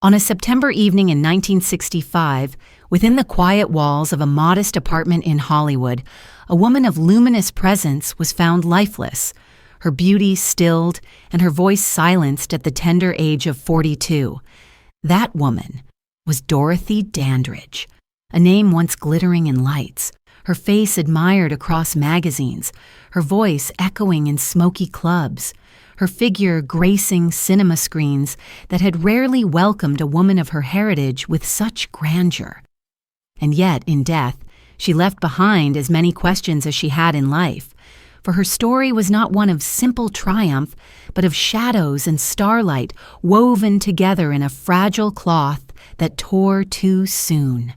On a September evening in 1965, within the quiet walls of a modest apartment in Hollywood, a woman of luminous presence was found lifeless, her beauty stilled and her voice silenced at the tender age of 42. That woman was Dorothy Dandridge, a name once glittering in lights, her face admired across magazines, her voice echoing in smoky clubs, her figure gracing cinema screens that had rarely welcomed a woman of her heritage with such grandeur. And yet, in death, she left behind as many questions as she had in life, for her story was not one of simple triumph, but of shadows and starlight woven together in a fragile cloth that tore too soon.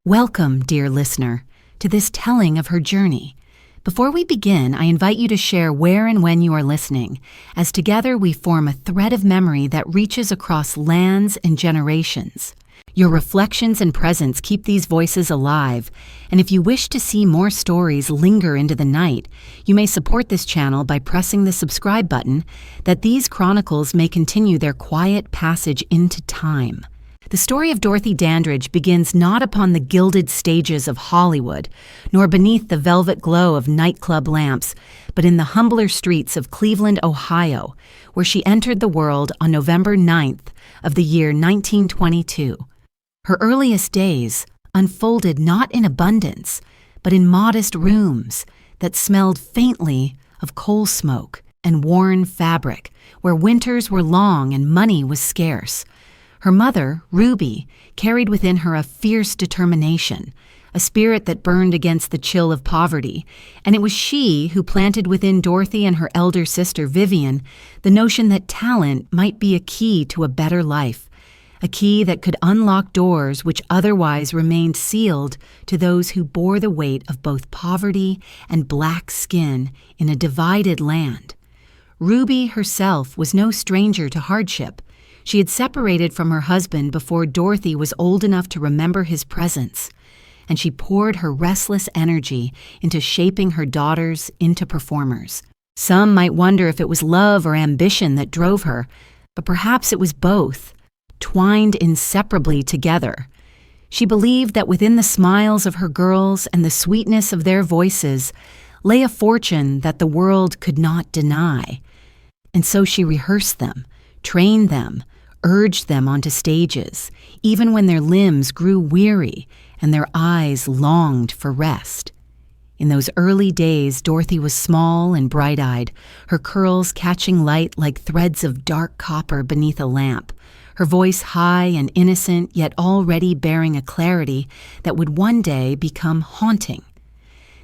Welcome, dear listener, to this telling of her journey. Before we begin, I invite you to share where and when you are listening, as together we form a thread of memory that reaches across lands and generations. Your reflections and presence keep these voices alive, and if you wish to see more stories linger into the night, you may support this channel by pressing the subscribe button, that these chronicles may continue their quiet passage into time. The story of Dorothy Dandridge begins not upon the gilded stages of Hollywood, nor beneath the velvet glow of nightclub lamps, but in the humbler streets of Cleveland, Ohio, where she entered the world on November 9th of the year 1922. Her earliest days unfolded not in abundance, but in modest rooms that smelled faintly of coal smoke and worn fabric, where winters were long and money was scarce. Her mother, Ruby, carried within her a fierce determination, a spirit that burned against the chill of poverty, and it was she who planted within Dorothy and her elder sister, Vivian, the notion that talent might be a key to a better life, a key that could unlock doors which otherwise remained sealed to those who bore the weight of both poverty and black skin in a divided land. Ruby herself was no stranger to hardship. She had separated from her husband before Dorothy was old enough to remember his presence, and she poured her restless energy into shaping her daughters into performers. Some might wonder if it was love or ambition that drove her, but perhaps it was both, twined inseparably together. She believed that within the smiles of her girls and the sweetness of their voices lay a fortune that the world could not deny. And so she rehearsed them, trained them, urged them onto stages, even when their limbs grew weary and their eyes longed for rest. In those early days, Dorothy was small and bright-eyed, her curls catching light like threads of dark copper beneath a lamp, her voice high and innocent, yet already bearing a clarity that would one day become haunting.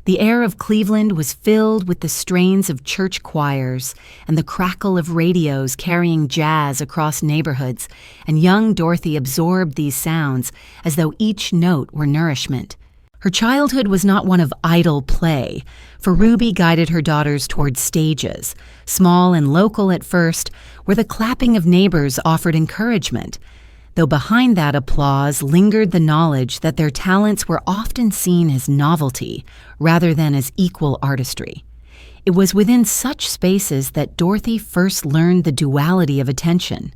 The air of Cleveland was filled with the strains of church choirs and the crackle of radios carrying jazz across neighborhoods, and young Dorothy absorbed these sounds as though each note were nourishment. Her childhood was not one of idle play, for Ruby guided her daughters toward stages, small and local at first, where the clapping of neighbors offered encouragement, though behind that applause lingered the knowledge that their talents were often seen as novelty rather than as equal artistry. It was within such spaces that Dorothy first learned the duality of attention.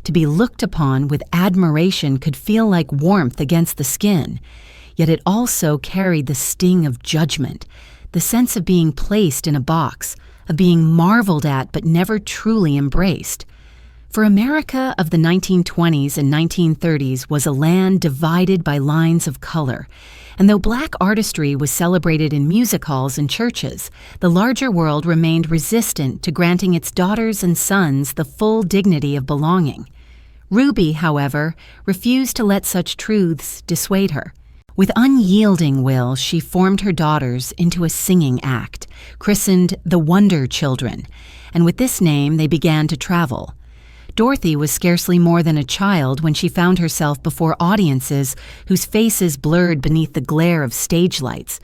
To be looked upon with admiration could feel like warmth against the skin, yet it also carried the sting of judgment, the sense of being placed in a box, of being marveled at but never truly embraced. For America of the 1920s and 1930s was a land divided by lines of color, and though black artistry was celebrated in music halls and churches, the larger world remained resistant to granting its daughters and sons the full dignity of belonging. Ruby, however, refused to let such truths dissuade her. With unyielding will, she formed her daughters into a singing act, christened the Wonder Children, and with this name they began to travel. Dorothy was scarcely more than a child when she found herself before audiences whose faces blurred beneath the glare of stage lights.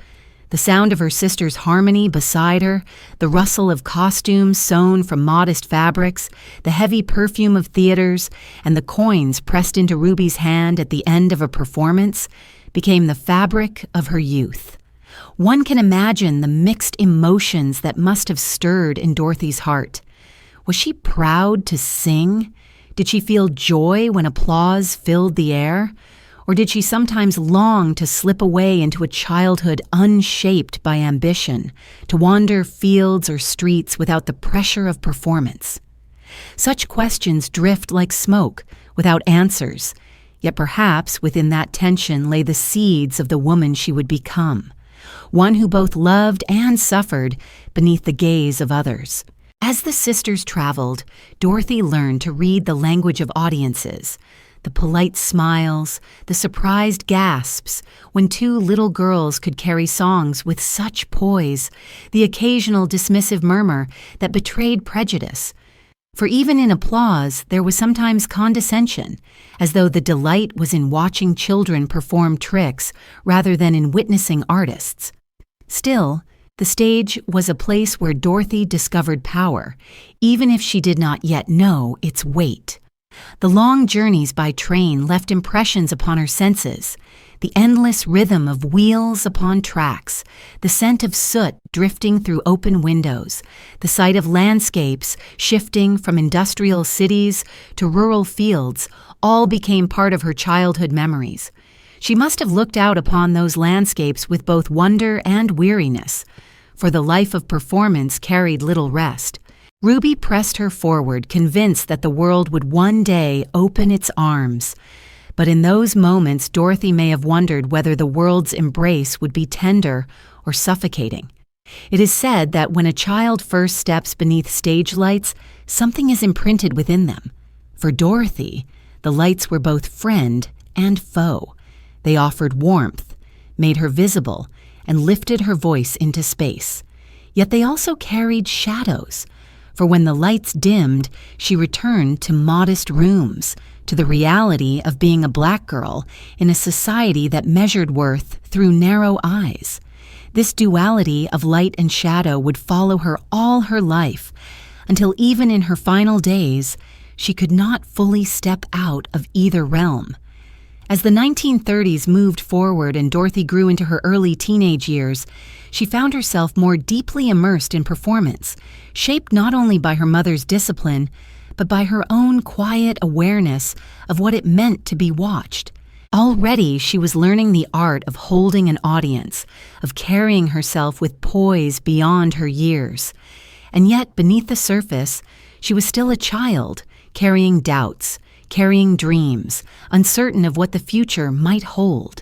The sound of her sister's harmony beside her, the rustle of costumes sewn from modest fabrics, the heavy perfume of theaters, and the coins pressed into Ruby's hand at the end of a performance became the fabric of her youth. One can imagine the mixed emotions that must have stirred in Dorothy's heart. Was she proud to sing, Did she feel joy when applause filled the air? Or did she sometimes long to slip away into a childhood unshaped by ambition, to wander fields or streets without the pressure of performance? Such questions drift like smoke, without answers, yet perhaps within that tension lay the seeds of the woman she would become, one who both loved and suffered beneath the gaze of others. As the sisters traveled, Dorothy learned to read the language of audiences, the polite smiles, the surprised gasps when two little girls could carry songs with such poise, the occasional dismissive murmur that betrayed prejudice. For even in applause, there was sometimes condescension, as though the delight was in watching children perform tricks rather than in witnessing artists. Still, the stage was a place where Dorothy discovered power, even if she did not yet know its weight. The long journeys by train left impressions upon her senses, the endless rhythm of wheels upon tracks, the scent of soot drifting through open windows, the sight of landscapes shifting from industrial cities to rural fields, all became part of her childhood memories. She must have looked out upon those landscapes with both wonder and weariness, for the life of performance carried little rest. Ruby pressed her forward, convinced that the world would one day open its arms. But in those moments, Dorothy may have wondered whether the world's embrace would be tender or suffocating. It is said that when a child first steps beneath stage lights, something is imprinted within them. For Dorothy, the lights were both friend and foe. They offered warmth, made her visible, and lifted her voice into space. Yet they also carried shadows. For when the lights dimmed, she returned to modest rooms, to the reality of being a black girl in a society that measured worth through narrow eyes. This duality of light and shadow would follow her all her life, until even in her final days, she could not fully step out of either realm. As the 1930s moved forward and Dorothy grew into her early teenage years, she found herself more deeply immersed in performance, shaped not only by her mother's discipline, but by her own quiet awareness of what it meant to be watched. Already she was learning the art of holding an audience, of carrying herself with poise beyond her years. And yet, beneath the surface, she was still a child, carrying doubts, carrying dreams, uncertain of what the future might hold.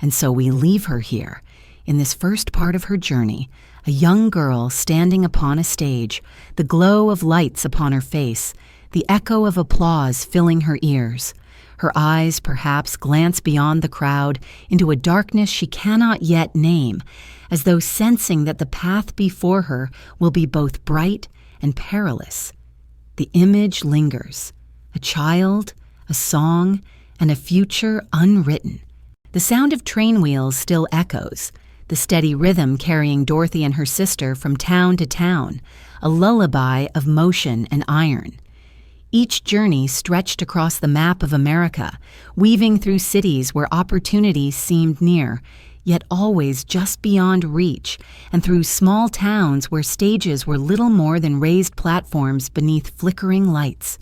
And so we leave her here, in this first part of her journey, a young girl standing upon a stage, the glow of lights upon her face, the echo of applause filling her ears. Her eyes perhaps glance beyond the crowd into a darkness she cannot yet name, as though sensing that the path before her will be both bright and perilous. The image lingers, a child, a song, and a future unwritten. The sound of train wheels still echoes, the steady rhythm carrying Dorothy and her sister from town to town, a lullaby of motion and iron. Each journey stretched across the map of America, weaving through cities where opportunity seemed near, yet always just beyond reach, and through small towns where stages were little more than raised platforms beneath flickering lights.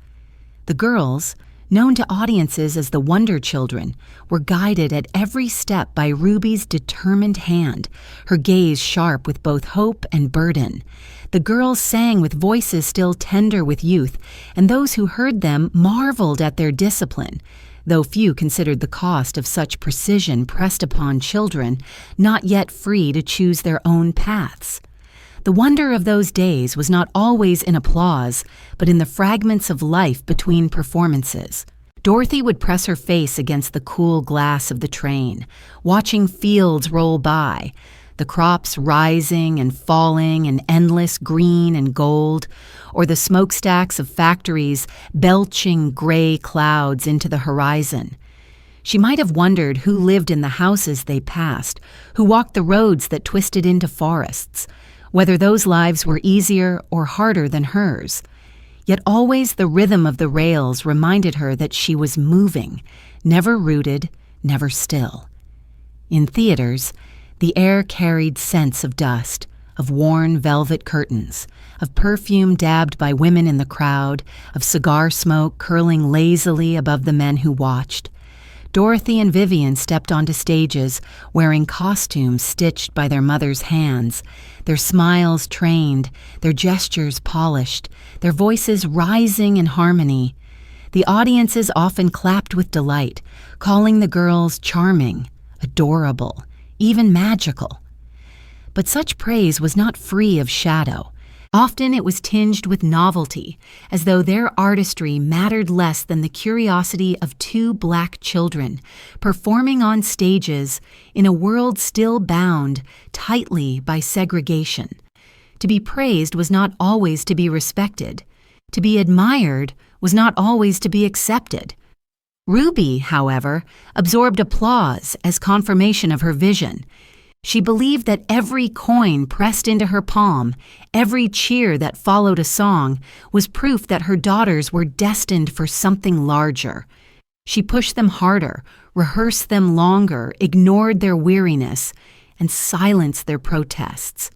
The girls, known to audiences as the Wonder Children, were guided at every step by Ruby's determined hand, her gaze sharp with both hope and burden. The girls sang with voices still tender with youth, and those who heard them marveled at their discipline, though few considered the cost of such precision pressed upon children, not yet free to choose their own paths. The wonder of those days was not always in applause, but in the fragments of life between performances. Dorothy would press her face against the cool glass of the train, watching fields roll by, the crops rising and falling in endless green and gold, or the smokestacks of factories belching gray clouds into the horizon. She might have wondered who lived in the houses they passed, who walked the roads that twisted into forests, whether those lives were easier or harder than hers. Yet always the rhythm of the rails reminded her that she was moving, never rooted, never still. In theaters, the air carried scents of dust, of worn velvet curtains, of perfume dabbed by women in the crowd, of cigar smoke curling lazily above the men who watched. Dorothy and Vivian stepped onto stages wearing costumes stitched by their mothers' hands, their smiles trained, their gestures polished, their voices rising in harmony. The audiences often clapped with delight, calling the girls charming, adorable, even magical. But such praise was not free of shadow. Often it was tinged with novelty, as though their artistry mattered less than the curiosity of two black children performing on stages in a world still bound tightly by segregation. To be praised was not always to be respected. To be admired was not always to be accepted. Ruby, however, absorbed applause as confirmation of her vision. She believed that every coin pressed into her palm, every cheer that followed a song, was proof that her daughters were destined for something larger. She pushed them harder, rehearsed them longer, ignored their weariness, and silenced their protests.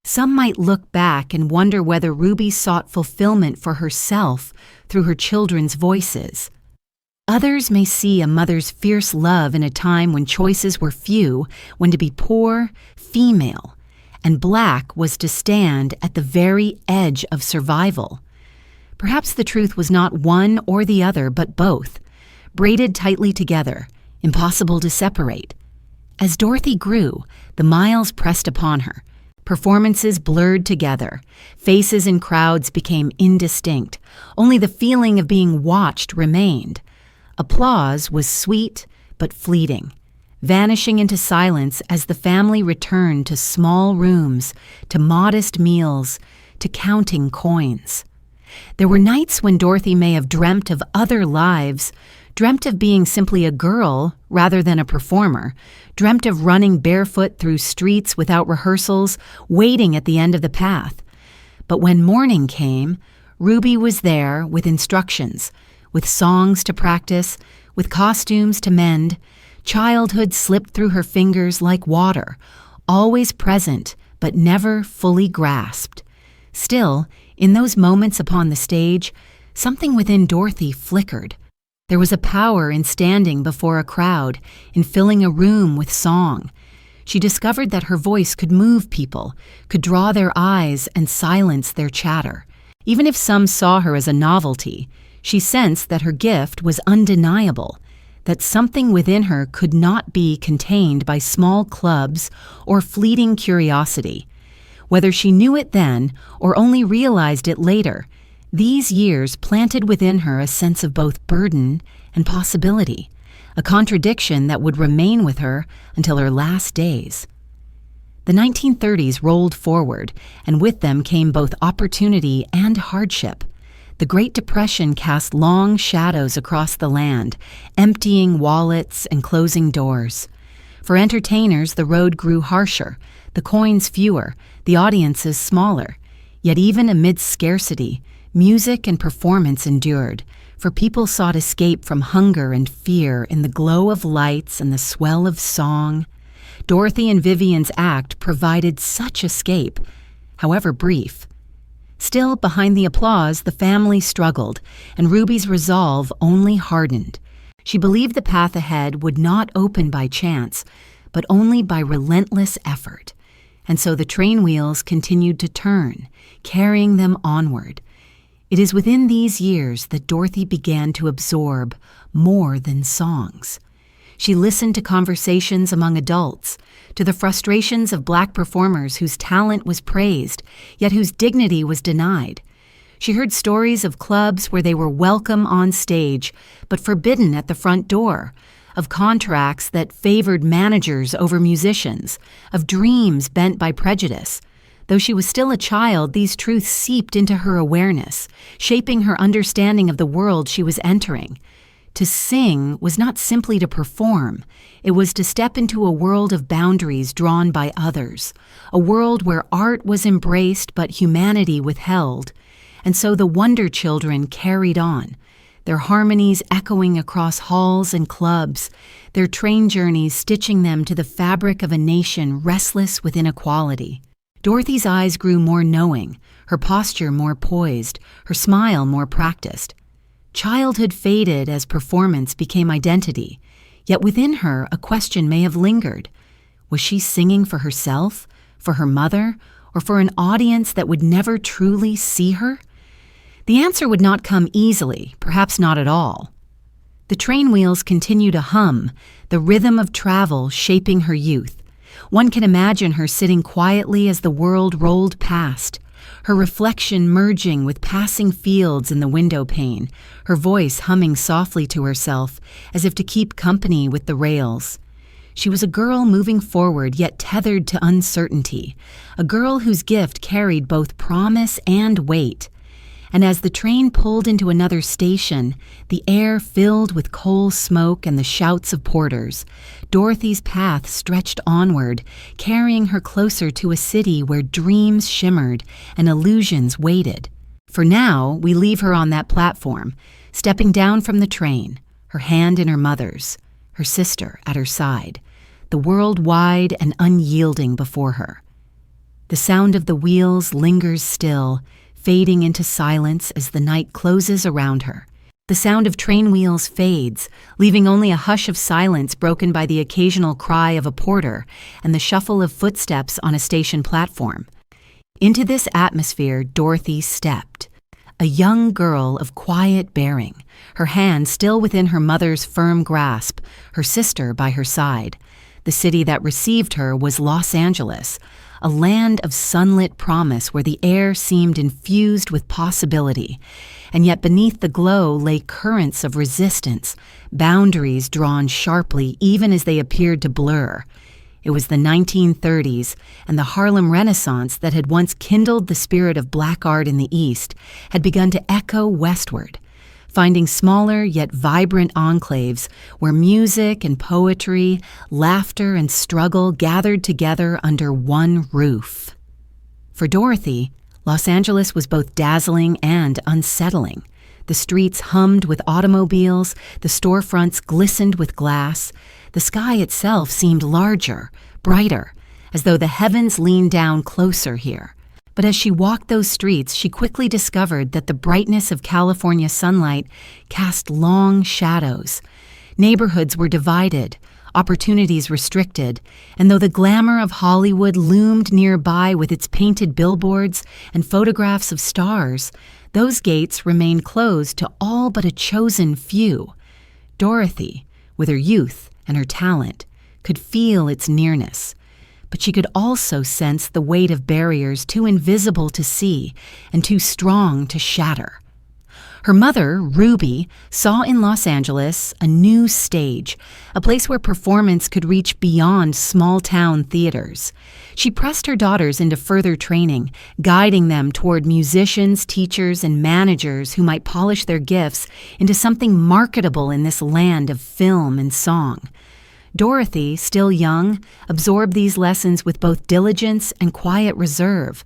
Some might look back and wonder whether Ruby sought fulfillment for herself through her children's voices. Others may see a mother's fierce love in a time when choices were few, when to be poor, female, and black was to stand at the very edge of survival. Perhaps the truth was not one or the other, but both, braided tightly together, impossible to separate. As Dorothy grew, the miles pressed upon her. Performances blurred together. Faces in crowds became indistinct. Only the feeling of being watched remained. Applause was sweet but fleeting, vanishing into silence as the family returned to small rooms, to modest meals, to counting coins. There were nights when Dorothy may have dreamt of other lives, dreamt of being simply a girl rather than a performer, dreamt of running barefoot through streets without rehearsals, waiting at the end of the path. But when morning came, Ruby was there with instructions, with songs to practice, with costumes to mend. Childhood slipped through her fingers like water, always present but never fully grasped. Still, in those moments upon the stage, something within Dorothy flickered. There was a power in standing before a crowd, in filling a room with song. She discovered that her voice could move people, could draw their eyes and silence their chatter. Even if some saw her as a novelty, she sensed that her gift was undeniable, that something within her could not be contained by small clubs or fleeting curiosity. Whether she knew it then or only realized it later, these years planted within her a sense of both burden and possibility, a contradiction that would remain with her until her last days. The 1930s rolled forward, and with them came both opportunity and hardship. The Great Depression cast long shadows across the land, emptying wallets and closing doors. For entertainers, the road grew harsher, the coins fewer, the audiences smaller. Yet even amid scarcity, music and performance endured, for people sought escape from hunger and fear in the glow of lights and the swell of song. Dorothy and Vivian's act provided such escape, however brief. Still, behind the applause, the family struggled, and Ruby's resolve only hardened. She believed the path ahead would not open by chance, but only by relentless effort. And so the train wheels continued to turn, carrying them onward. It is within these years that Dorothy began to absorb more than songs. She listened to conversations among adults, to the frustrations of black performers whose talent was praised, yet whose dignity was denied. She heard stories of clubs where they were welcome on stage, but forbidden at the front door, of contracts that favored managers over musicians, of dreams bent by prejudice. Though she was still a child, these truths seeped into her awareness, shaping her understanding of the world she was entering. To sing was not simply to perform. It was to step into a world of boundaries drawn by others, a world where art was embraced but humanity withheld. And so the Wonder Children carried on, their harmonies echoing across halls and clubs, their train journeys stitching them to the fabric of a nation restless with inequality. Dorothy's eyes grew more knowing, her posture more poised, her smile more practiced. Childhood faded as performance became identity, yet within her a question may have lingered. Was she singing for herself, for her mother, or for an audience that would never truly see her? The answer would not come easily, perhaps not at all. The train wheels continue to hum, the rhythm of travel shaping her youth. One can imagine her sitting quietly as the world rolled past, her reflection merging with passing fields in the window pane, her voice humming softly to herself as if to keep company with the rails. She was a girl moving forward yet tethered to uncertainty, a girl whose gift carried both promise and weight. And as the train pulled into another station, the air filled with coal smoke and the shouts of porters, Dorothy's path stretched onward, carrying her closer to a city where dreams shimmered and illusions waited. For now, we leave her on that platform, stepping down from the train, her hand in her mother's, her sister at her side, the world wide and unyielding before her. The sound of the wheels lingers still, fading into silence as the night closes around her. The sound of train wheels fades, leaving only a hush of silence broken by the occasional cry of a porter and the shuffle of footsteps on a station platform. Into this atmosphere Dorothy stepped, a young girl of quiet bearing, her hand still within her mother's firm grasp, her sister by her side. The city that received her was Los Angeles, a land of sunlit promise where the air seemed infused with possibility, and yet beneath the glow lay currents of resistance, boundaries drawn sharply even as they appeared to blur. It was the 1930s, and the Harlem Renaissance that had once kindled the spirit of black art in the East had begun to echo westward, finding smaller yet vibrant enclaves where music and poetry, laughter and struggle gathered together under one roof. For Dorothy, Los Angeles was both dazzling and unsettling. The streets hummed with automobiles, the storefronts glistened with glass, the sky itself seemed larger, brighter, as though the heavens leaned down closer here. But as she walked those streets, she quickly discovered that the brightness of California sunlight cast long shadows. Neighborhoods were divided, opportunities restricted, and though the glamour of Hollywood loomed nearby with its painted billboards and photographs of stars, those gates remained closed to all but a chosen few. Dorothy, with her youth and her talent, could feel its nearness. But she could also sense the weight of barriers too invisible to see and too strong to shatter. Her mother, Ruby, saw in Los Angeles a new stage, a place where performance could reach beyond small-town theaters. She pressed her daughters into further training, guiding them toward musicians, teachers, and managers who might polish their gifts into something marketable in this land of film and song. Dorothy, still young, absorbed these lessons with both diligence and quiet reserve.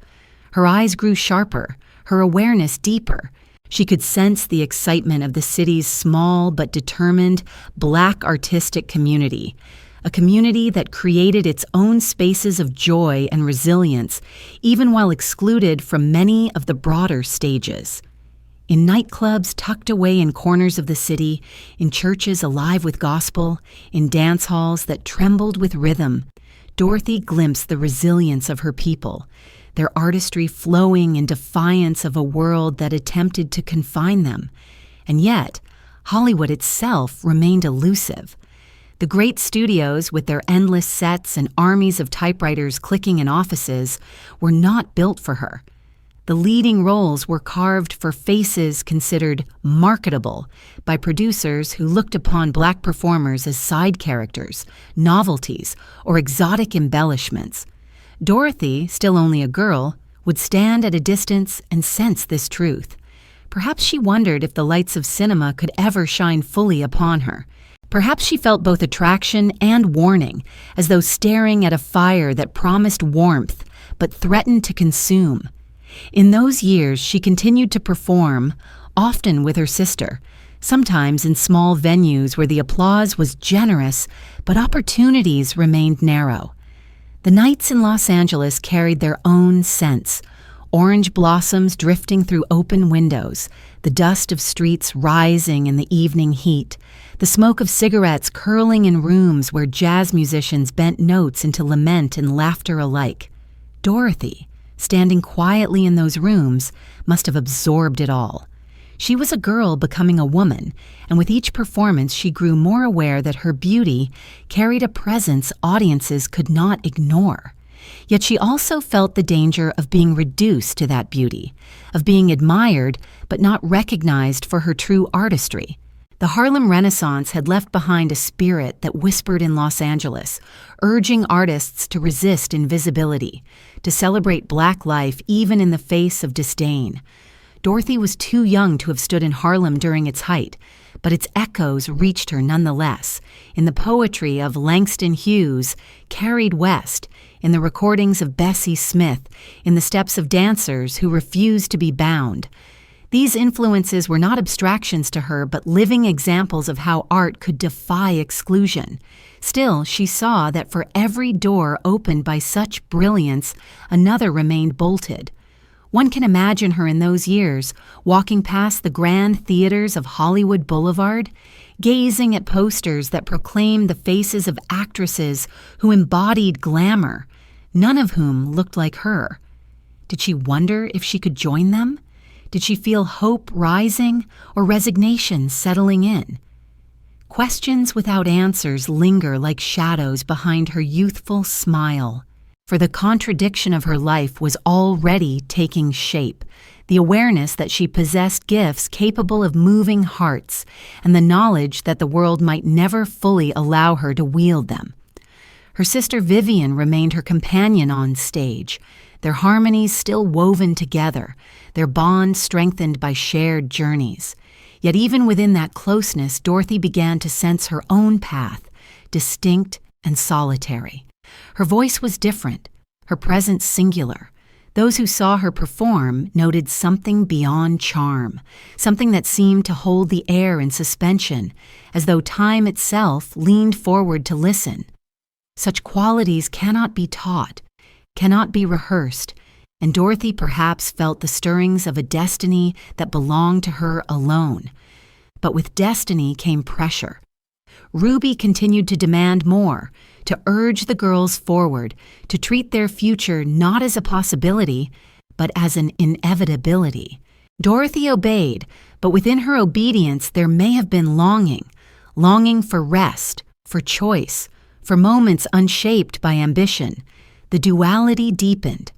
Her eyes grew sharper, her awareness deeper. She could sense the excitement of the city's small but determined Black artistic community, a community that created its own spaces of joy and resilience, even while excluded from many of the broader stages. In nightclubs tucked away in corners of the city, in churches alive with gospel, in dance halls that trembled with rhythm, Dorothy glimpsed the resilience of her people, their artistry flowing in defiance of a world that attempted to confine them. And yet, Hollywood itself remained elusive. The great studios, with their endless sets and armies of typewriters clicking in offices, were not built for her. The leading roles were carved for faces considered marketable by producers who looked upon Black performers as side characters, novelties, or exotic embellishments. Dorothy, still only a girl, would stand at a distance and sense this truth. Perhaps she wondered if the lights of cinema could ever shine fully upon her. Perhaps she felt both attraction and warning, as though staring at a fire that promised warmth but threatened to consume. In those years, she continued to perform, often with her sister, sometimes in small venues where the applause was generous, but opportunities remained narrow. The nights in Los Angeles carried their own scents. Orange blossoms drifting through open windows, the dust of streets rising in the evening heat, the smoke of cigarettes curling in rooms where jazz musicians bent notes into lament and laughter alike. Dorothy, standing quietly in those rooms, must have absorbed it all. She was a girl becoming a woman, and with each performance she grew more aware that her beauty carried a presence audiences could not ignore. Yet she also felt the danger of being reduced to that beauty, of being admired but not recognized for her true artistry. The Harlem Renaissance had left behind a spirit that whispered in Los Angeles, urging artists to resist invisibility, to celebrate Black life even in the face of disdain. Dorothy was too young to have stood in Harlem during its height, but its echoes reached her nonetheless, in the poetry of Langston Hughes, carried west, in the recordings of Bessie Smith, in the steps of dancers who refused to be bound. These influences were not abstractions to her, but living examples of how art could defy exclusion. Still, she saw that for every door opened by such brilliance, another remained bolted. One can imagine her in those years, walking past the grand theaters of Hollywood Boulevard, gazing at posters that proclaimed the faces of actresses who embodied glamour, none of whom looked like her. Did she wonder if she could join them? Did she feel hope rising or resignation settling in? Questions without answers linger like shadows behind her youthful smile. For the contradiction of her life was already taking shape, the awareness that she possessed gifts capable of moving hearts, and the knowledge that the world might never fully allow her to wield them. Her sister Vivian remained her companion on stage, their harmonies still woven together, their bond strengthened by shared journeys. Yet even within that closeness, Dorothy began to sense her own path, distinct and solitary. Her voice was different, her presence singular. Those who saw her perform noted something beyond charm, something that seemed to hold the air in suspension, as though time itself leaned forward to listen. Such qualities cannot be taught, cannot be rehearsed, and Dorothy perhaps felt the stirrings of a destiny that belonged to her alone. But with destiny came pressure. Ruby continued to demand more, to urge the girls forward, to treat their future not as a possibility, but as an inevitability. Dorothy obeyed, but within her obedience there may have been longing for rest, for choice, for moments unshaped by ambition. The duality deepened,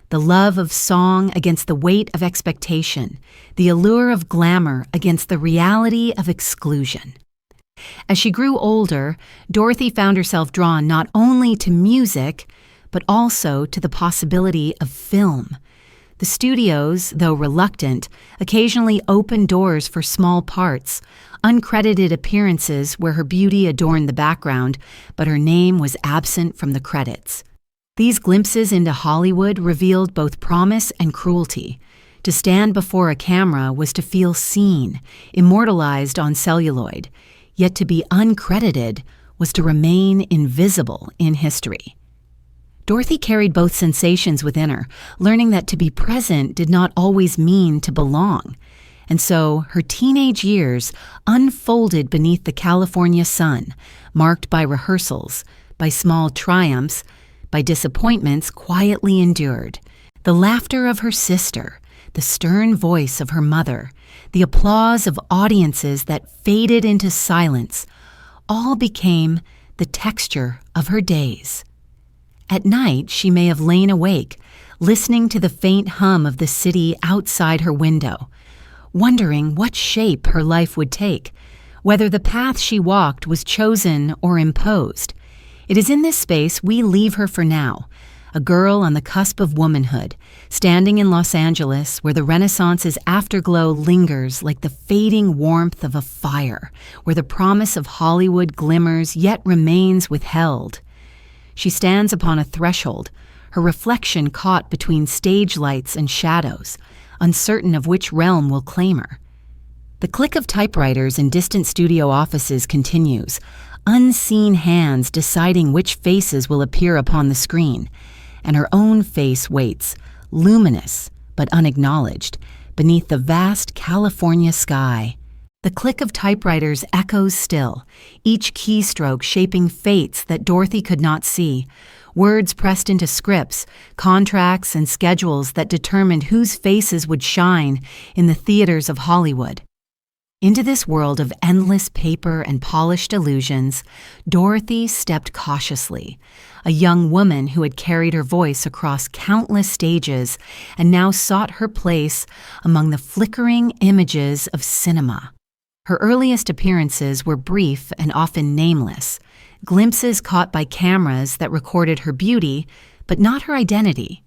the love of song against the weight of expectation, the allure of glamour against the reality of exclusion. As she grew older, Dorothy found herself drawn not only to music, but also to the possibility of film. The studios, though reluctant, occasionally opened doors for small parts, uncredited appearances where her beauty adorned the background, but her name was absent from the credits. These glimpses into Hollywood revealed both promise and cruelty. To stand before a camera was to feel seen, immortalized on celluloid. Yet to be uncredited was to remain invisible in history. Dorothy carried both sensations within her, learning that to be present did not always mean to belong. And so her teenage years unfolded beneath the California sun, marked by rehearsals, by small triumphs, by disappointments quietly endured. The laughter of her sister, the stern voice of her mother, the applause of audiences that faded into silence, all became the texture of her days. At night, she may have lain awake, listening to the faint hum of the city outside her window, wondering what shape her life would take, whether the path she walked was chosen or imposed. It is in this space we leave her for now, a girl on the cusp of womanhood, standing in Los Angeles where the Renaissance's afterglow lingers like the fading warmth of a fire, where the promise of Hollywood glimmers yet remains withheld. She stands upon a threshold, her reflection caught between stage lights and shadows, uncertain of which realm will claim her. The click of typewriters in distant studio offices continues, unseen hands deciding which faces will appear upon the screen, and her own face waits, luminous but unacknowledged, beneath the vast California sky. The click of typewriters echoes still, each keystroke shaping fates that Dorothy could not see, words pressed into scripts, contracts, and schedules that determined whose faces would shine in the theaters of Hollywood. Into this world of endless paper and polished illusions, Dorothy stepped cautiously, a young woman who had carried her voice across countless stages and now sought her place among the flickering images of cinema. Her earliest appearances were brief and often nameless, glimpses caught by cameras that recorded her beauty, but not her identity.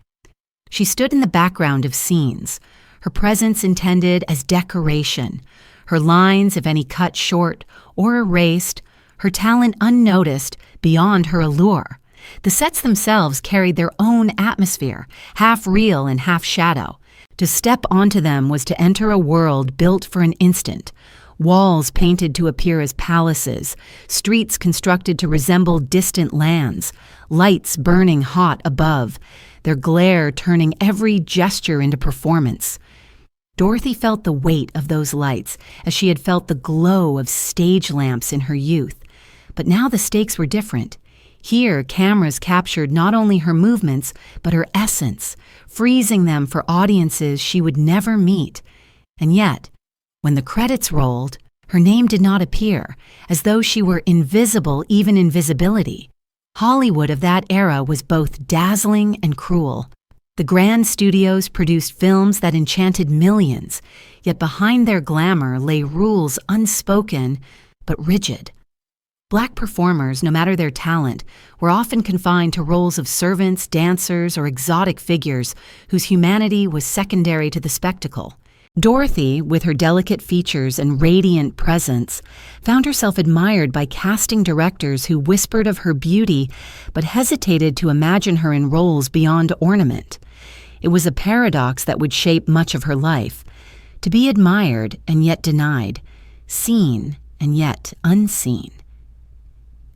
She stood in the background of scenes, her presence intended as decoration, her lines, if any, cut short or erased, her talent unnoticed beyond her allure. The sets themselves carried their own atmosphere, half real and half shadow. To step onto them was to enter a world built for an instant, walls painted to appear as palaces, streets constructed to resemble distant lands, lights burning hot above, their glare turning every gesture into performance. Dorothy felt the weight of those lights as she had felt the glow of stage lamps in her youth. But now the stakes were different. Here, cameras captured not only her movements, but her essence, freezing them for audiences she would never meet. And yet, when the credits rolled, her name did not appear, as though she were invisible even in visibility. Hollywood of that era was both dazzling and cruel. The grand studios produced films that enchanted millions, yet behind their glamour lay rules unspoken but rigid. Black performers, no matter their talent, were often confined to roles of servants, dancers, or exotic figures whose humanity was secondary to the spectacle. Dorothy, with her delicate features and radiant presence, found herself admired by casting directors who whispered of her beauty but hesitated to imagine her in roles beyond ornament. It was a paradox that would shape much of her life: to be admired and yet denied, seen and yet unseen.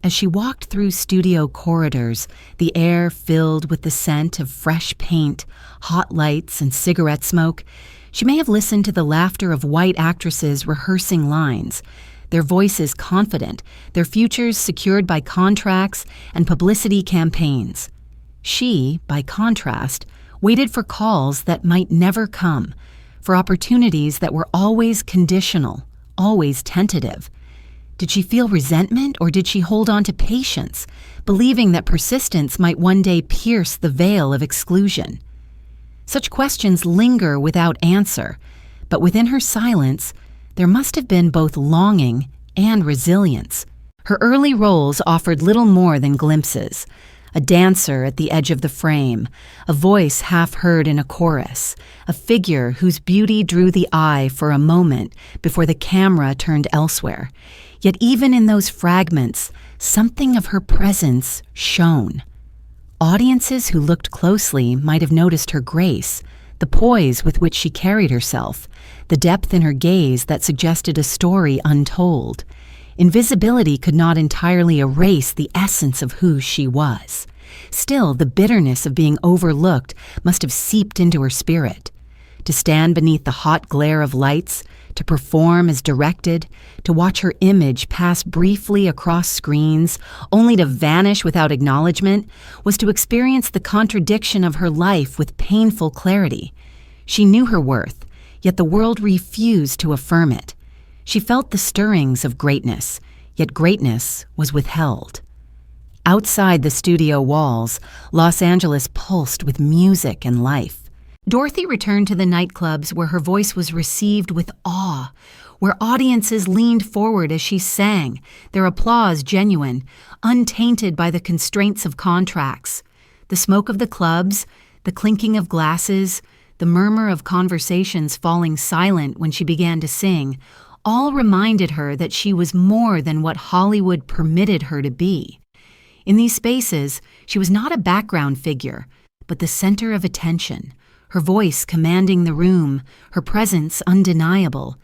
As she walked through studio corridors, the air filled with the scent of fresh paint, hot lights, and cigarette smoke, she may have listened to the laughter of white actresses rehearsing lines, their voices confident, their futures secured by contracts and publicity campaigns. She, by contrast, waited for calls that might never come, for opportunities that were always conditional, always tentative. Did she feel resentment, or did she hold on to patience, believing that persistence might one day pierce the veil of exclusion? Such questions linger without answer, but within her silence, there must have been both longing and resilience. Her early roles offered little more than glimpses: a dancer at the edge of the frame, a voice half heard in a chorus, a figure whose beauty drew the eye for a moment before the camera turned elsewhere. Yet even in those fragments, something of her presence shone. Audiences who looked closely might have noticed her grace, the poise with which she carried herself, the depth in her gaze that suggested a story untold. Invisibility could not entirely erase the essence of who she was. Still, the bitterness of being overlooked must have seeped into her spirit. To stand beneath the hot glare of lights, to perform as directed, to watch her image pass briefly across screens, only to vanish without acknowledgement, was to experience the contradiction of her life with painful clarity. She knew her worth, yet the world refused to affirm it. She felt the stirrings of greatness, yet greatness was withheld. Outside the studio walls, Los Angeles pulsed with music and life. Dorothy returned to the nightclubs where her voice was received with awe, where audiences leaned forward as she sang, their applause genuine, untainted by the constraints of contracts. The smoke of the clubs, the clinking of glasses, the murmur of conversations falling silent when she began to sing, all reminded her that she was more than what Hollywood permitted her to be. In these spaces, she was not a background figure, but the center of attention, her voice commanding the room, her presence undeniable.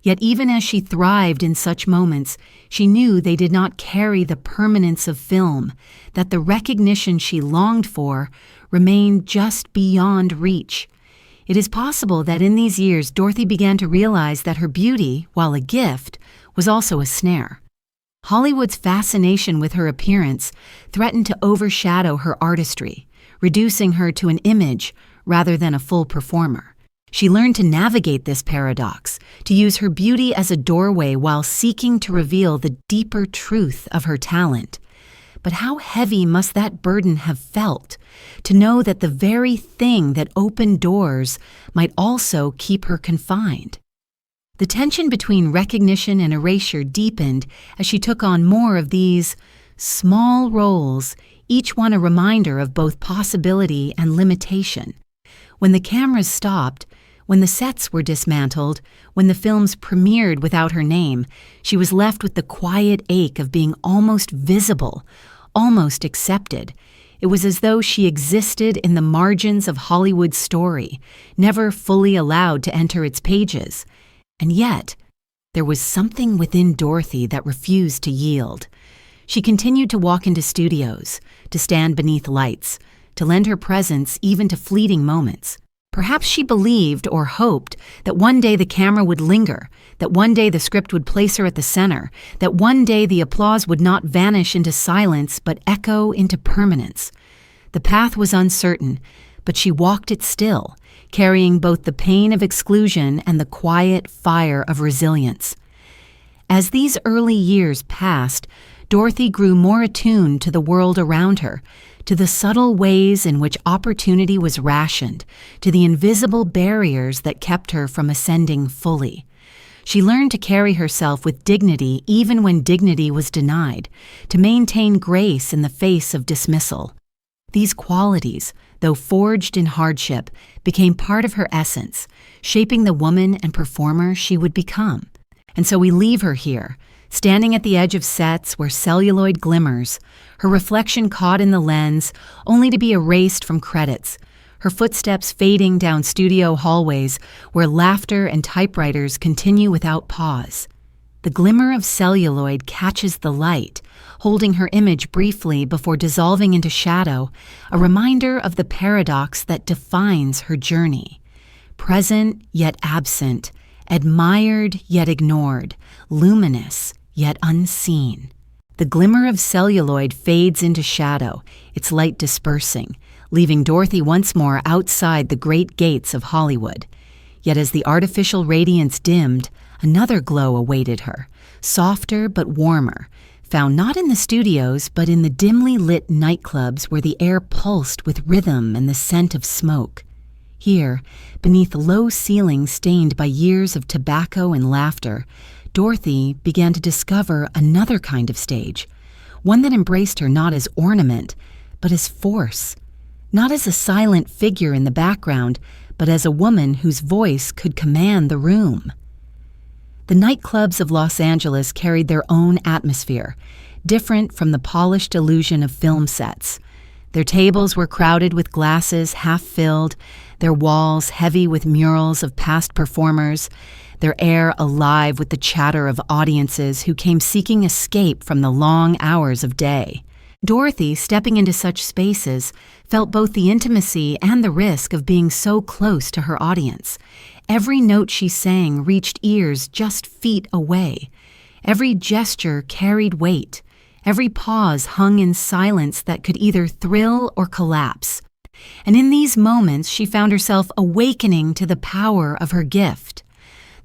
Yet even as she thrived in such moments, she knew they did not carry the permanence of film, that the recognition she longed for remained just beyond reach. It is possible that in these years Dorothy began to realize that her beauty, while a gift, was also a snare. Hollywood's fascination with her appearance threatened to overshadow her artistry, reducing her to an image rather than a full performer. She learned to navigate this paradox, to use her beauty as a doorway while seeking to reveal the deeper truth of her talent. But how heavy must that burden have felt, to know that the very thing that opened doors might also keep her confined? The tension between recognition and erasure deepened as she took on more of these small roles, each one a reminder of both possibility and limitation. When the cameras stopped, when the sets were dismantled, when the films premiered without her name, she was left with the quiet ache of being almost visible, almost accepted. It was as though she existed in the margins of Hollywood's story, never fully allowed to enter its pages. And yet, there was something within Dorothy that refused to yield. She continued to walk into studios, to stand beneath lights, to lend her presence even to fleeting moments. Perhaps she believed or hoped that one day the camera would linger, that one day the script would place her at the center, that one day the applause would not vanish into silence but echo into permanence. The path was uncertain, but she walked it still, carrying both the pain of exclusion and the quiet fire of resilience. As these early years passed, Dorothy grew more attuned to the world around her, to the subtle ways in which opportunity was rationed, to the invisible barriers that kept her from ascending fully. She learned to carry herself with dignity even when dignity was denied, to maintain grace in the face of dismissal. These qualities, though forged in hardship, became part of her essence, shaping the woman and performer she would become. And so we leave her here, standing at the edge of sets where celluloid glimmers, her reflection caught in the lens, only to be erased from credits, her footsteps fading down studio hallways where laughter and typewriters continue without pause. The glimmer of celluloid catches the light, holding her image briefly before dissolving into shadow, a reminder of the paradox that defines her journey. Present yet absent, admired yet ignored, luminous yet unseen. The glimmer of celluloid fades into shadow, its light dispersing, leaving Dorothy once more outside the great gates of Hollywood. Yet as the artificial radiance dimmed, another glow awaited her, softer but warmer, found not in the studios but in the dimly lit nightclubs where the air pulsed with rhythm and the scent of smoke. Here, beneath low ceilings stained by years of tobacco and laughter, Dorothy began to discover another kind of stage, one that embraced her not as ornament, but as force, not as a silent figure in the background, but as a woman whose voice could command the room. The nightclubs of Los Angeles carried their own atmosphere, different from the polished illusion of film sets. Their tables were crowded with glasses half-filled, their walls heavy with murals of past performers, their air alive with the chatter of audiences who came seeking escape from the long hours of day. Dorothy, stepping into such spaces, felt both the intimacy and the risk of being so close to her audience. Every note she sang reached ears just feet away. Every gesture carried weight. Every pause hung in silence that could either thrill or collapse. And in these moments, she found herself awakening to the power of her gift.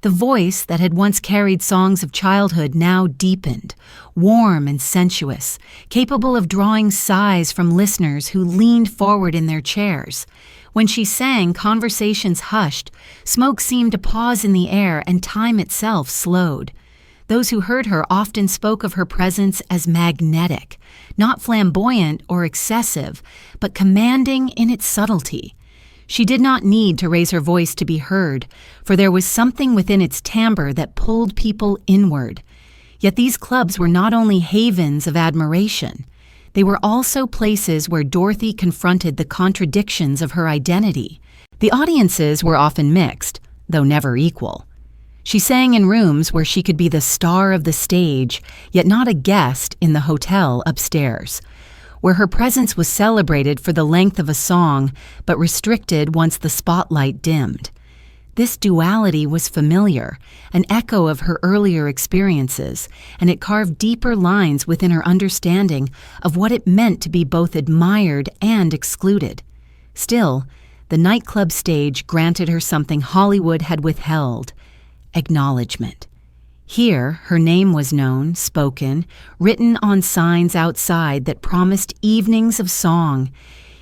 The voice that had once carried songs of childhood now deepened, warm and sensuous, capable of drawing sighs from listeners who leaned forward in their chairs. When she sang, conversations hushed, smoke seemed to pause in the air, and time itself slowed. Those who heard her often spoke of her presence as magnetic, not flamboyant or excessive, but commanding in its subtlety. She did not need to raise her voice to be heard, for there was something within its timbre that pulled people inward. Yet these clubs were not only havens of admiration. They were also places where Dorothy confronted the contradictions of her identity. The audiences were often mixed, though never equal. She sang in rooms where she could be the star of the stage, yet not a guest in the hotel upstairs, where her presence was celebrated for the length of a song but restricted once the spotlight dimmed. This duality was familiar, an echo of her earlier experiences, and it carved deeper lines within her understanding of what it meant to be both admired and excluded. Still, the nightclub stage granted her something Hollywood had withheld: acknowledgement. Here, her name was known, spoken, written on signs outside that promised evenings of song.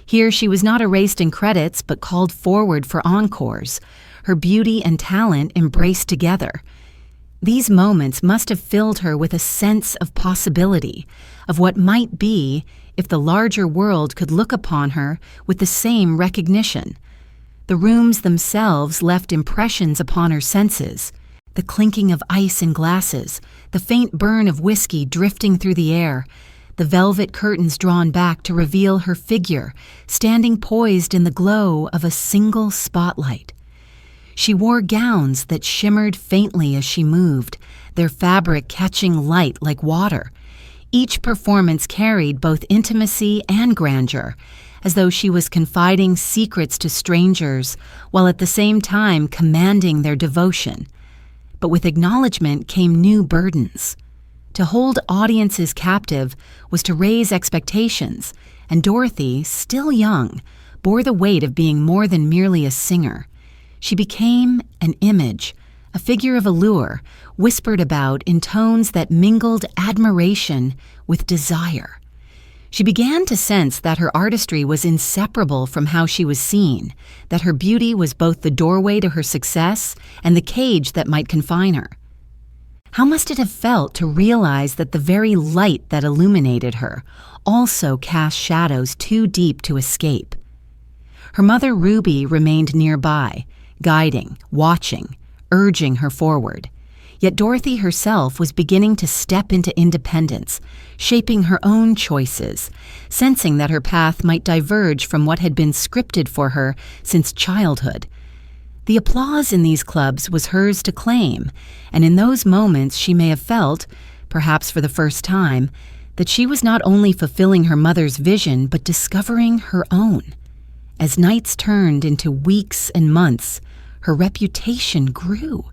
Here she was not erased in credits but called forward for encores, her beauty and talent embraced together. These moments must have filled her with a sense of possibility, of what might be if the larger world could look upon her with the same recognition. The rooms themselves left impressions upon her senses: the clinking of ice in glasses, the faint burn of whiskey drifting through the air, the velvet curtains drawn back to reveal her figure, standing poised in the glow of a single spotlight. She wore gowns that shimmered faintly as she moved, their fabric catching light like water. Each performance carried both intimacy and grandeur, as though she was confiding secrets to strangers, while at the same time commanding their devotion. But with acknowledgement came new burdens. To hold audiences captive was to raise expectations, and Dorothy, still young, bore the weight of being more than merely a singer. She became an image, a figure of allure, whispered about in tones that mingled admiration with desire. She began to sense that her artistry was inseparable from how she was seen, that her beauty was both the doorway to her success and the cage that might confine her. How must it have felt to realize that the very light that illuminated her also cast shadows too deep to escape? Her mother Ruby remained nearby, guiding, watching, urging her forward. Yet Dorothy herself was beginning to step into independence, shaping her own choices, sensing that her path might diverge from what had been scripted for her since childhood. The applause in these clubs was hers to claim, and in those moments she may have felt, perhaps for the first time, that she was not only fulfilling her mother's vision but discovering her own. As nights turned into weeks and months, her reputation grew.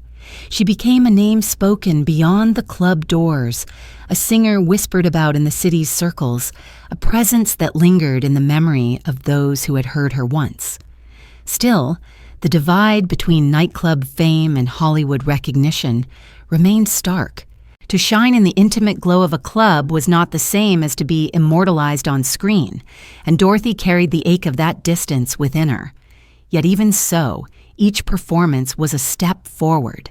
She became a name spoken beyond the club doors, a singer whispered about in the city's circles, a presence that lingered in the memory of those who had heard her once. Still, the divide between nightclub fame and Hollywood recognition remained stark. To shine in the intimate glow of a club was not the same as to be immortalized on screen, and Dorothy carried the ache of that distance within her. Yet even so, each performance was a step forward.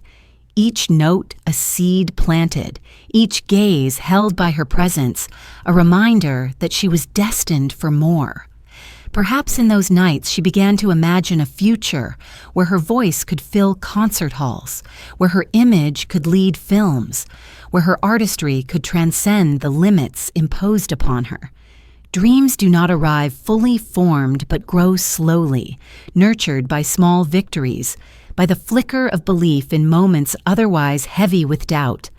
Each note a seed planted, each gaze held by her presence, a reminder that she was destined for more. Perhaps in those nights she began to imagine a future where her voice could fill concert halls, where her image could lead films, where her artistry could transcend the limits imposed upon her. Dreams do not arrive fully formed but grow slowly, nurtured by small victories, by the flicker of belief in moments otherwise heavy with doubt.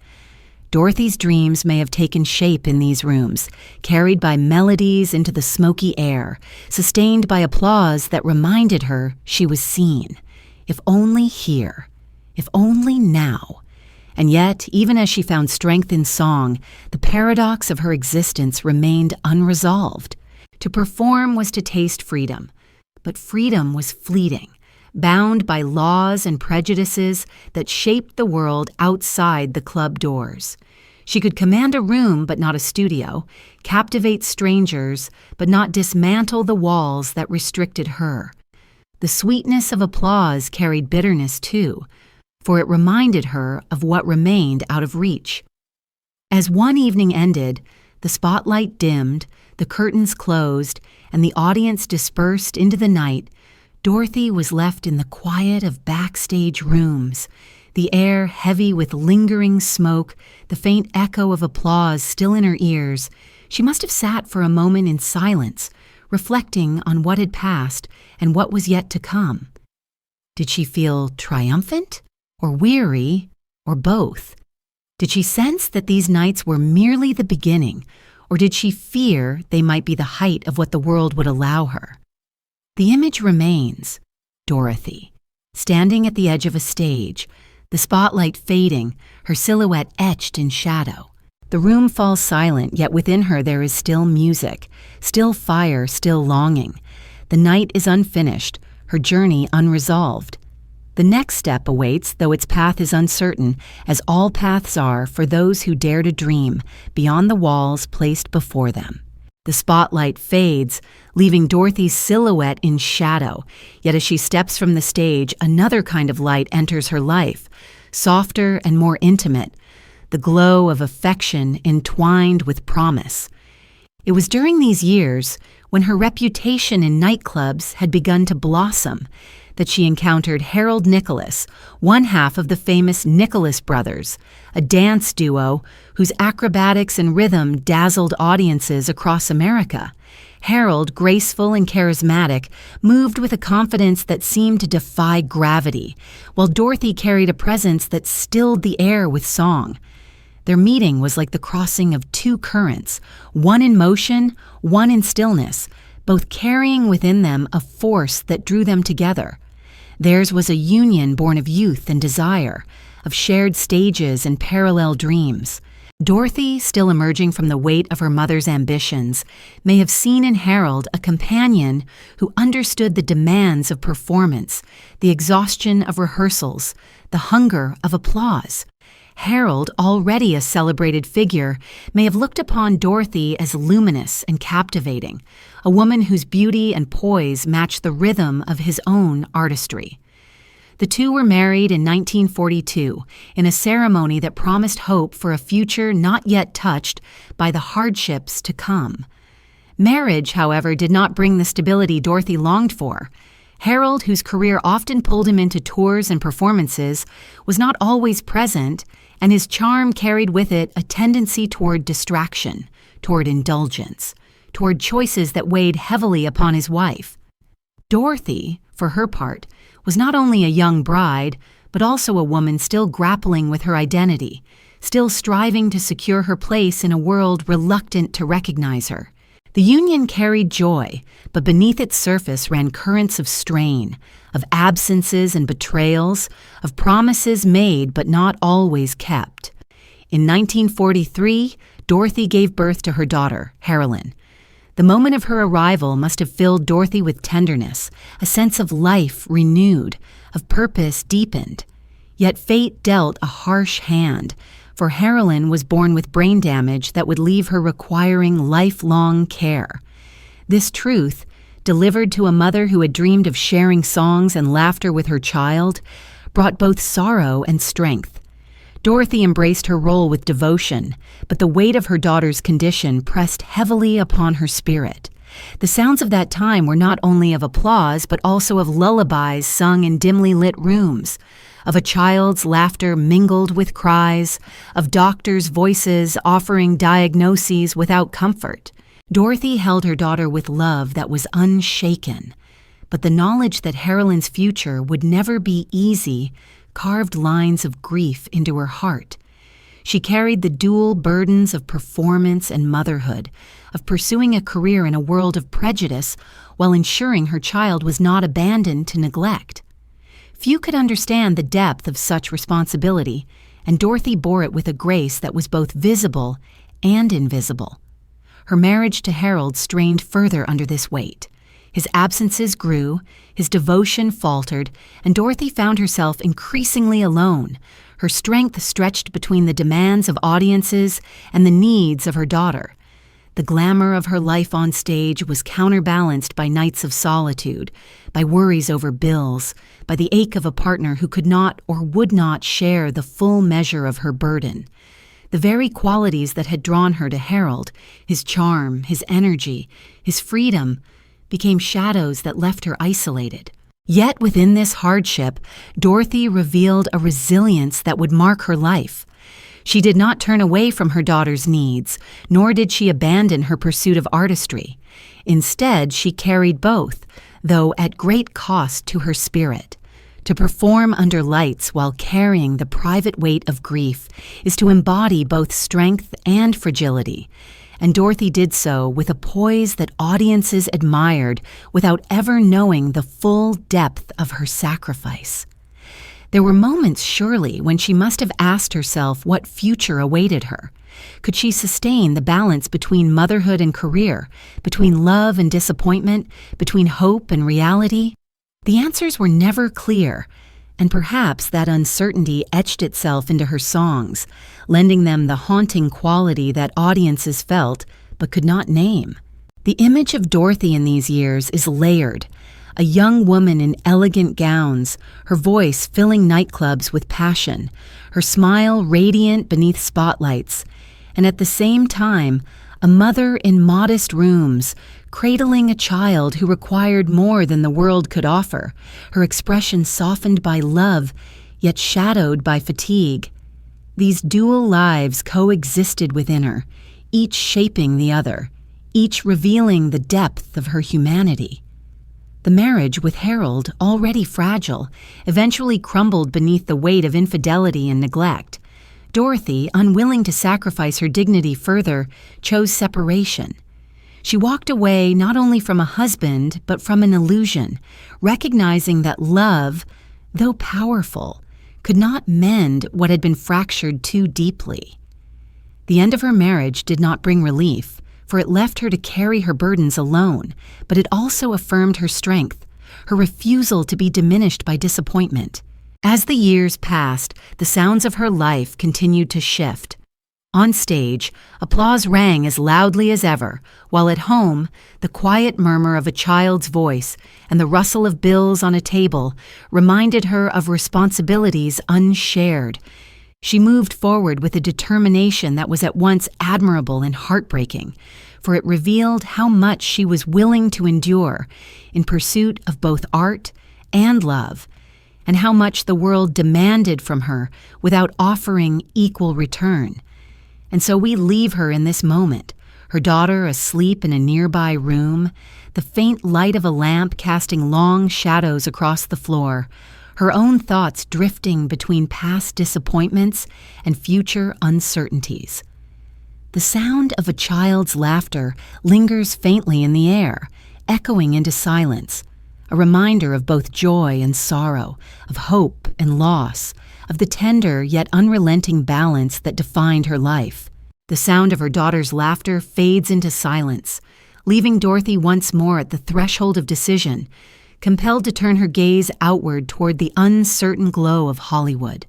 Dorothy's dreams may have taken shape in these rooms, carried by melodies into the smoky air, sustained by applause that reminded her she was seen. If only here, if only now. And yet, even as she found strength in song, the paradox of her existence remained unresolved. To perform was to taste freedom, but freedom was fleeting, bound by laws and prejudices that shaped the world outside the club doors. She could command a room but not a studio, captivate strangers but not dismantle the walls that restricted her. The sweetness of applause carried bitterness too, for it reminded her of what remained out of reach. As one evening ended, the spotlight dimmed, the curtains closed, and the audience dispersed into the night, Dorothy was left in the quiet of backstage rooms, the air heavy with lingering smoke, the faint echo of applause still in her ears. She must have sat for a moment in silence, reflecting on what had passed and what was yet to come. Did she feel triumphant, or weary, Or both? Did she sense that these nights were merely the beginning, or did she fear they might be the height of what the world would allow her? The image remains: Dorothy, standing at the edge of a stage, the spotlight fading, her silhouette etched in shadow. The room falls silent, yet within her there is still music, still fire, still longing. The night is unfinished, her journey unresolved. The next step awaits, though its path is uncertain, as all paths are for those who dare to dream beyond the walls placed before them. The spotlight fades, leaving Dorothy's silhouette in shadow, yet as she steps from the stage, another kind of light enters her life, softer and more intimate, the glow of affection entwined with promise. It was during these years, when her reputation in nightclubs had begun to blossom, that she encountered Harold Nicholas, one half of the famous Nicholas brothers, a dance duo whose acrobatics and rhythm dazzled audiences across America. Harold, graceful and charismatic, moved with a confidence that seemed to defy gravity, while Dorothy carried a presence that stilled the air with song. Their meeting was like the crossing of two currents, one in motion, one in stillness, both carrying within them a force that drew them together. Theirs was a union born of youth and desire, of shared stages and parallel dreams. Dorothy, still emerging from the weight of her mother's ambitions, may have seen in Harold a companion who understood the demands of performance, the exhaustion of rehearsals, the hunger of applause. Harold, already a celebrated figure, may have looked upon Dorothy as luminous and captivating, a woman whose beauty and poise matched the rhythm of his own artistry. The two were married in 1942 in a ceremony that promised hope for a future not yet touched by the hardships to come. Marriage, however, did not bring the stability Dorothy longed for. Harold, whose career often pulled him into tours and performances, was not always present, and his charm carried with it a tendency toward distraction, toward indulgence, toward choices that weighed heavily upon his wife. Dorothy, for her part, was not only a young bride, but also a woman still grappling with her identity, still striving to secure her place in a world reluctant to recognize her. The union carried joy, but beneath its surface ran currents of strain, of absences and betrayals, of promises made but not always kept. In 1943, Dorothy gave birth to her daughter, Harilyn. The moment of her arrival must have filled Dorothy with tenderness, a sense of life renewed, of purpose deepened. Yet fate dealt a harsh hand, for Harilyn was born with brain damage that would leave her requiring lifelong care. This truth, delivered to a mother who had dreamed of sharing songs and laughter with her child, brought both sorrow and strength. Dorothy embraced her role with devotion, but the weight of her daughter's condition pressed heavily upon her spirit. The sounds of that time were not only of applause, but also of lullabies sung in dimly lit rooms, of a child's laughter mingled with cries, of doctors' voices offering diagnoses without comfort. Dorothy held her daughter with love that was unshaken, but the knowledge that Harilyn's future would never be easy carved lines of grief into her heart. She carried the dual burdens of performance and motherhood, of pursuing a career in a world of prejudice while ensuring her child was not abandoned to neglect. Few could understand the depth of such responsibility, and Dorothy bore it with a grace that was both visible and invisible. Her marriage to Harold strained further under this weight. His absences grew, his devotion faltered, and Dorothy found herself increasingly alone, her strength stretched between the demands of audiences and the needs of her daughter. The glamour of her life on stage was counterbalanced by nights of solitude, by worries over bills, by the ache of a partner who could not or would not share the full measure of her burden. The very qualities that had drawn her to Harold, his charm, his energy, his freedom, became shadows that left her isolated. Yet within this hardship, Dorothy revealed a resilience that would mark her life. She did not turn away from her daughter's needs, nor did she abandon her pursuit of artistry. Instead, she carried both, though at great cost to her spirit. To perform under lights while carrying the private weight of grief is to embody both strength and fragility, and Dorothy did so with a poise that audiences admired without ever knowing the full depth of her sacrifice. There were moments, surely, when she must have asked herself what future awaited her. Could she sustain the balance between motherhood and career, between love and disappointment, between hope and reality? The answers were never clear, and perhaps that uncertainty etched itself into her songs, lending them the haunting quality that audiences felt but could not name. The image of Dorothy in these years is layered. A young woman in elegant gowns, her voice filling nightclubs with passion, her smile radiant beneath spotlights, and at the same time, a mother in modest rooms, cradling a child who required more than the world could offer, her expression softened by love, yet shadowed by fatigue. These dual lives coexisted within her, each shaping the other, each revealing the depth of her humanity. The marriage with Harold, already fragile, eventually crumbled beneath the weight of infidelity and neglect. Dorothy, unwilling to sacrifice her dignity further, chose separation. She walked away not only from a husband, but from an illusion, recognizing that love, though powerful, could not mend what had been fractured too deeply. The end of her marriage did not bring relief, for it left her to carry her burdens alone, but it also affirmed her strength, her refusal to be diminished by disappointment. As the years passed, the sounds of her life continued to shift. On stage, applause rang as loudly as ever, while at home, the quiet murmur of a child's voice and the rustle of bills on a table reminded her of responsibilities unshared. She moved forward with a determination that was at once admirable and heartbreaking, for it revealed how much she was willing to endure in pursuit of both art and love, and how much the world demanded from her without offering equal return. And so we leave her in this moment, her daughter asleep in a nearby room, the faint light of a lamp casting long shadows across the floor, her own thoughts drifting between past disappointments and future uncertainties. The sound of a child's laughter lingers faintly in the air, echoing into silence, a reminder of both joy and sorrow, of hope and loss, of the tender yet unrelenting balance that defined her life. The sound of her daughter's laughter fades into silence, leaving Dorothy once more at the threshold of decision, compelled to turn her gaze outward toward the uncertain glow of Hollywood.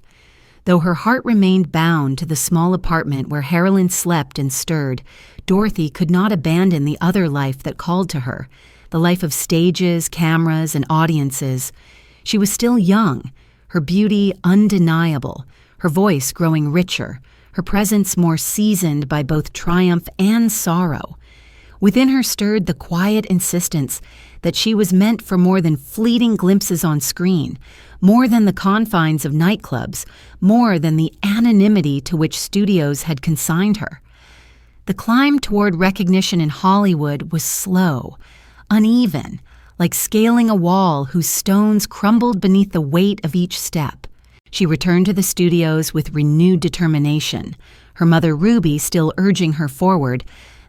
Though her heart remained bound to the small apartment where Harilyn slept and stirred, Dorothy could not abandon the other life that called to her, the life of stages, cameras, and audiences. She was still young, her beauty undeniable, her voice growing richer, her presence more seasoned by both triumph and sorrow. Within her stirred the quiet insistence that she was meant for more than fleeting glimpses on screen, more than the confines of nightclubs, more than the anonymity to which studios had consigned her. The climb toward recognition in Hollywood was slow, uneven, like scaling a wall whose stones crumbled beneath the weight of each step. She returned to the studios with renewed determination, her mother Ruby still urging her forward,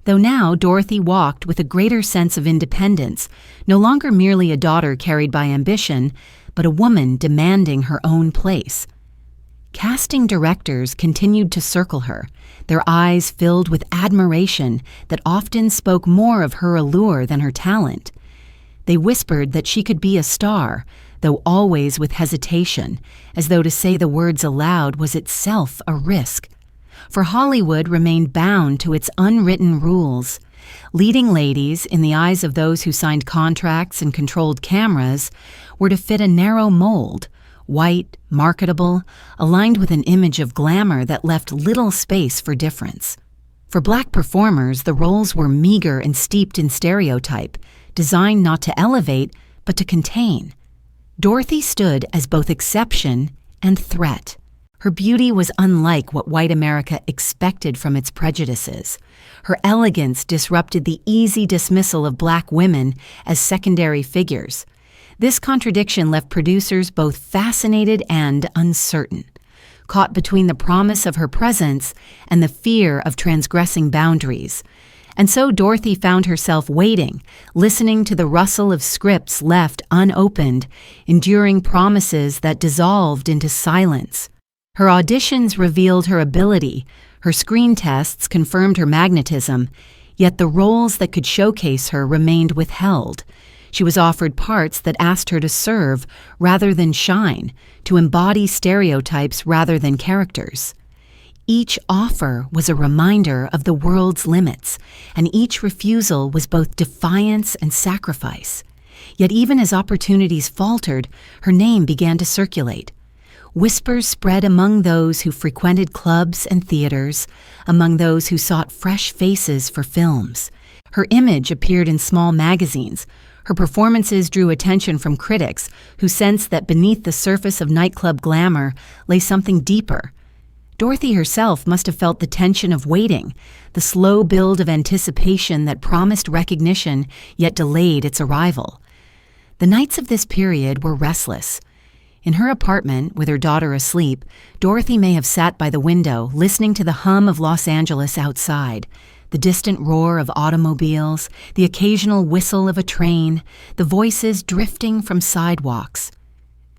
though now Dorothy walked with a greater sense of independence, no longer merely a daughter carried by ambition, but a woman demanding her own place. Casting directors continued to circle her, their eyes filled with admiration that often spoke more of her allure than her talent. They whispered that she could be a star, though always with hesitation, as though to say the words aloud was itself a risk. For Hollywood remained bound to its unwritten rules. Leading ladies, in the eyes of those who signed contracts and controlled cameras, were to fit a narrow mold, white, marketable, aligned with an image of glamour that left little space for difference. For Black performers, the roles were meager and steeped in stereotype, designed not to elevate, but to contain. Dorothy stood as both exception and threat. Her beauty was unlike what white America expected from its prejudices. Her elegance disrupted the easy dismissal of Black women as secondary figures. This contradiction left producers both fascinated and uncertain, caught between the promise of her presence and the fear of transgressing boundaries. And so Dorothy found herself waiting, listening to the rustle of scripts left unopened, enduring promises that dissolved into silence. Her auditions revealed her ability, her screen tests confirmed her magnetism, yet the roles that could showcase her remained withheld. She was offered parts that asked her to serve rather than shine, to embody stereotypes rather than characters. Each offer was a reminder of the world's limits, and each refusal was both defiance and sacrifice. Yet even as opportunities faltered, her name began to circulate. Whispers spread among those who frequented clubs and theaters, among those who sought fresh faces for films. Her image appeared in small magazines. Her performances drew attention from critics who sensed that beneath the surface of nightclub glamour lay something deeper. Dorothy herself must have felt the tension of waiting, the slow build of anticipation that promised recognition yet delayed its arrival. The nights of this period were restless. In her apartment, with her daughter asleep, Dorothy may have sat by the window, listening to the hum of Los Angeles outside, the distant roar of automobiles, the occasional whistle of a train, the voices drifting from sidewalks.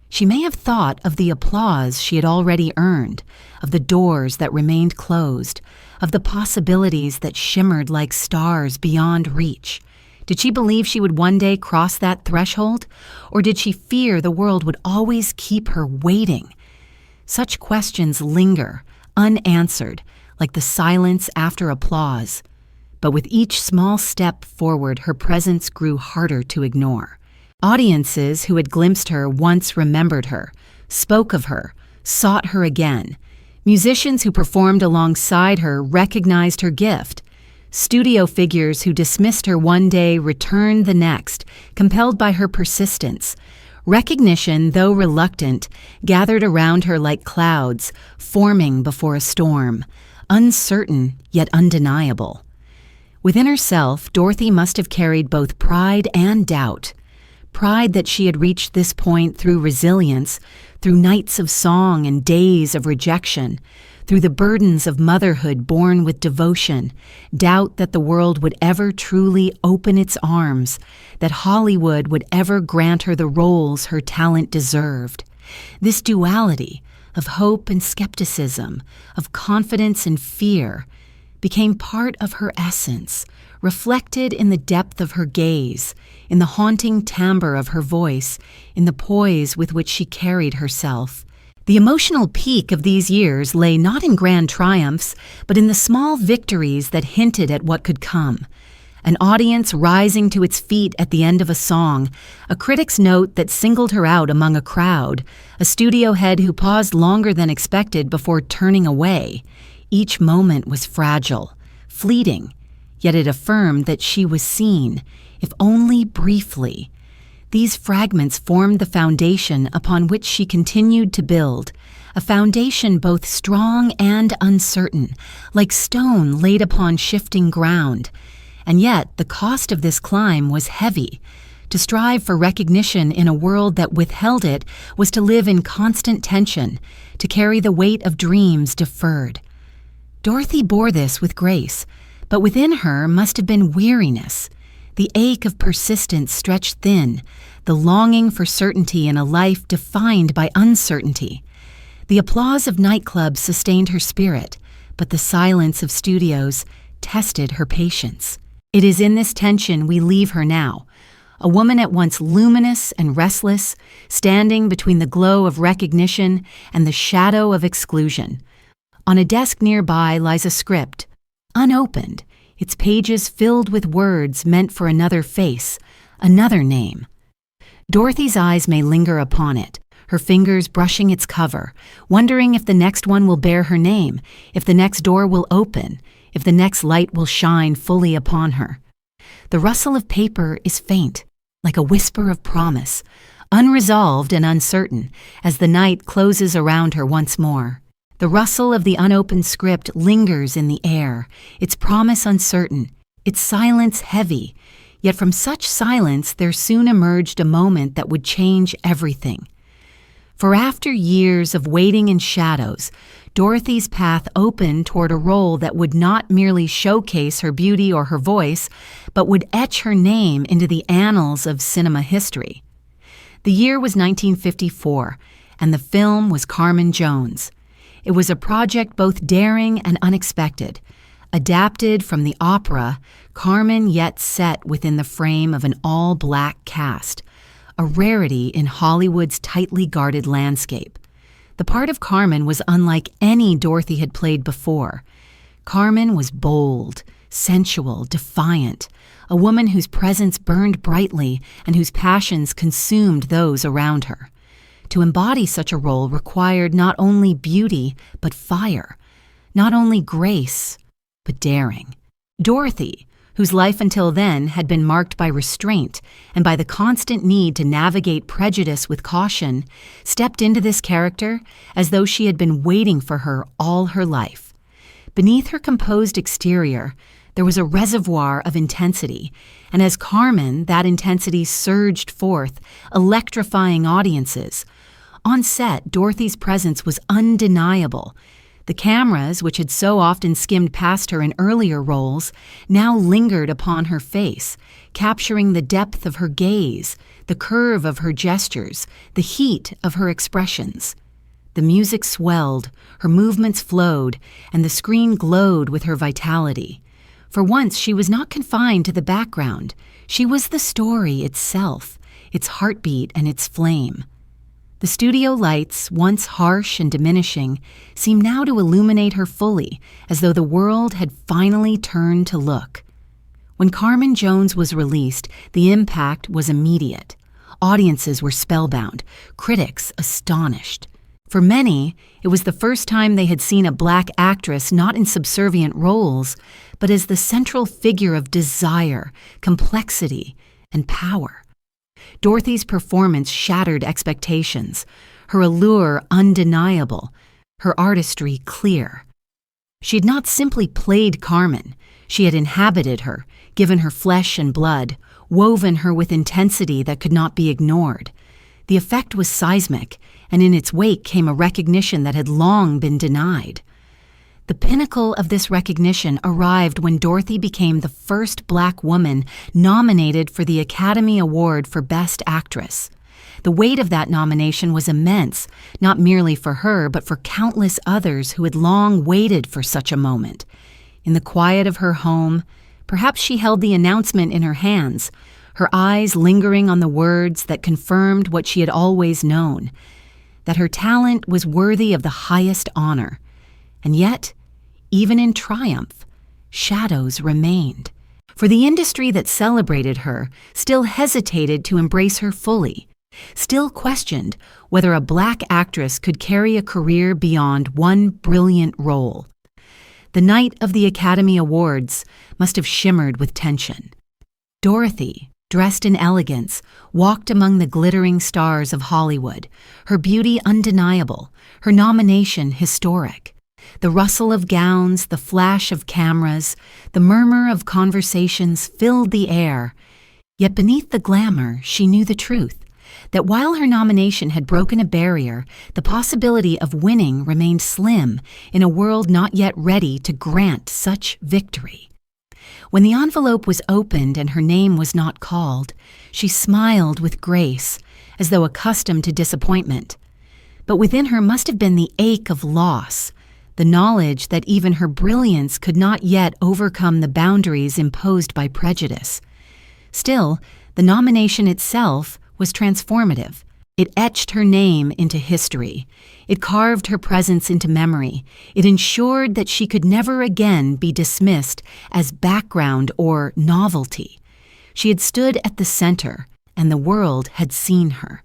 She may have thought of the applause she had already earned, of the doors that remained closed, of the possibilities that shimmered like stars beyond reach. Did she believe she would one day cross that threshold, or did she fear the world would always keep her waiting? Such questions linger, unanswered, like the silence after applause. But with each small step forward, her presence grew harder to ignore. Audiences who had glimpsed her once remembered her, spoke of her, sought her again. Musicians who performed alongside her recognized her gift. Studio figures who dismissed her one day returned the next, compelled by her persistence. Recognition, though reluctant, gathered around her like clouds, forming before a storm, uncertain yet undeniable. Within herself, Dorothy must have carried both pride and doubt. Pride that she had reached this point through resilience, through nights of song and days of rejection, through the burdens of motherhood borne with devotion, doubt that the world would ever truly open its arms, that Hollywood would ever grant her the roles her talent deserved. This duality of hope and skepticism, of confidence and fear, became part of her essence, reflected in the depth of her gaze, in the haunting timbre of her voice, in the poise with which she carried herself. The emotional peak of these years lay not in grand triumphs, but in the small victories that hinted at what could come. An audience rising to its feet at the end of a song, a critic's note that singled her out among a crowd, a studio head who paused longer than expected before turning away. Each moment was fragile, fleeting, yet it affirmed that she was seen, if only briefly. These fragments formed the foundation upon which she continued to build, a foundation both strong and uncertain, like stone laid upon shifting ground. And yet the cost of this climb was heavy. To strive for recognition in a world that withheld it was to live in constant tension, to carry the weight of dreams deferred. Dorothy bore this with grace, but within her must have been weariness. The ache of persistence stretched thin, the longing for certainty in a life defined by uncertainty. The applause of nightclubs sustained her spirit, but the silence of studios tested her patience. It is in this tension we leave her now, a woman at once luminous and restless, standing between the glow of recognition and the shadow of exclusion. On a desk nearby lies a script, unopened, its pages filled with words meant for another face, another name. Dorothy's eyes may linger upon it, her fingers brushing its cover, wondering if the next one will bear her name, if the next door will open, if the next light will shine fully upon her. The rustle of paper is faint, like a whisper of promise, unresolved and uncertain, as the night closes around her once more. The rustle of the unopened script lingers in the air, its promise uncertain, its silence heavy, Yet from such silence there soon emerged a moment that would change everything. For after years of waiting in shadows, Dorothy's path opened toward a role that would not merely showcase her beauty or her voice, but would etch her name into the annals of cinema history. The year was 1954, and the film was Carmen Jones. It was a project both daring and unexpected, adapted from the opera, Carmen yet set within the frame of an all-black cast, a rarity in Hollywood's tightly guarded landscape. The part of Carmen was unlike any Dorothy had played before. Carmen was bold, sensual, defiant, a woman whose presence burned brightly and whose passions consumed those around her. To embody such a role required not only beauty, but fire, not only grace, but daring. Dorothy, whose life until then had been marked by restraint and by the constant need to navigate prejudice with caution, stepped into this character as though she had been waiting for her all her life. Beneath her composed exterior, there was a reservoir of intensity, and as Carmen, that intensity surged forth, electrifying audiences. On set, Dorothy's presence was undeniable. The cameras, which had so often skimmed past her in earlier roles, now lingered upon her face, capturing the depth of her gaze, the curve of her gestures, the heat of her expressions. The music swelled, her movements flowed, and the screen glowed with her vitality. For once, she was not confined to the background. She was the story itself, its heartbeat and its flame. The studio lights, once harsh and diminishing, seemed now to illuminate her fully, as though the world had finally turned to look. When Carmen Jones was released, the impact was immediate. Audiences were spellbound, critics astonished. For many, it was the first time they had seen a black actress not in subservient roles, but as the central figure of desire, complexity, and power. Dorothy's performance shattered expectations, her allure undeniable, her artistry clear. She had not simply played Carmen, she had inhabited her, given her flesh and blood, woven her with intensity that could not be ignored. The effect was seismic, and in its wake came a recognition that had long been denied. The pinnacle of this recognition arrived when Dorothy became the first black woman nominated for the Academy Award for Best Actress. The weight of that nomination was immense, not merely for her, but for countless others who had long waited for such a moment. In the quiet of her home, perhaps she held the announcement in her hands, her eyes lingering on the words that confirmed what she had always known, that her talent was worthy of the highest honor. And yet, even in triumph, shadows remained. For the industry that celebrated her still hesitated to embrace her fully, still questioned whether a black actress could carry a career beyond one brilliant role. The night of the Academy Awards must have shimmered with tension. Dorothy, dressed in elegance, walked among the glittering stars of Hollywood, her beauty undeniable, her nomination historic. The rustle of gowns, the flash of cameras, the murmur of conversations filled the air. Yet beneath the glamour, she knew the truth, that while her nomination had broken a barrier, the possibility of winning remained slim in a world not yet ready to grant such victory. When the envelope was opened and her name was not called, she smiled with grace, as though accustomed to disappointment. But within her must have been the ache of loss, the knowledge that even her brilliance could not yet overcome the boundaries imposed by prejudice. Still, the nomination itself was transformative. It etched her name into history. It carved her presence into memory. It ensured that she could never again be dismissed as background or novelty. She had stood at the center, and the world had seen her.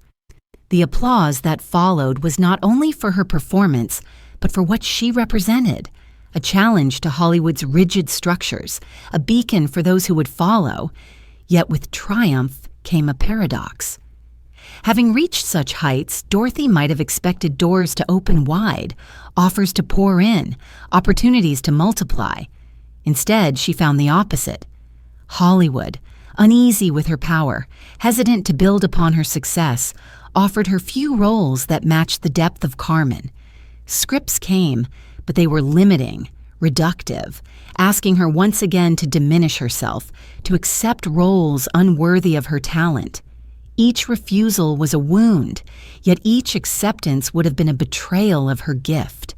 The applause that followed was not only for her performance, but for what she represented, a challenge to Hollywood's rigid structures, a beacon for those who would follow. Yet with triumph came a paradox. Having reached such heights, Dorothy might have expected doors to open wide, offers to pour in, opportunities to multiply. Instead, she found the opposite. Hollywood, Uneasy with her power, hesitant to build upon her success, offered her few roles that matched the depth of Carmen. Scripts came, but they were limiting, reductive, asking her once again to diminish herself, to accept roles unworthy of her talent. Each refusal was a wound, yet each acceptance would have been a betrayal of her gift.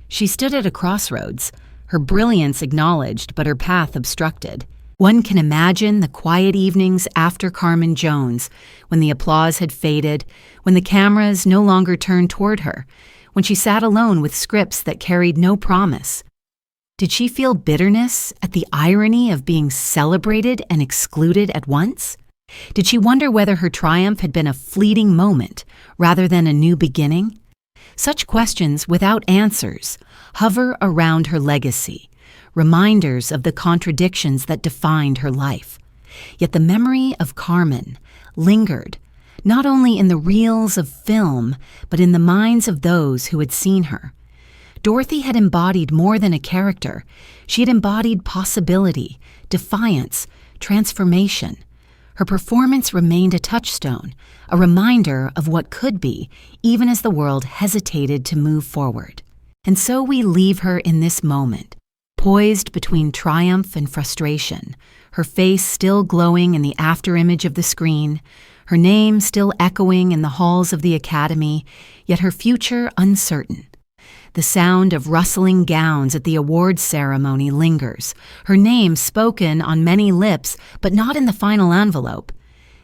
She stood at a crossroads, her brilliance acknowledged but her path obstructed. One can imagine the quiet evenings after Carmen Jones, when the applause had faded, when the cameras no longer turned toward her, when she sat alone with scripts that carried no promise. Did she feel bitterness at the irony of being celebrated and excluded at once? Did she wonder whether her triumph had been a fleeting moment rather than a new beginning? Such questions without answers hover around her legacy, reminders of the contradictions that defined her life. Yet the memory of Carmen lingered, not only in the reels of film, but in the minds of those who had seen her. Dorothy had embodied more than a character. She had embodied possibility, defiance, transformation. Her performance remained a touchstone, a reminder of what could be, even as the world hesitated to move forward. And so we leave her in this moment, poised between triumph and frustration, her face still glowing in the afterimage of the screen, her name still echoing in the halls of the academy, yet her future uncertain. The sound of rustling gowns at the awards ceremony lingers, her name spoken on many lips, but not in the final envelope.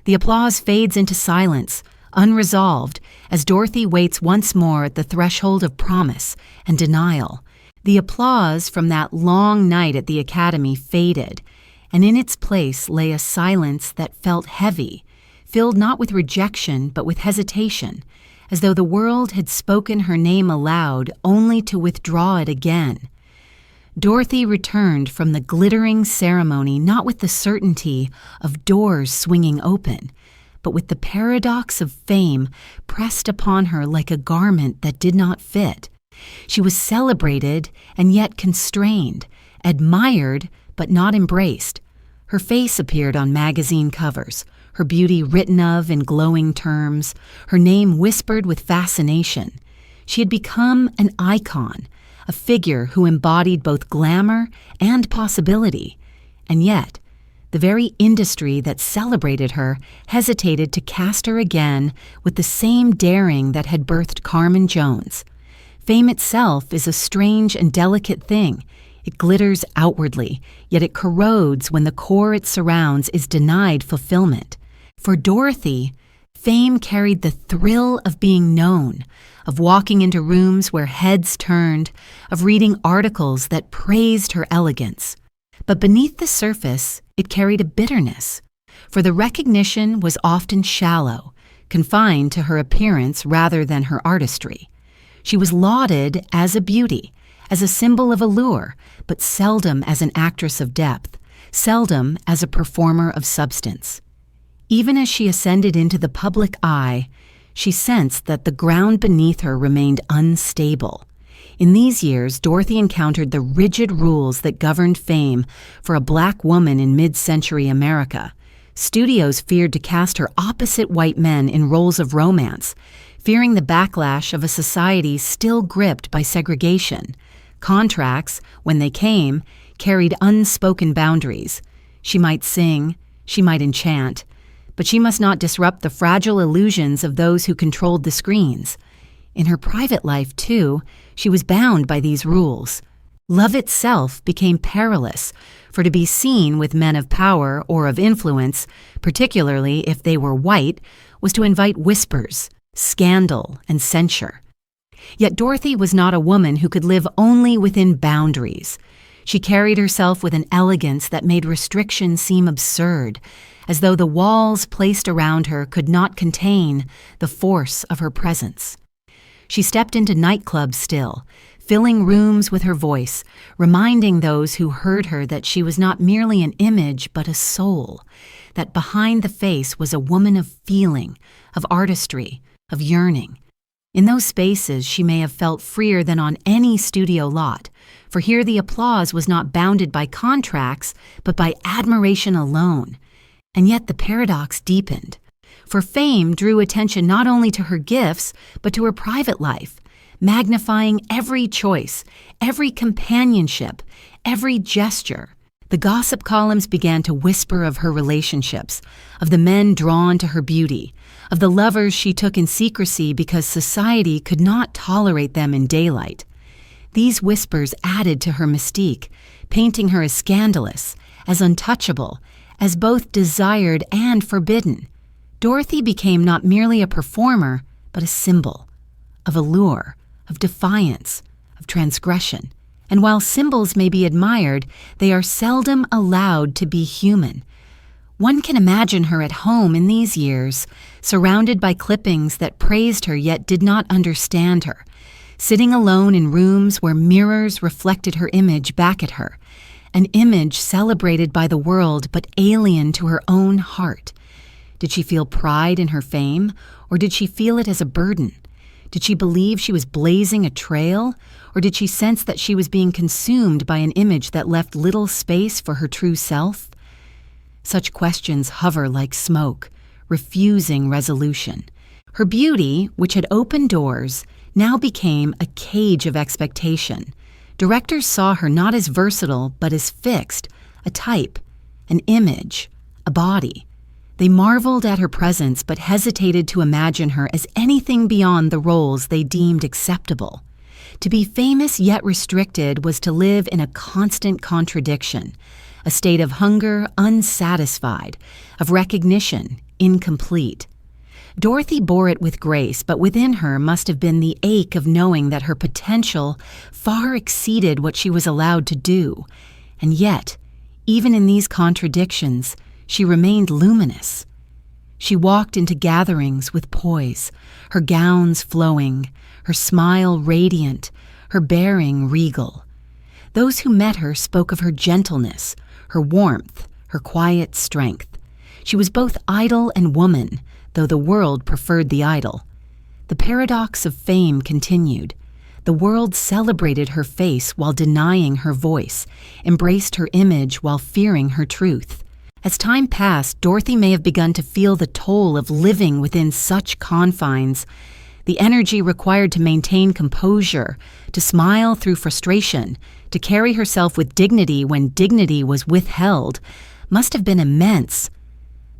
The applause fades into silence, unresolved, as Dorothy waits once more at the threshold of promise and denial. The applause from that long night at the academy faded, and in its place lay a silence that felt heavy, filled not with rejection but with hesitation, as though the world had spoken her name aloud only to withdraw it again. Dorothy returned from the glittering ceremony not with the certainty of doors swinging open, but with the paradox of fame pressed upon her like a garment that did not fit. She was celebrated and yet constrained, admired but not embraced. Her face appeared on magazine covers, her beauty written of in glowing terms, her name whispered with fascination. She had become an icon, a figure who embodied both glamour and possibility. And yet, the very industry that celebrated her hesitated to cast her again with the same daring that had birthed Carmen Jones. Fame itself is a strange and delicate thing. It glitters outwardly, yet it corrodes when the core it surrounds is denied fulfillment. For Dorothy, fame carried the thrill of being known, of walking into rooms where heads turned, of reading articles that praised her elegance. But beneath the surface, it carried a bitterness, for the recognition was often shallow, confined to her appearance rather than her artistry. She was lauded as a beauty, as a symbol of allure, but seldom as an actress of depth, seldom as a performer of substance. Even as she ascended into the public eye, she sensed that the ground beneath her remained unstable. In these years, Dorothy encountered the rigid rules that governed fame for a black woman in mid-century America. Studios feared to cast her opposite white men in roles of romance, fearing the backlash of a society still gripped by segregation. Contracts, when they came, carried unspoken boundaries. She might sing, she might enchant, but she must not disrupt the fragile illusions of those who controlled the screens. In her private life, too, she was bound by these rules. Love itself became perilous, for to be seen with men of power or of influence, particularly if they were white, was to invite whispers, scandal, and censure. Yet Dorothy was not a woman who could live only within boundaries. She carried herself with an elegance that made restriction seem absurd, as though the walls placed around her could not contain the force of her presence. She stepped into nightclubs still, filling rooms with her voice, reminding those who heard her that she was not merely an image but a soul, that behind the face was a woman of feeling, of artistry, of yearning. In those spaces she may have felt freer than on any studio lot, for here the applause was not bounded by contracts but by admiration alone. And yet the paradox deepened. For fame drew attention not only to her gifts, but to her private life, magnifying every choice, every companionship, every gesture. The gossip columns began to whisper of her relationships, of the men drawn to her beauty, of the lovers she took in secrecy because society could not tolerate them in daylight. These whispers added to her mystique, painting her as scandalous, as untouchable, as both desired and forbidden. Dorothy became not merely a performer, but a symbol of allure, of defiance, of transgression. And while symbols may be admired, they are seldom allowed to be human. One can imagine her at home in these years, surrounded by clippings that praised her yet did not understand her, sitting alone in rooms where mirrors reflected her image back at her, an image celebrated by the world but alien to her own heart. Did she feel pride in her fame, or did she feel it as a burden? Did she believe she was blazing a trail, or did she sense that she was being consumed by an image that left little space for her true self? Such questions hover like smoke, refusing resolution. Her beauty, which had opened doors, now became a cage of expectation. Directors saw her not as versatile, but as fixed, a type, an image, a body. They marveled at her presence but hesitated to imagine her as anything beyond the roles they deemed acceptable. To be famous yet restricted was to live in a constant contradiction, a state of hunger unsatisfied, of recognition incomplete. Dorothy bore it with grace, but within her must have been the ache of knowing that her potential far exceeded what she was allowed to do. And yet, even in these contradictions, she remained luminous. She walked into gatherings with poise, her gowns flowing, her smile radiant, her bearing regal. Those who met her spoke of her gentleness, her warmth, her quiet strength. She was both idol and woman, though the world preferred the idol. The paradox of fame continued. The world celebrated her face while denying her voice, embraced her image while fearing her truth. As time passed, Dorothy may have begun to feel the toll of living within such confines. The energy required to maintain composure, to smile through frustration, to carry herself with dignity when dignity was withheld, must have been immense.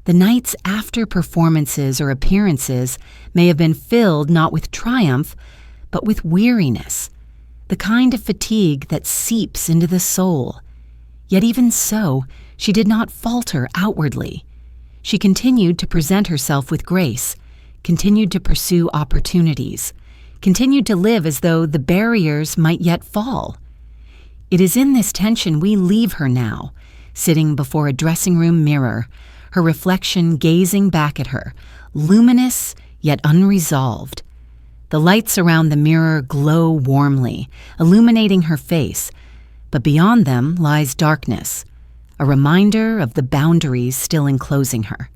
The nights after performances or appearances may have been filled not with triumph, but with weariness, the kind of fatigue that seeps into the soul. Yet even so, she did not falter outwardly. She continued to present herself with grace, continued to pursue opportunities, continued to live as though the barriers might yet fall. It is in this tension we leave her now, sitting before a dressing room mirror, her reflection gazing back at her, luminous yet unresolved. The lights around the mirror glow warmly, illuminating her face, but beyond them lies darkness, a reminder of the boundaries still enclosing her.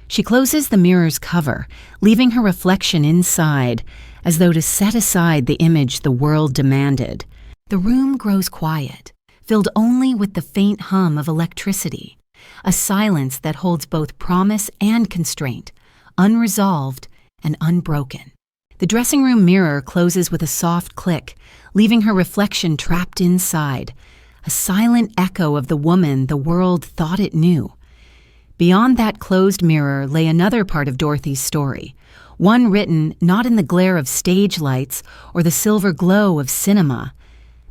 She closes the mirror's cover, leaving her reflection inside, as though to set aside the image the world demanded. The room grows quiet, filled only with the faint hum of electricity, a silence that holds both promise and constraint, unresolved and unbroken. The dressing room mirror closes with a soft click, leaving her reflection trapped inside, a silent echo of the woman the world thought it knew. Beyond that closed mirror lay another part of Dorothy's story, one written not in the glare of stage lights or the silver glow of cinema,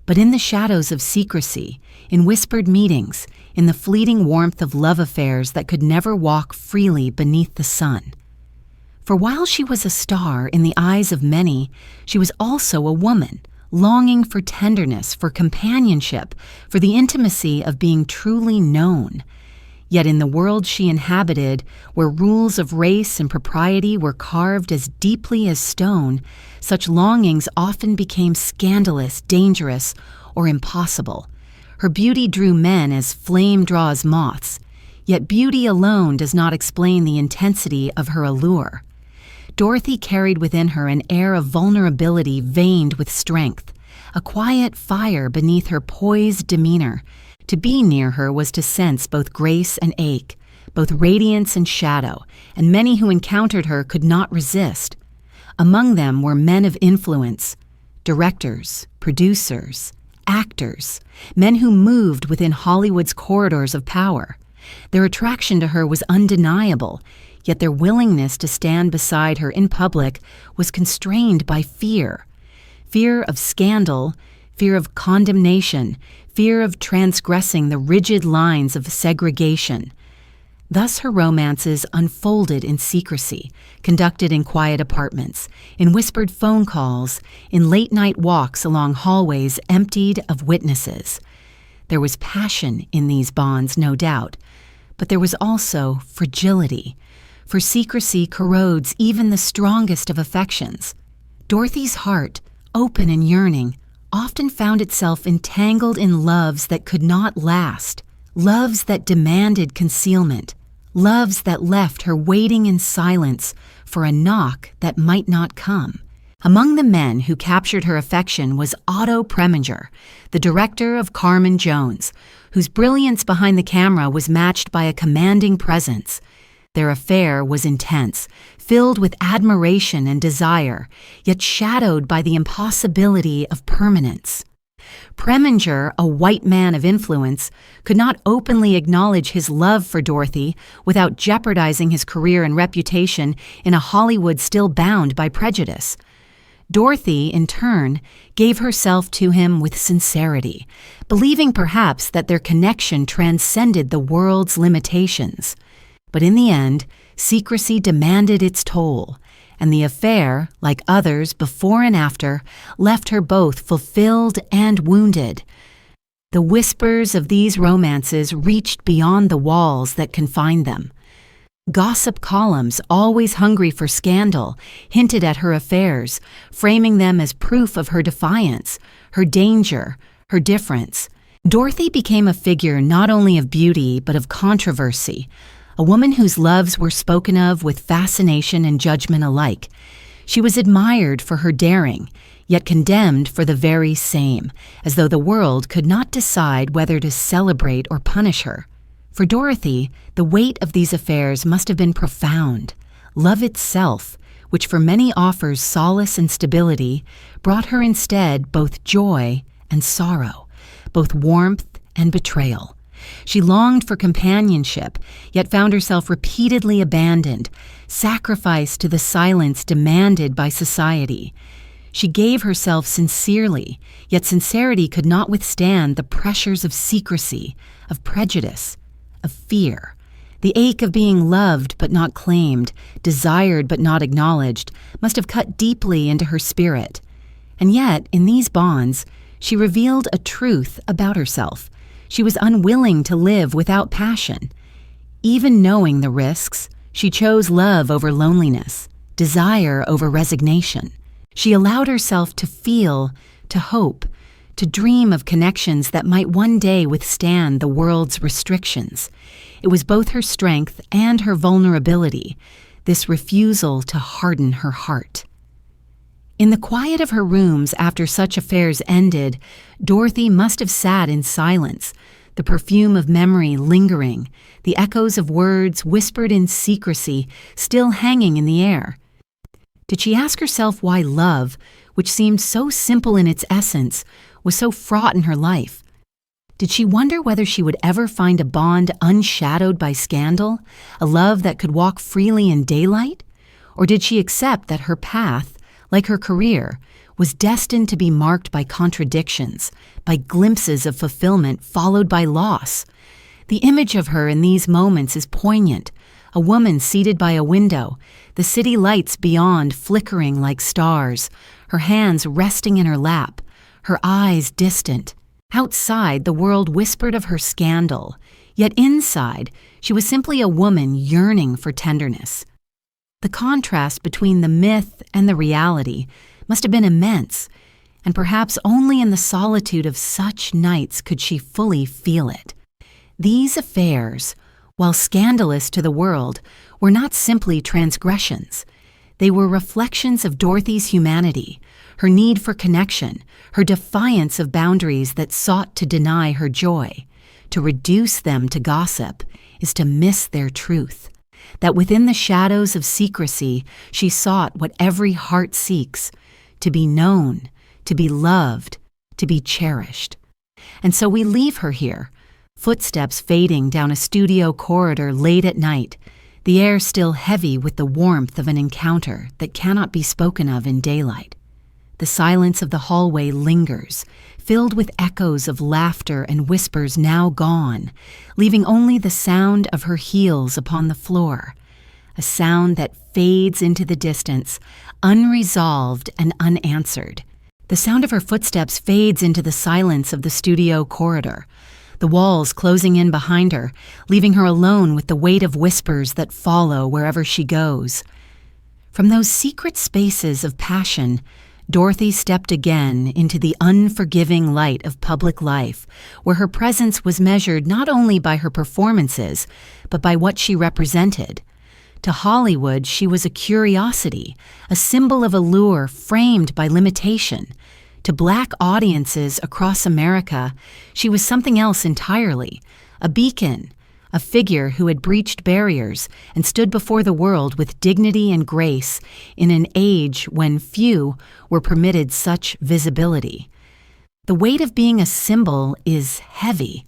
but in the shadows of secrecy, in whispered meetings, in the fleeting warmth of love affairs that could never walk freely beneath the sun. For while she was a star in the eyes of many, she was also a woman, longing for tenderness, for companionship, for the intimacy of being truly known. Yet in the world she inhabited, where rules of race and propriety were carved as deeply as stone, such longings often became scandalous, dangerous, or impossible. Her beauty drew men as flame draws moths, yet beauty alone does not explain the intensity of her allure. Dorothy carried within her an air of vulnerability veined with strength, a quiet fire beneath her poised demeanor. To be near her was to sense both grace and ache, both radiance and shadow, and many who encountered her could not resist. Among them were men of influence, directors, producers, actors, men who moved within Hollywood's corridors of power. Their attraction to her was undeniable, yet their willingness to stand beside her in public was constrained by fear. Fear of scandal, fear of condemnation, fear of transgressing the rigid lines of segregation. Thus her romances unfolded in secrecy, conducted in quiet apartments, in whispered phone calls, in late-night walks along hallways emptied of witnesses. There was passion in these bonds, no doubt, but there was also fragility, for secrecy corrodes even the strongest of affections. Dorothy's heart, open and yearning, often found itself entangled in loves that could not last, loves that demanded concealment, loves that left her waiting in silence for a knock that might not come. Among the men who captured her affection was Otto Preminger, the director of Carmen Jones, whose brilliance behind the camera was matched by a commanding presence. Their affair was intense, filled with admiration and desire, yet shadowed by the impossibility of permanence. Preminger, a white man of influence, could not openly acknowledge his love for Dorothy without jeopardizing his career and reputation in a Hollywood still bound by prejudice. Dorothy, in turn, gave herself to him with sincerity, believing perhaps that their connection transcended the world's limitations. But in the end, secrecy demanded its toll, and the affair, like others before and after, left her both fulfilled and wounded. The whispers of these romances reached beyond the walls that confined them. Gossip columns, always hungry for scandal, hinted at her affairs, framing them as proof of her defiance, her danger, her difference. Dorothy became a figure not only of beauty but of controversy, a woman whose loves were spoken of with fascination and judgment alike. She was admired for her daring, yet condemned for the very same, as though the world could not decide whether to celebrate or punish her. For Dorothy, the weight of these affairs must have been profound. Love itself, which for many offers solace and stability, brought her instead both joy and sorrow, both warmth and betrayal. She longed for companionship, yet found herself repeatedly abandoned, sacrificed to the silence demanded by society. She gave herself sincerely, yet sincerity could not withstand the pressures of secrecy, of prejudice, of fear. The ache of being loved but not claimed, desired but not acknowledged, must have cut deeply into her spirit. And yet, in these bonds, she revealed a truth about herself. She was unwilling to live without passion. Even knowing the risks, she chose love over loneliness, desire over resignation. She allowed herself to feel, to hope, to dream of connections that might one day withstand the world's restrictions. It was both her strength and her vulnerability, this refusal to harden her heart. In the quiet of her rooms after such affairs ended, Dorothy must have sat in silence, the perfume of memory lingering, the echoes of words whispered in secrecy still hanging in the air. Did she ask herself why love, which seemed so simple in its essence, was so fraught in her life? Did she wonder whether she would ever find a bond unshadowed by scandal, a love that could walk freely in daylight? Or did she accept that her path, like her career, was destined to be marked by contradictions, by glimpses of fulfillment followed by loss? The image of her in these moments is poignant, a woman seated by a window, the city lights beyond flickering like stars, her hands resting in her lap, her eyes distant. Outside, the world whispered of her scandal, yet inside, she was simply a woman yearning for tenderness. The contrast between the myth and the reality must have been immense, and perhaps only in the solitude of such nights could she fully feel it. These affairs, while scandalous to the world, were not simply transgressions. They were reflections of Dorothy's humanity, her need for connection, her defiance of boundaries that sought to deny her joy. To reduce them to gossip, is to miss their truth. That within the shadows of secrecy, she sought what every heart seeks, to be known, to be loved, to be cherished. And so we leave her here, footsteps fading down a studio corridor late at night, the air still heavy with the warmth of an encounter that cannot be spoken of in daylight. The silence of the hallway lingers, filled with echoes of laughter and whispers now gone, leaving only the sound of her heels upon the floor, a sound that fades into the distance, unresolved and unanswered. The sound of her footsteps fades into the silence of the studio corridor, the walls closing in behind her, leaving her alone with the weight of whispers that follow wherever she goes. From those secret spaces of passion, Dorothy stepped again into the unforgiving light of public life, where her presence was measured not only by her performances, but by what she represented. To Hollywood, she was a curiosity, a symbol of allure framed by limitation. To Black audiences across America, she was something else entirely, a beacon, a figure who had breached barriers and stood before the world with dignity and grace in an age when few were permitted such visibility. The weight of being a symbol is heavy.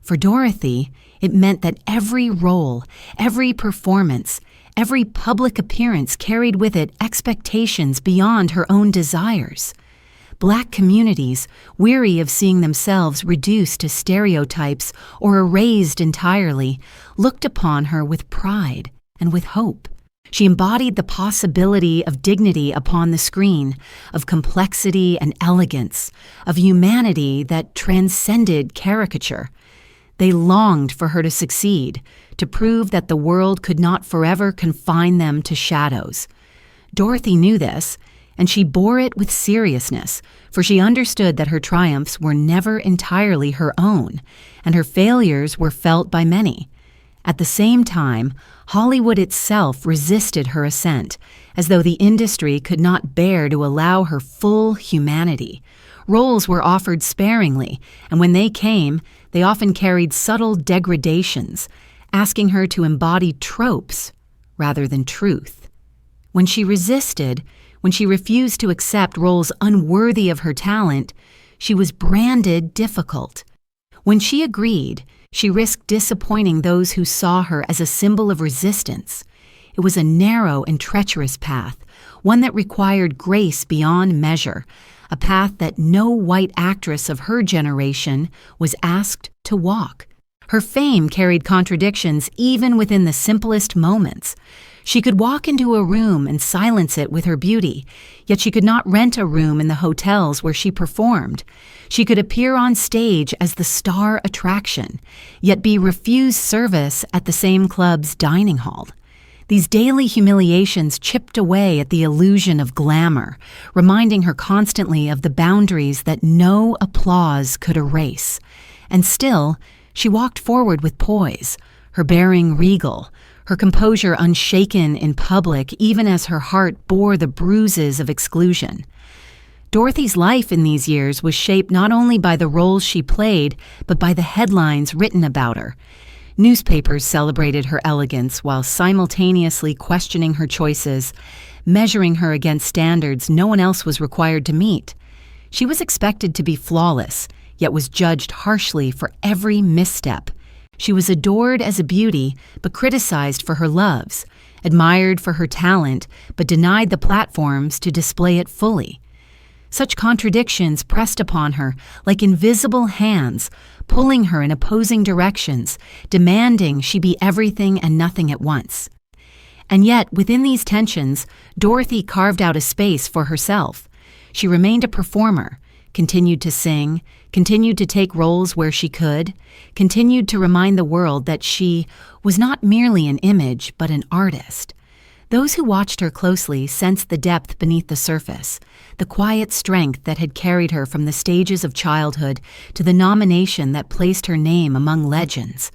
For Dorothy, it meant that every role, every performance, every public appearance carried with it expectations beyond her own desires. Black communities, weary of seeing themselves reduced to stereotypes or erased entirely, looked upon her with pride and with hope. She embodied the possibility of dignity upon the screen, of complexity and elegance, of humanity that transcended caricature. They longed for her to succeed, to prove that the world could not forever confine them to shadows. Dorothy knew this, and she bore it with seriousness, for she understood that her triumphs were never entirely her own, and her failures were felt by many. At the same time, Hollywood itself resisted her ascent, as though the industry could not bear to allow her full humanity. Roles were offered sparingly, and when they came, they often carried subtle degradations, asking her to embody tropes rather than truth. When she resisted, when she refused to accept roles unworthy of her talent, she was branded difficult. When she agreed, she risked disappointing those who saw her as a symbol of resistance. It was a narrow and treacherous path, one that required grace beyond measure, a path that no white actress of her generation was asked to walk. Her fame carried contradictions even within the simplest moments. She could walk into a room and silence it with her beauty, yet she could not rent a room in the hotels where she performed. She could appear on stage as the star attraction, yet be refused service at the same club's dining hall. These daily humiliations chipped away at the illusion of glamour, reminding her constantly of the boundaries that no applause could erase. And still, she walked forward with poise, her bearing regal, her composure unshaken in public even as her heart bore the bruises of exclusion. Dorothy's life in these years was shaped not only by the roles she played, but by the headlines written about her. Newspapers celebrated her elegance while simultaneously questioning her choices, measuring her against standards no one else was required to meet. She was expected to be flawless, yet was judged harshly for every misstep. She was adored as a beauty, but criticized for her loves, admired for her talent, but denied the platforms to display it fully. Such contradictions pressed upon her like invisible hands, pulling her in opposing directions, demanding she be everything and nothing at once. And yet, within these tensions, Dorothy carved out a space for herself. She remained a performer, continued to sing, continued to take roles where she could, continued to remind the world that she was not merely an image, but an artist. Those who watched her closely sensed the depth beneath the surface, the quiet strength that had carried her from the stages of childhood to the nomination that placed her name among legends.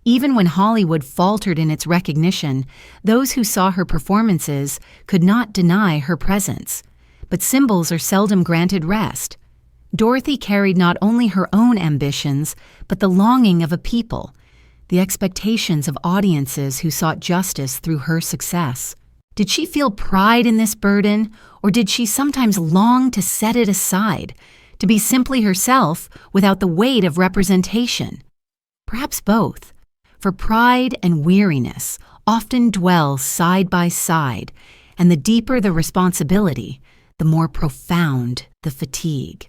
Even when Hollywood faltered in its recognition, those who saw her performances could not deny her presence. But symbols are seldom granted rest. Dorothy carried not only her own ambitions, but the longing of a people. the expectations of audiences who sought justice through her success. Did she feel pride in this burden, or did she sometimes long to set it aside, to be simply herself without the weight of representation? Perhaps both, for pride and weariness often dwell side by side, and the deeper the responsibility, the more profound the fatigue.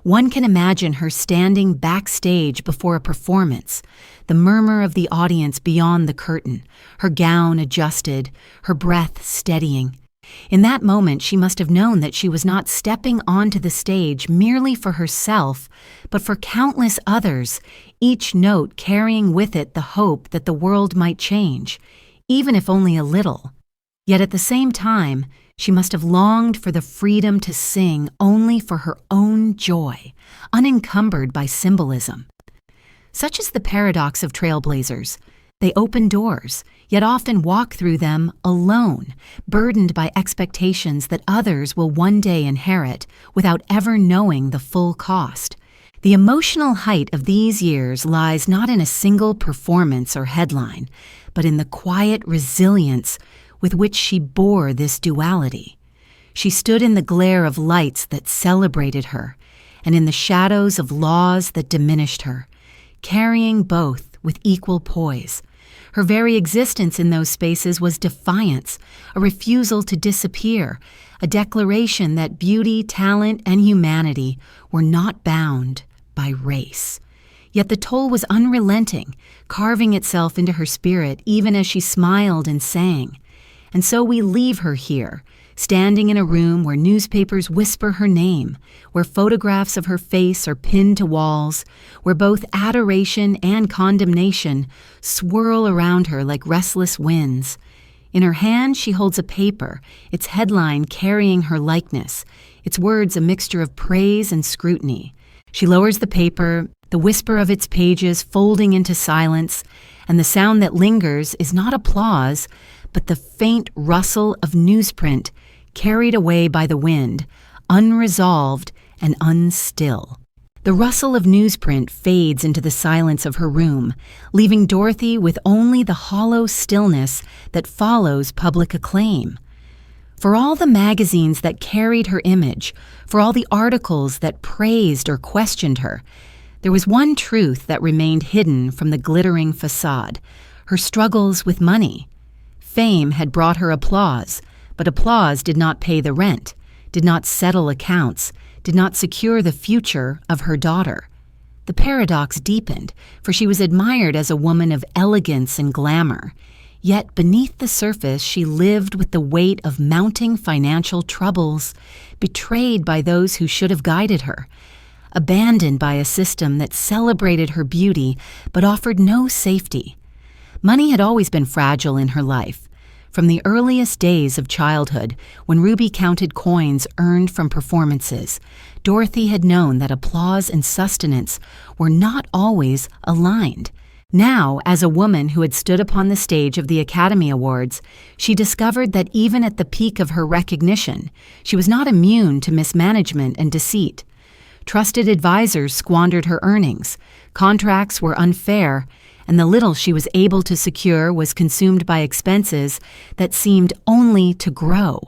One can imagine her standing backstage before a performance, the murmur of the audience beyond the curtain, her gown adjusted, her breath steadying. In that moment, she must have known that she was not stepping onto the stage merely for herself, but for countless others, each note carrying with it the hope that the world might change, even if only a little. Yet at the same time, she must have longed for the freedom to sing only for her own joy, unencumbered by symbolism. Such is the paradox of trailblazers. They open doors, yet often walk through them alone, burdened by expectations that others will one day inherit without ever knowing the full cost. The emotional height of these years lies not in a single performance or headline, but in the quiet resilience with which she bore this duality. She stood in the glare of lights that celebrated her, and in the shadows of laws that diminished her, carrying both with equal poise. Her very existence in those spaces was defiance, a refusal to disappear, a declaration that beauty, talent, and humanity were not bound by race. Yet the toll was unrelenting, carving itself into her spirit even as she smiled and sang. And so we leave her here, standing in a room where newspapers whisper her name, where photographs of her face are pinned to walls, where both adoration and condemnation swirl around her like restless winds. In her hand she holds a paper, its headline carrying her likeness, its words a mixture of praise and scrutiny. She lowers the paper, the whisper of its pages folding into silence, and the sound that lingers is not applause, but the faint rustle of newsprint carried away by the wind, unresolved and unstill. The rustle of newsprint fades into the silence of her room, leaving Dorothy with only the hollow stillness that follows public acclaim. For all the magazines that carried her image, for all the articles that praised or questioned her, there was one truth that remained hidden from the glittering facade: her struggles with money. Fame had brought her applause, but applause did not pay the rent, did not settle accounts, did not secure the future of her daughter. The paradox deepened, for she was admired as a woman of elegance and glamour. Yet beneath the surface she lived with the weight of mounting financial troubles, betrayed by those who should have guided her, abandoned by a system that celebrated her beauty but offered no safety. Money had always been fragile in her life. From the earliest days of childhood, when Ruby counted coins earned from performances, Dorothy had known that applause and sustenance were not always aligned. Now, as a woman who had stood upon the stage of the Academy Awards, she discovered that even at the peak of her recognition, she was not immune to mismanagement and deceit. Trusted advisors squandered her earnings, contracts were unfair, and the little she was able to secure was consumed by expenses that seemed only to grow.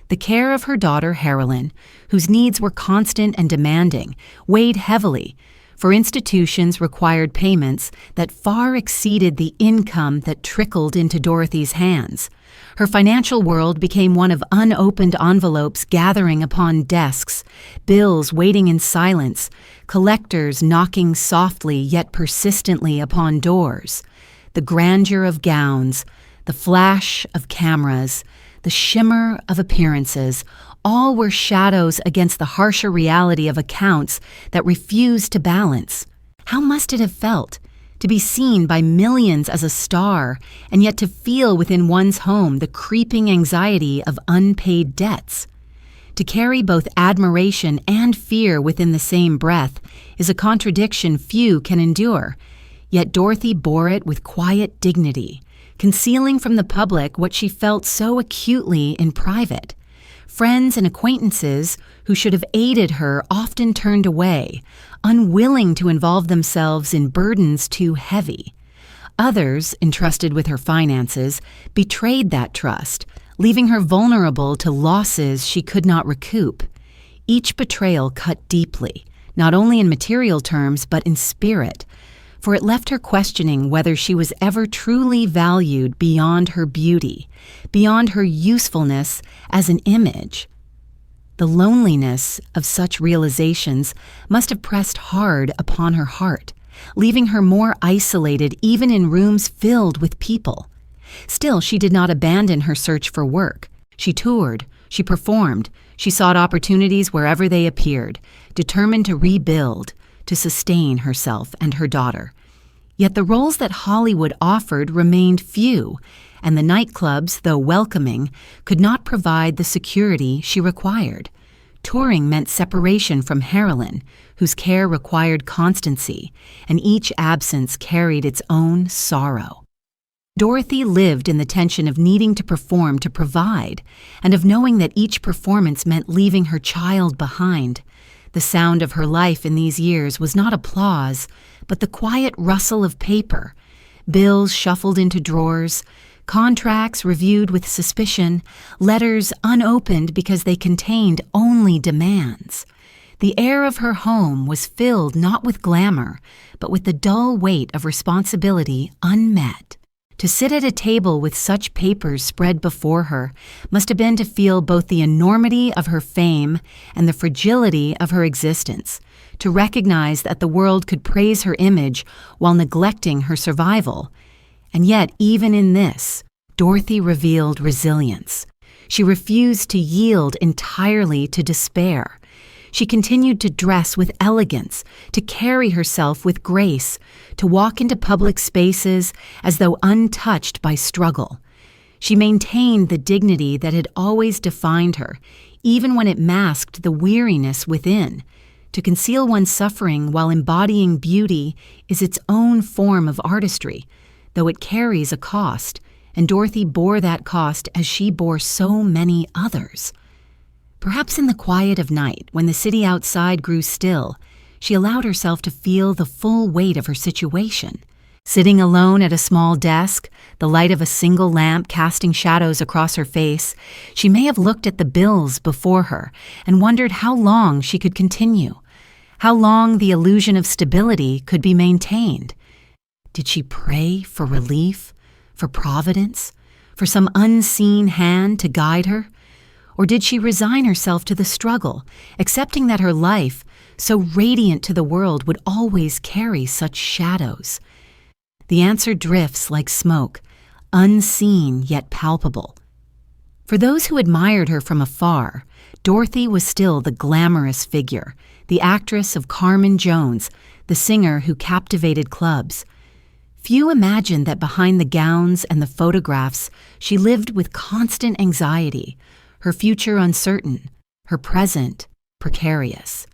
The care of her daughter Harilyn, whose needs were constant and demanding, weighed heavily, for institutions required payments that far exceeded the income that trickled into Dorothy's hands. Her financial world became one of unopened envelopes gathering upon desks, bills waiting in silence, collectors knocking softly yet persistently upon doors. The grandeur of gowns, the flash of cameras, the shimmer of appearances, all were shadows against the harsher reality of accounts that refused to balance. How must it have felt to be seen by millions as a star, and yet to feel within one's home the creeping anxiety of unpaid debts? To carry both admiration and fear within the same breath is a contradiction few can endure, yet Dorothy bore it with quiet dignity, concealing from the public what she felt so acutely in private. Friends and acquaintances who should have aided her often turned away, unwilling to involve themselves in burdens too heavy. Others, entrusted with her finances, betrayed that trust, leaving her vulnerable to losses she could not recoup. Each betrayal cut deeply, not only in material terms but in spirit, for it left her questioning whether she was ever truly valued beyond her beauty, beyond her usefulness as an image. The loneliness of such realizations must have pressed hard upon her heart, leaving her more isolated even in rooms filled with people. Still, she did not abandon her search for work. She toured, she performed, she sought opportunities wherever they appeared, determined to rebuild, to sustain herself and her daughter. Yet the roles that Hollywood offered remained few, and the nightclubs, though welcoming, could not provide the security she required. Touring meant separation from Harilyn, whose care required constancy, and each absence carried its own sorrow. Dorothy lived in the tension of needing to perform to provide, and of knowing that each performance meant leaving her child behind. The sound of her life in these years was not applause, but the quiet rustle of paper, bills shuffled into drawers, contracts reviewed with suspicion, letters unopened because they contained only demands. The air of her home was filled not with glamour, but with the dull weight of responsibility unmet. To sit at a table with such papers spread before her must have been to feel both the enormity of her fame and the fragility of her existence, to recognize that the world could praise her image while neglecting her survival. And yet, even in this, Dorothy revealed resilience. She refused to yield entirely to despair. She continued to dress with elegance, to carry herself with grace, to walk into public spaces as though untouched by struggle. She maintained the dignity that had always defined her, even when it masked the weariness within. To conceal one's suffering while embodying beauty is its own form of artistry, though it carries a cost, and Dorothy bore that cost as she bore so many others. Perhaps in the quiet of night, when the city outside grew still, she allowed herself to feel the full weight of her situation. Sitting alone at a small desk, the light of a single lamp casting shadows across her face, she may have looked at the bills before her and wondered how long she could continue, how long the illusion of stability could be maintained. Did she pray for relief, for providence, for some unseen hand to guide her? Or did she resign herself to the struggle, accepting that her life, so radiant to the world, would always carry such shadows? The answer drifts like smoke, unseen yet palpable. For those who admired her from afar, Dorothy was still the glamorous figure, the actress of Carmen Jones, the singer who captivated clubs. Few imagined that behind the gowns and the photographs she lived with constant anxiety, her future uncertain, her present precarious.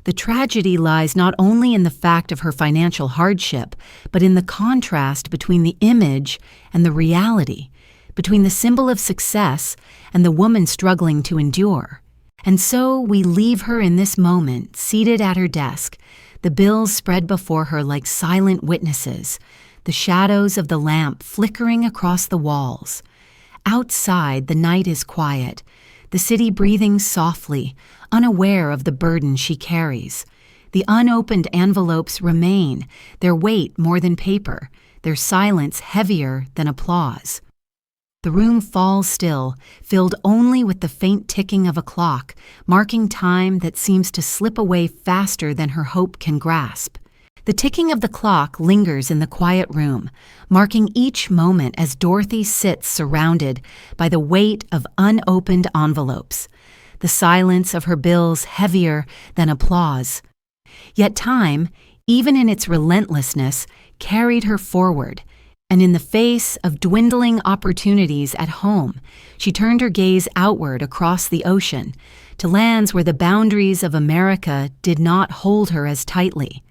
The tragedy lies not only in the fact of her financial hardship, but in the contrast between the image and the reality, between the symbol of success and the woman struggling to endure. And so we leave her in this moment, seated at her desk, the bills spread before her like silent witnesses, the shadows of the lamp flickering across the walls. Outside, the night is quiet, the city breathing softly, unaware of the burden she carries. The unopened envelopes remain, their weight more than paper, their silence heavier than applause. The room falls still, filled only with the faint ticking of a clock, marking time that seems to slip away faster than her hope can grasp. The ticking of the clock lingers in the quiet room, marking each moment as Dorothy sits surrounded by the weight of unopened envelopes, the silence of her bills heavier than applause. Yet time, even in its relentlessness, carried her forward, and in the face of dwindling opportunities at home, she turned her gaze outward across the ocean, to lands where the boundaries of America did not hold her as tightly.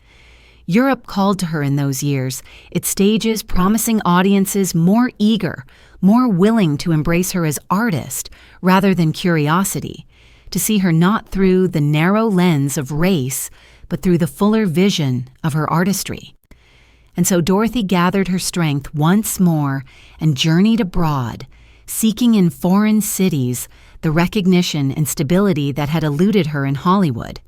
Europe called to her in those years, its stages promising audiences more eager, more willing to embrace her as artist rather than curiosity, to see her not through the narrow lens of race, but through the fuller vision of her artistry. And so Dorothy gathered her strength once more and journeyed abroad, seeking in foreign cities the recognition and stability that had eluded her in Hollywood.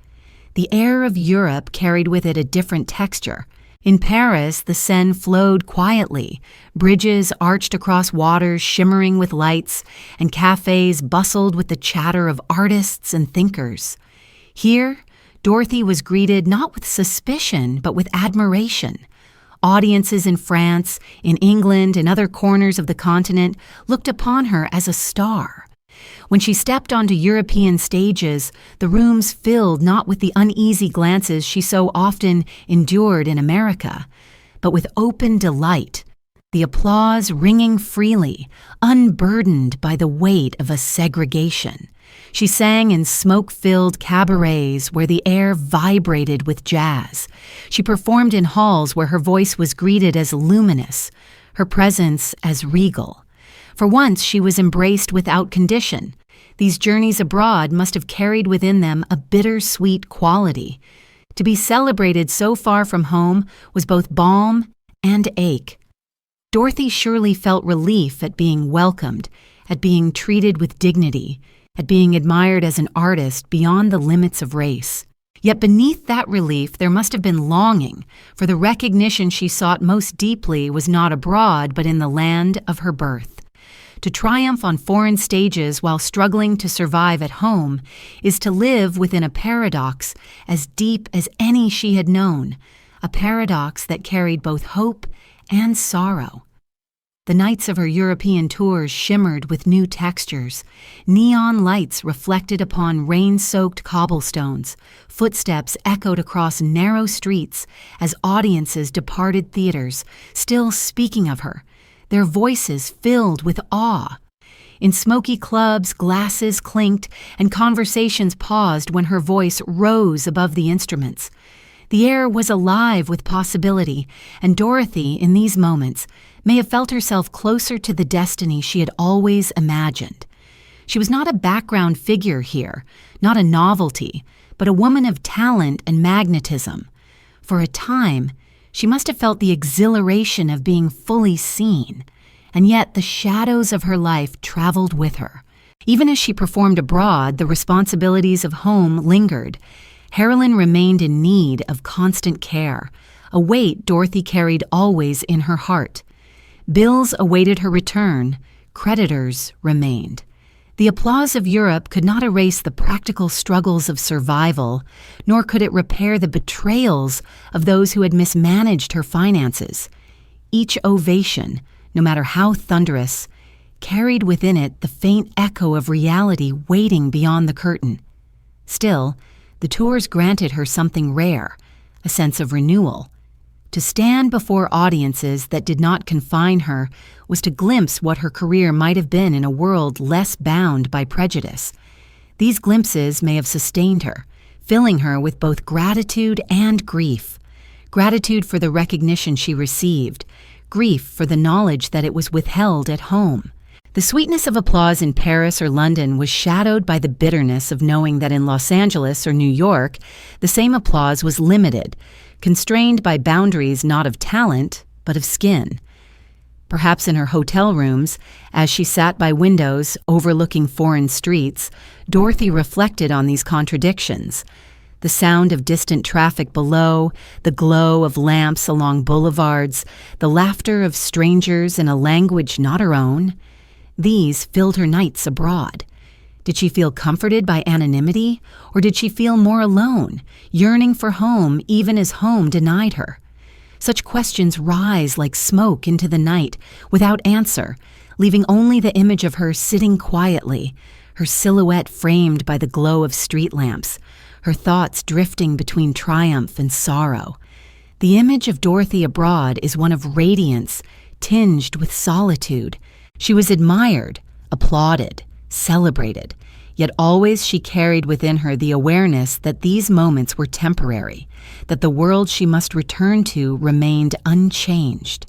The air of Europe carried with it a different texture. In Paris, the Seine flowed quietly, bridges arched across waters shimmering with lights, and cafes bustled with the chatter of artists and thinkers. Here, Dorothy was greeted not with suspicion, but with admiration. Audiences in France, in England, and other corners of the continent looked upon her as a star. When she stepped onto European stages, the rooms filled not with the uneasy glances she so often endured in America, but with open delight, the applause ringing freely, unburdened by the weight of a segregation. She sang in smoke-filled cabarets where the air vibrated with jazz. She performed in halls where her voice was greeted as luminous, her presence as regal. For once, she was embraced without condition. These journeys abroad must have carried within them a bittersweet quality. To be celebrated so far from home was both balm and ache. Dorothy surely felt relief at being welcomed, at being treated with dignity, at being admired as an artist beyond the limits of race. Yet beneath that relief there must have been longing, for the recognition she sought most deeply was not abroad but in the land of her birth. To triumph on foreign stages while struggling to survive at home is to live within a paradox as deep as any she had known, a paradox that carried both hope and sorrow. The nights of her European tours shimmered with new textures. Neon lights reflected upon rain-soaked cobblestones. Footsteps echoed across narrow streets as audiences departed theaters, still speaking of her, their voices filled with awe. In smoky clubs, glasses clinked and conversations paused when her voice rose above the instruments. The air was alive with possibility, and Dorothy, in these moments, may have felt herself closer to the destiny she had always imagined. She was not a background figure here, not a novelty, but a woman of talent and magnetism. For a time, she must have felt the exhilaration of being fully seen, and yet the shadows of her life traveled with her. Even as she performed abroad, the responsibilities of home lingered. Harilyn remained in need of constant care, a weight Dorothy carried always in her heart. Bills awaited her return, creditors remained. The applause of Europe could not erase the practical struggles of survival, nor could it repair the betrayals of those who had mismanaged her finances. Each ovation, no matter how thunderous, carried within it the faint echo of reality waiting beyond the curtain. Still, the tours granted her something rare, a sense of renewal. To stand before audiences that did not confine her was to glimpse what her career might have been in a world less bound by prejudice. These glimpses may have sustained her, filling her with both gratitude and grief. Gratitude for the recognition she received, grief for the knowledge that it was withheld at home. The sweetness of applause in Paris or London was shadowed by the bitterness of knowing that in Los Angeles or New York, the same applause was limited, constrained by boundaries not of talent, but of skin. Perhaps in her hotel rooms, as she sat by windows overlooking foreign streets, Dorothy reflected on these contradictions. The sound of distant traffic below, the glow of lamps along boulevards, the laughter of strangers in a language not her own. These filled her nights abroad. Did she feel comforted by anonymity, or did she feel more alone, yearning for home even as home denied her? Such questions rise like smoke into the night, without answer, leaving only the image of her sitting quietly, her silhouette framed by the glow of street lamps, her thoughts drifting between triumph and sorrow. The image of Dorothy abroad is one of radiance, tinged with solitude. She was admired, applauded, celebrated, yet always she carried within her the awareness that these moments were temporary, that the world she must return to remained unchanged.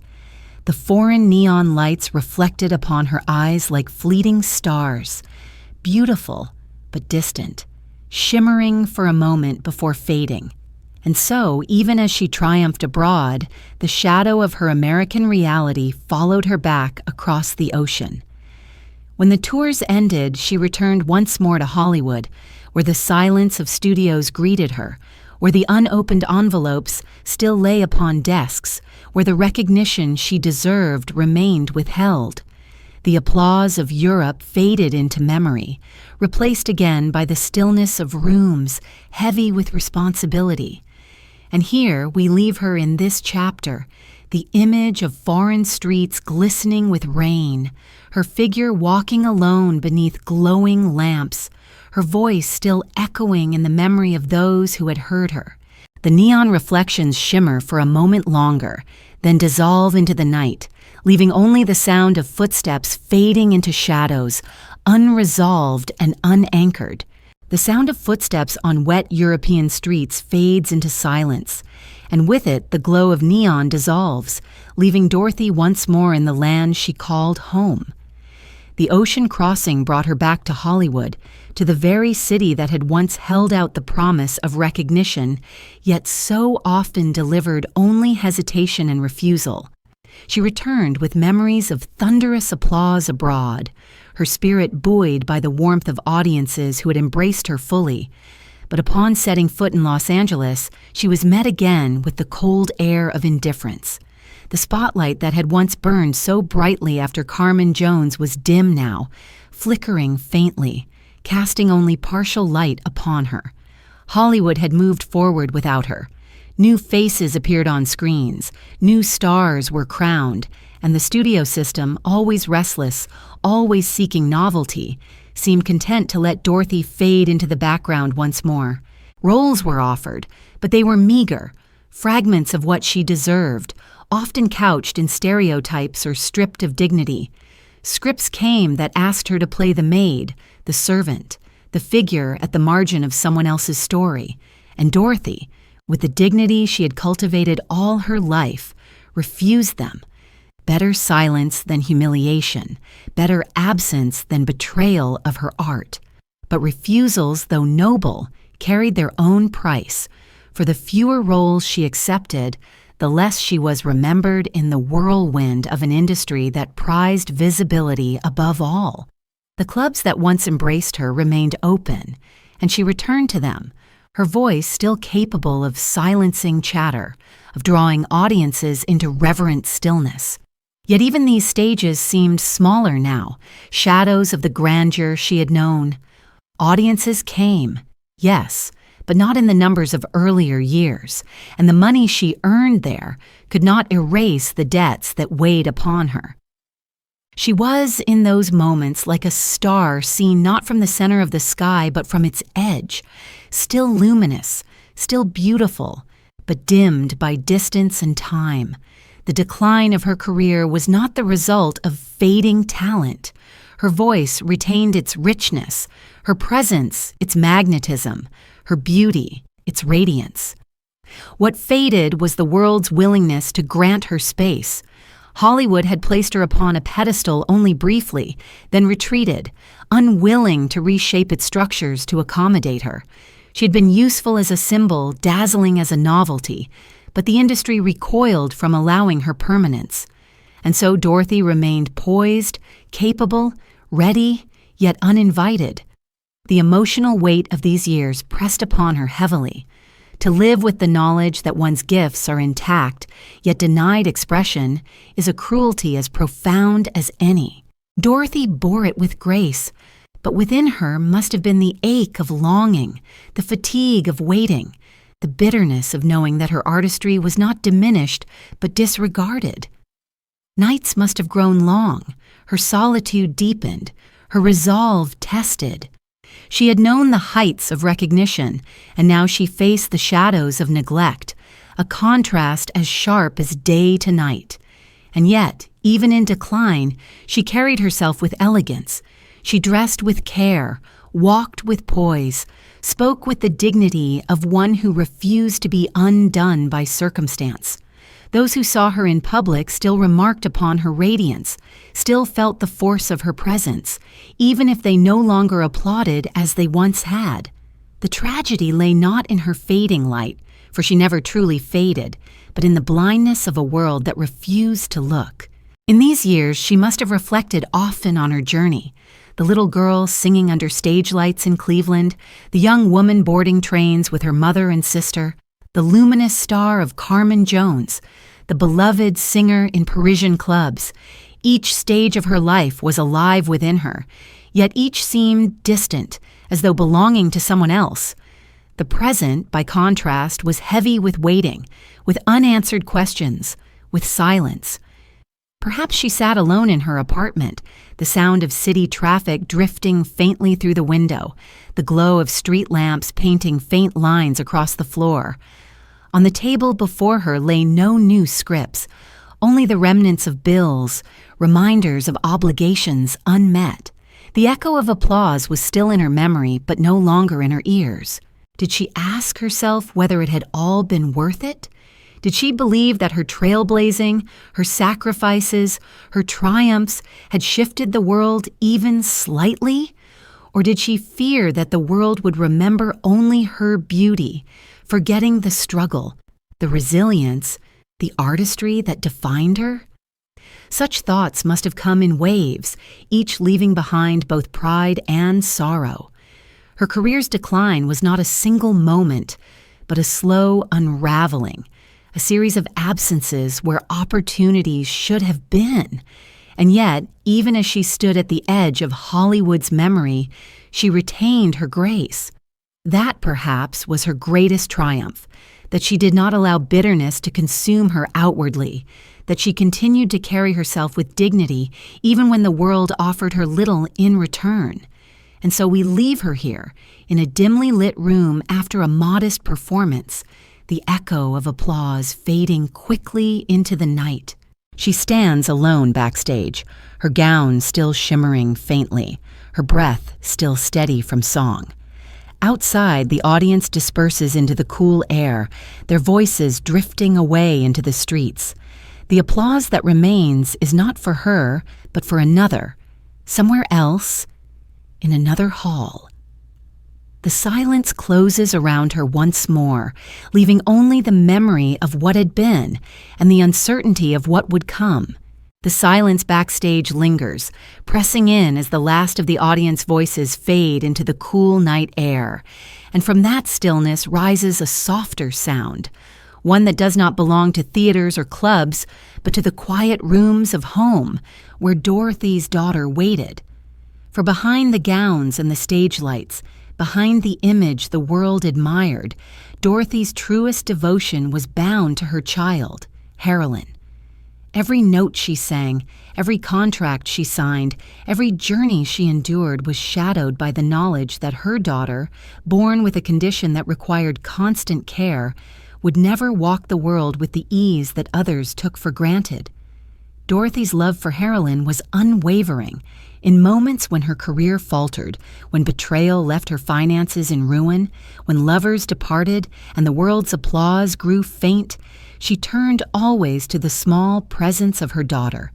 The foreign neon lights reflected upon her eyes like fleeting stars, beautiful but distant, shimmering for a moment before fading, And so, even as she triumphed abroad, the shadow of her American reality followed her back across the ocean. When the tours ended, she returned once more to Hollywood, where the silence of studios greeted her, where the unopened envelopes still lay upon desks, where the recognition she deserved remained withheld. The applause of Europe faded into memory, replaced again by the stillness of rooms heavy with responsibility. And here we leave her in this chapter, the image of foreign streets glistening with rain, her figure walking alone beneath glowing lamps, her voice still echoing in the memory of those who had heard her. The neon reflections shimmer for a moment longer, then dissolve into the night, leaving only the sound of footsteps fading into shadows, unresolved and unanchored. The sound of footsteps on wet European streets fades into silence, and with it the glow of neon dissolves, leaving Dorothy once more in the land she called home. The ocean crossing brought her back to Hollywood, to the very city that had once held out the promise of recognition, yet so often delivered only hesitation and refusal. She returned with memories of thunderous applause abroad, her spirit buoyed by the warmth of audiences who had embraced her fully. But upon setting foot in Los Angeles, she was met again with the cold air of indifference. The spotlight that had once burned so brightly after Carmen Jones was dim now, flickering faintly, casting only partial light upon her. Hollywood had moved forward without her. New faces appeared on screens, new stars were crowned, and the studio system, always restless, always seeking novelty, seemed content to let Dorothy fade into the background once more. Roles were offered, but they were meager, fragments of what she deserved, often couched in stereotypes or stripped of dignity. Scripts came that asked her to play the maid, the servant, the figure at the margin of someone else's story, and Dorothy, with the dignity she had cultivated all her life, refused them. Better silence than humiliation, better absence than betrayal of her art. But refusals, though noble, carried their own price. For the fewer roles she accepted, the less she was remembered in the whirlwind of an industry that prized visibility above all. The clubs that once embraced her remained open, and she returned to them, her voice still capable of silencing chatter, of drawing audiences into reverent stillness. Yet even these stages seemed smaller now, shadows of the grandeur she had known. Audiences came, yes, but not in the numbers of earlier years, and the money she earned there could not erase the debts that weighed upon her. She was, in those moments, like a star seen not from the center of the sky but from its edge, still luminous, still beautiful, but dimmed by distance and time. The decline of her career was not the result of fading talent. Her voice retained its richness, her presence its magnetism, her beauty its radiance. What faded was the world's willingness to grant her space. Hollywood had placed her upon a pedestal only briefly, then retreated, unwilling to reshape its structures to accommodate her. She had been useful as a symbol, dazzling as a novelty, but the industry recoiled from allowing her permanence. And so Dorothy remained poised, capable, ready, yet uninvited. The emotional weight of these years pressed upon her heavily. To live with the knowledge that one's gifts are intact, yet denied expression, is a cruelty as profound as any. Dorothy bore it with grace, but within her must have been the ache of longing, the fatigue of waiting, the bitterness of knowing that her artistry was not diminished but disregarded. Nights must have grown long, her solitude deepened, her resolve tested. She had known the heights of recognition, and now she faced the shadows of neglect, a contrast as sharp as day to night. And yet, even in decline, she carried herself with elegance. She dressed with care, walked with poise, spoke with the dignity of one who refused to be undone by circumstance. Those who saw her in public still remarked upon her radiance, still felt the force of her presence, even if they no longer applauded as they once had. The tragedy lay not in her fading light, for she never truly faded, but in the blindness of a world that refused to look. In these years, she must have reflected often on her journey. The little girl singing under stage lights in Cleveland, the young woman boarding trains with her mother and sister, the luminous star of Carmen Jones, the beloved singer in Parisian clubs. Each stage of her life was alive within her, yet each seemed distant, as though belonging to someone else. The present, by contrast, was heavy with waiting, with unanswered questions, with silence. Perhaps she sat alone in her apartment, the sound of city traffic drifting faintly through the window, the glow of street lamps painting faint lines across the floor. On the table before her lay no new scripts, only the remnants of bills, reminders of obligations unmet. The echo of applause was still in her memory, but no longer in her ears. Did she ask herself whether it had all been worth it? Did she believe that her trailblazing, her sacrifices, her triumphs had shifted the world even slightly? Or did she fear that the world would remember only her beauty, forgetting the struggle, the resilience, the artistry that defined her? Such thoughts must have come in waves, each leaving behind both pride and sorrow. Her career's decline was not a single moment, but a slow unraveling, a series of absences where opportunities should have been. And yet, even as she stood at the edge of Hollywood's memory, she retained her grace. That, perhaps, was her greatest triumph, that she did not allow bitterness to consume her outwardly, that she continued to carry herself with dignity even when the world offered her little in return. And so we leave her here, in a dimly lit room after a modest performance, the echo of applause fading quickly into the night. She stands alone backstage, her gown still shimmering faintly, her breath still steady from song. Outside, the audience disperses into the cool air, their voices drifting away into the streets. The applause that remains is not for her, but for another, somewhere else, in another hall. The silence closes around her once more, leaving only the memory of what had been and the uncertainty of what would come. The silence backstage lingers, pressing in as the last of the audience voices fade into the cool night air, and from that stillness rises a softer sound, one that does not belong to theaters or clubs, but to the quiet rooms of home where Dorothy's daughter waited. For behind the gowns and the stage lights, behind the image the world admired, Dorothy's truest devotion was bound to her child, Harilyn. Every note she sang, every contract she signed, every journey she endured was shadowed by the knowledge that her daughter, born with a condition that required constant care, would never walk the world with the ease that others took for granted. Dorothy's love for Harilyn was unwavering. In moments when her career faltered, when betrayal left her finances in ruin, when lovers departed and the world's applause grew faint, she turned always to the small presence of her daughter.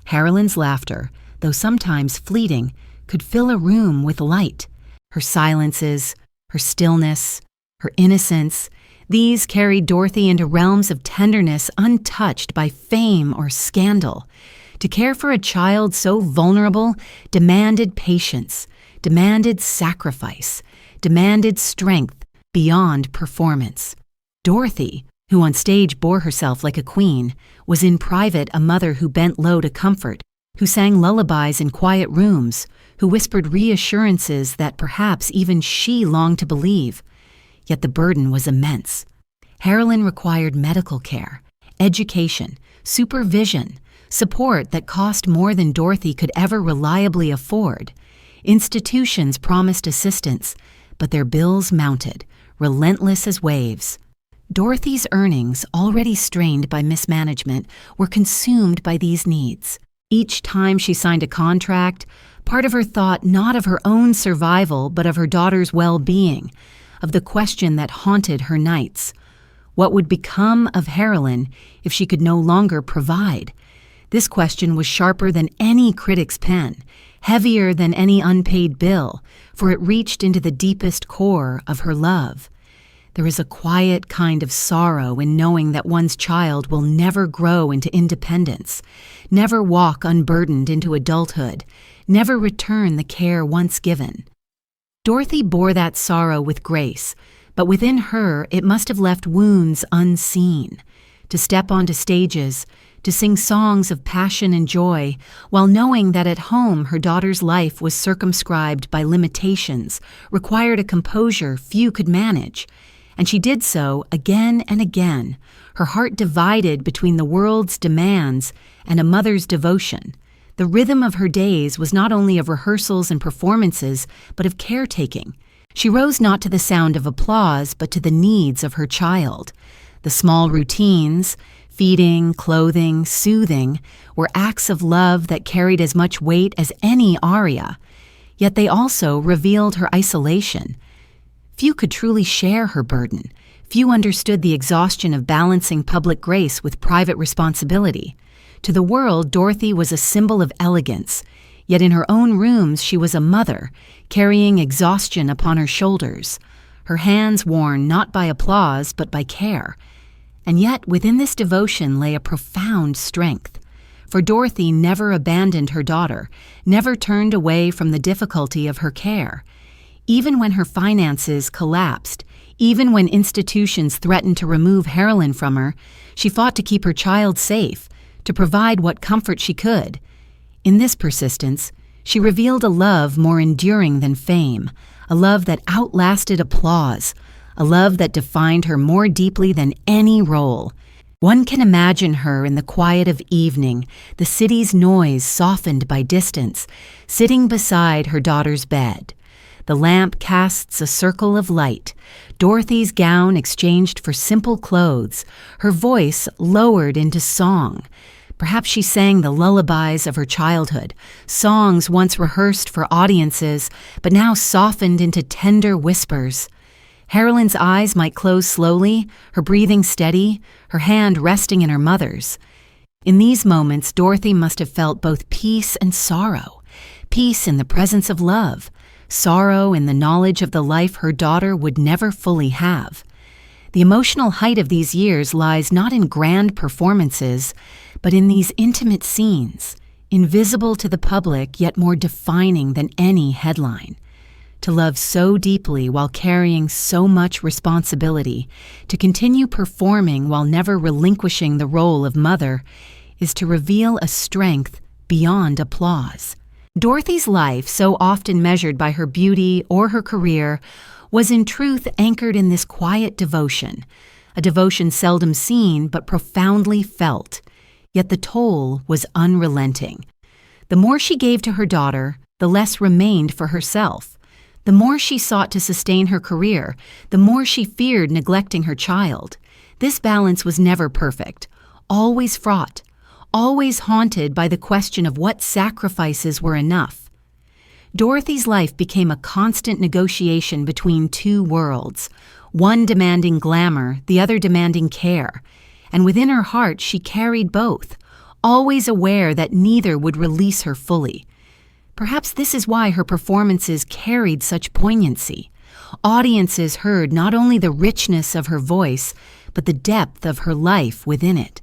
Harilyn's laughter, though sometimes fleeting, could fill a room with light. Her silences, her stillness, her innocence, these carried Dorothy into realms of tenderness untouched by fame or scandal. To care for a child so vulnerable demanded patience, demanded sacrifice, demanded strength beyond performance. Dorothy, who on stage bore herself like a queen, was in private a mother who bent low to comfort, who sang lullabies in quiet rooms, who whispered reassurances that perhaps even she longed to believe. Yet the burden was immense. Harilyn required medical care, education, supervision, support that cost more than Dorothy could ever reliably afford. Institutions promised assistance, but their bills mounted, relentless as waves. Dorothy's earnings, already strained by mismanagement, were consumed by these needs. Each time she signed a contract, part of her thought not of her own survival, but of her daughter's well-being, of the question that haunted her nights. What would become of Harilyn if she could no longer provide? This question was sharper than any critic's pen, heavier than any unpaid bill, for it reached into the deepest core of her love. There is a quiet kind of sorrow in knowing that one's child will never grow into independence, never walk unburdened into adulthood, never return the care once given. Dorothy bore that sorrow with grace, but within her it must have left wounds unseen. To step onto stages, to sing songs of passion and joy, while knowing that at home her daughter's life was circumscribed by limitations, required a composure few could manage. And she did so again and again, her heart divided between the world's demands and a mother's devotion. The rhythm of her days was not only of rehearsals and performances, but of caretaking. She rose not to the sound of applause, but to the needs of her child. The small routines, feeding, clothing, soothing, were acts of love that carried as much weight as any aria. Yet they also revealed her isolation. Few could truly share her burden. Few understood the exhaustion of balancing public grace with private responsibility. To the world, Dorothy was a symbol of elegance, yet in her own rooms she was a mother, carrying exhaustion upon her shoulders, her hands worn not by applause but by care. And yet within this devotion lay a profound strength. For Dorothy never abandoned her daughter, never turned away from the difficulty of her care. Even when her finances collapsed, even when institutions threatened to remove Harilyn from her, she fought to keep her child safe, to provide what comfort she could. In this persistence, she revealed a love more enduring than fame, a love that outlasted applause, a love that defined her more deeply than any role. One can imagine her in the quiet of evening, the city's noise softened by distance, sitting beside her daughter's bed. The lamp casts a circle of light, Dorothy's gown exchanged for simple clothes, her voice lowered into song. Perhaps she sang the lullabies of her childhood, songs once rehearsed for audiences, but now softened into tender whispers. Harilyn's eyes might close slowly, her breathing steady, her hand resting in her mother's. In these moments, Dorothy must have felt both peace and sorrow. Peace in the presence of love, sorrow in the knowledge of the life her daughter would never fully have. The emotional height of these years lies not in grand performances, but in these intimate scenes, invisible to the public yet more defining than any headline. To love so deeply while carrying so much responsibility, to continue performing while never relinquishing the role of mother, is to reveal a strength beyond applause. Dorothy's life, so often measured by her beauty or her career, was in truth anchored in this quiet devotion, a devotion seldom seen but profoundly felt. Yet the toll was unrelenting. The more she gave to her daughter, the less remained for herself. The more she sought to sustain her career, the more she feared neglecting her child. This balance was never perfect, always fraught, always haunted by the question of what sacrifices were enough. Dorothy's life became a constant negotiation between two worlds, one demanding glamour, the other demanding care. And within her heart she carried both, always aware that neither would release her fully. Perhaps this is why her performances carried such poignancy. Audiences heard not only the richness of her voice, but the depth of her life within it.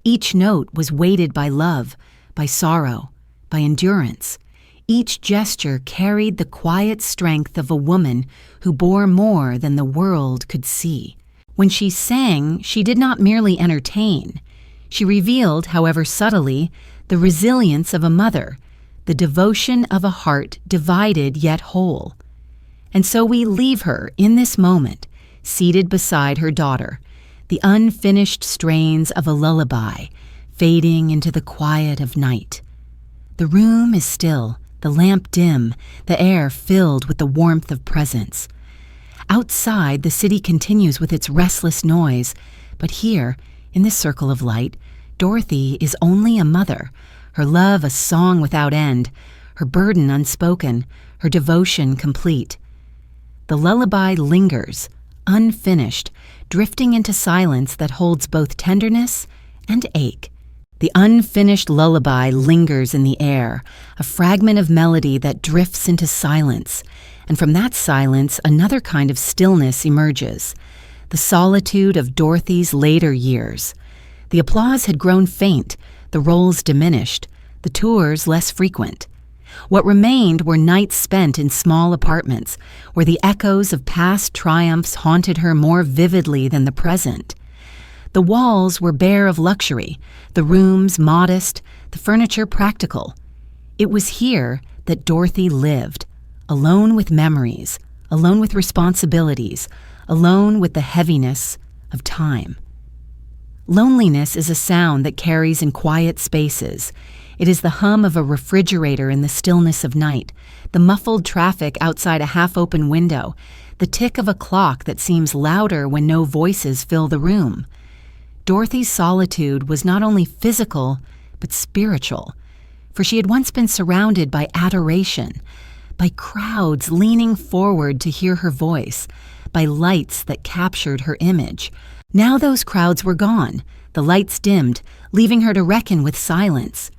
Each note was weighted by love, by sorrow, by endurance. Each gesture carried the quiet strength of a woman who bore more than the world could see. When she sang, she did not merely entertain. She revealed, however subtly, the resilience of a mother, the devotion of a heart divided yet whole. And so we leave her in this moment, seated beside her daughter, the unfinished strains of a lullaby, fading into the quiet of night. The room is still, the lamp dim, the air filled with the warmth of presence. Outside, the city continues with its restless noise, but here, in this circle of light, Dorothy is only a mother, her love a song without end, her burden unspoken, her devotion complete. The lullaby lingers, unfinished, drifting into silence that holds both tenderness and ache. The unfinished lullaby lingers in the air, a fragment of melody that drifts into silence, and from that silence another kind of stillness emerges, the solitude of Dorothy's later years. The applause had grown faint, the roles diminished, the tours less frequent. What remained were nights spent in small apartments, where the echoes of past triumphs haunted her more vividly than the present. The walls were bare of luxury, the rooms modest, the furniture practical. It was here that Dorothy lived, alone with memories, alone with responsibilities, alone with the heaviness of time. Loneliness is a sound that carries in quiet spaces. It is the hum of a refrigerator in the stillness of night, the muffled traffic outside a half-open window, the tick of a clock that seems louder when no voices fill the room. Dorothy's solitude was not only physical, but spiritual, for she had once been surrounded by adoration, by crowds leaning forward to hear her voice, by lights that captured her image. Now those crowds were gone, the lights dimmed, leaving her to reckon with silence.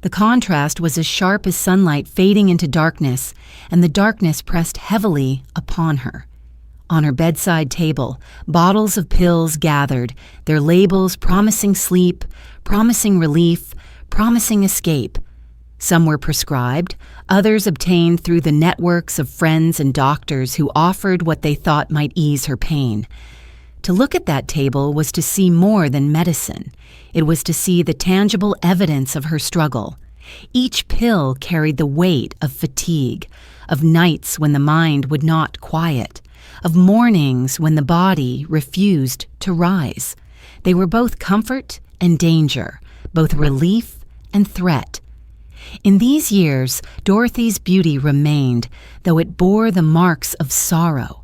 The contrast was as sharp as sunlight fading into darkness, and the darkness pressed heavily upon her. On her bedside table, bottles of pills gathered, their labels promising sleep, promising relief, promising escape. Some were prescribed, others obtained through the networks of friends and doctors who offered what they thought might ease her pain. To look at that table was to see more than medicine. It was to see the tangible evidence of her struggle. Each pill carried the weight of fatigue, of nights when the mind would not quiet, of mornings when the body refused to rise. They were both comfort and danger, both relief and threat. In these years, Dorothy's beauty remained, though it bore the marks of sorrow.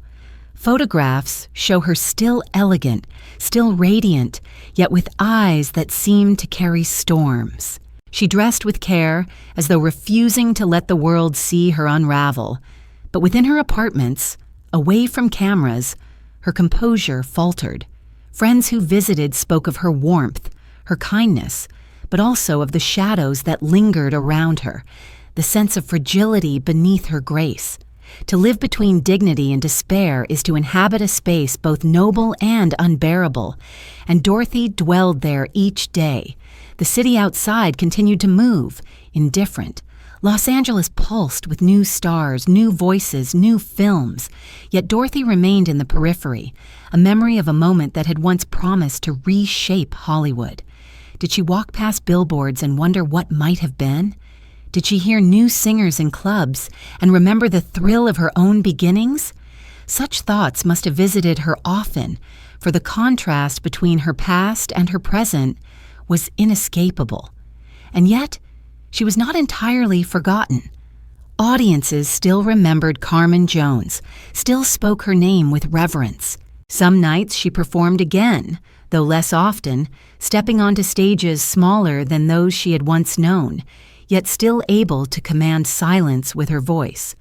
Photographs show her still elegant, still radiant, yet with eyes that seemed to carry storms. She dressed with care, as though refusing to let the world see her unravel. But within her apartments, away from cameras, her composure faltered. Friends who visited spoke of her warmth, her kindness, but also of the shadows that lingered around her, the sense of fragility beneath her grace. To live between dignity and despair is to inhabit a space both noble and unbearable, and Dorothy dwelled there each day. The city outside continued to move, indifferent. Los Angeles pulsed with new stars, new voices, new films. Yet Dorothy remained in the periphery, a memory of a moment that had once promised to reshape Hollywood. Did she walk past billboards and wonder what might have been? Did she hear new singers in clubs and remember the thrill of her own beginnings? Such thoughts must have visited her often, for the contrast between her past and her present was inescapable. And yet, she was not entirely forgotten. Audiences still remembered Carmen Jones, still spoke her name with reverence. Some nights she performed again, though less often, stepping onto stages smaller than those she had once known, yet still able to command silence with her voice.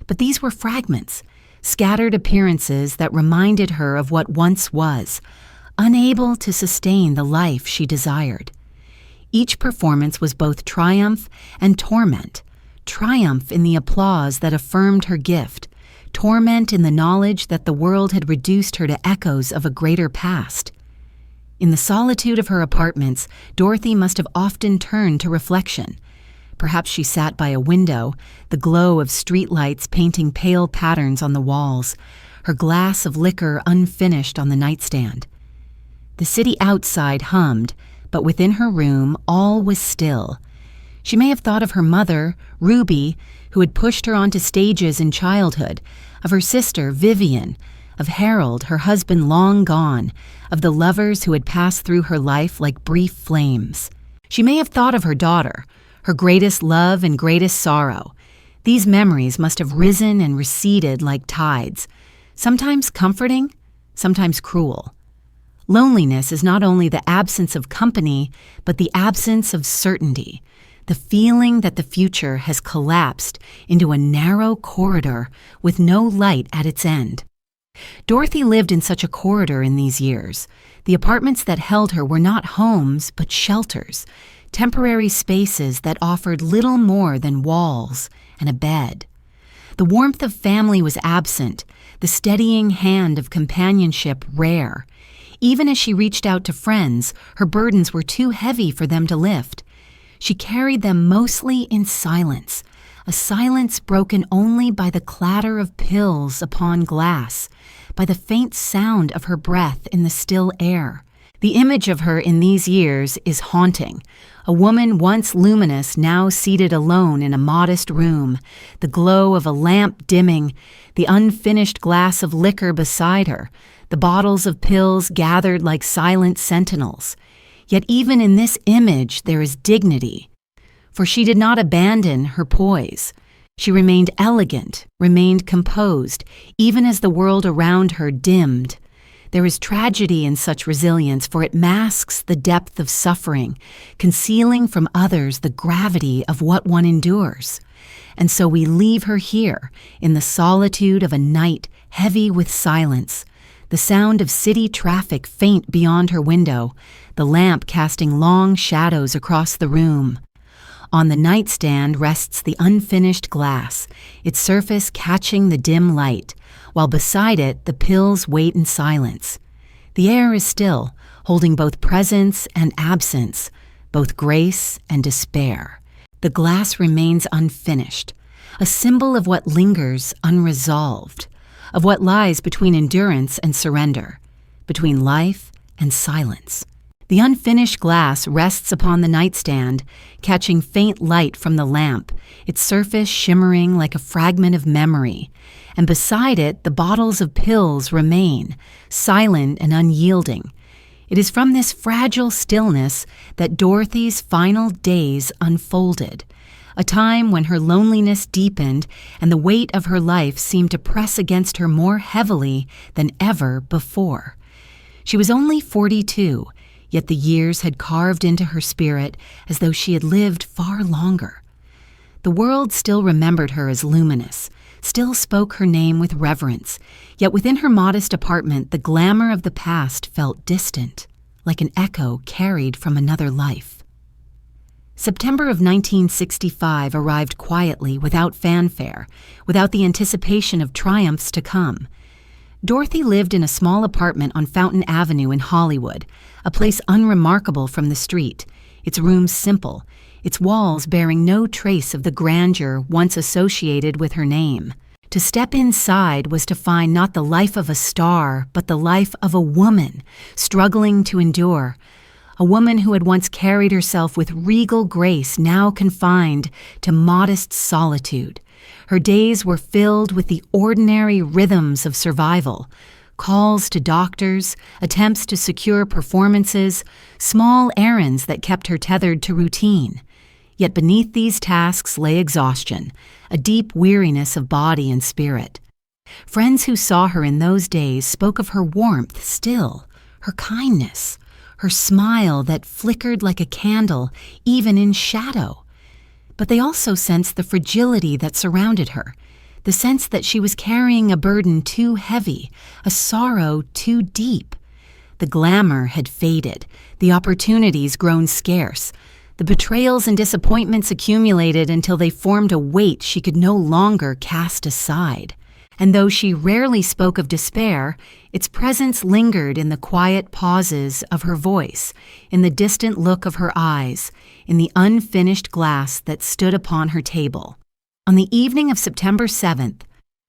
But these were fragments, scattered appearances that reminded her of what once was, unable to sustain the life she desired. Each performance was both triumph and torment, triumph in the applause that affirmed her gift, torment in the knowledge that the world had reduced her to echoes of a greater past. In the solitude of her apartments, Dorothy must have often turned to reflection. Perhaps she sat by a window, the glow of streetlights painting pale patterns on the walls, her glass of liquor unfinished on the nightstand. The city outside hummed, but within her room all was still. She may have thought of her mother, Ruby, who had pushed her onto stages in childhood, of her sister, Vivian, of Harold, her husband long gone, of the lovers who had passed through her life like brief flames. She may have thought of her daughter, her greatest love and greatest sorrow. These memories must have risen and receded like tides, sometimes comforting, sometimes cruel. Loneliness is not only the absence of company, but the absence of certainty, the feeling that the future has collapsed into a narrow corridor with no light at its end. Dorothy lived in such a corridor in these years. The apartments that held her were not homes, but shelters, temporary spaces that offered little more than walls and a bed. The warmth of family was absent. the steadying hand of companionship rare. Even as she reached out to friends, her burdens were too heavy for them to lift. She carried them mostly in silence, a silence broken only by the clatter of pills upon glass, by the faint sound of her breath in the still air. The image of her in these years is haunting. A woman once luminous, now seated alone in a modest room, the glow of a lamp dimming, the unfinished glass of liquor beside her, the bottles of pills gathered like silent sentinels. Yet even in this image there is dignity, for she did not abandon her poise. She remained elegant, remained composed, even as the world around her dimmed. There is tragedy in such resilience, for it masks the depth of suffering, concealing from others the gravity of what one endures. And so we leave her here, in the solitude of a night heavy with silence, the sound of city traffic faint beyond her window, the lamp casting long shadows across the room. On the nightstand rests the unfinished glass, its surface catching the dim light, while beside it the pills wait in silence. The air is still, holding both presence and absence, both grace and despair. The glass remains unfinished, a symbol of what lingers unresolved, of what lies between endurance and surrender, between life and silence. The unfinished glass rests upon the nightstand, catching faint light from the lamp, its surface shimmering like a fragment of memory, and beside it the bottles of pills remain, silent and unyielding. It is from this fragile stillness that Dorothy's final days unfolded, a time when her loneliness deepened and the weight of her life seemed to press against her more heavily than ever before. She was only 42, yet the years had carved into her spirit as though she had lived far longer. The world still remembered her as luminous, still spoke her name with reverence, yet within her modest apartment the glamour of the past felt distant, like an echo carried from another life. September of 1965 arrived quietly, without fanfare, without the anticipation of triumphs to come. Dorothy lived in a small apartment on Fountain Avenue in Hollywood, a place unremarkable from the street, its rooms simple, its walls bearing no trace of the grandeur once associated with her name. To step inside was to find not the life of a star, but the life of a woman, struggling to endure. A woman who had once carried herself with regal grace, now confined to modest solitude. Her days were filled with the ordinary rhythms of survival, calls to doctors, attempts to secure performances, small errands that kept her tethered to routine. Yet beneath these tasks lay exhaustion, a deep weariness of body and spirit. Friends who saw her in those days spoke of her warmth still, her kindness, her smile that flickered like a candle even in shadow. But they also sensed the fragility that surrounded her, the sense that she was carrying a burden too heavy, a sorrow too deep. The glamour had faded, the opportunities grown scarce, the betrayals and disappointments accumulated until they formed a weight she could no longer cast aside. And though she rarely spoke of despair, its presence lingered in the quiet pauses of her voice, in the distant look of her eyes, in the unfinished glass that stood upon her table. On the evening of September 7th,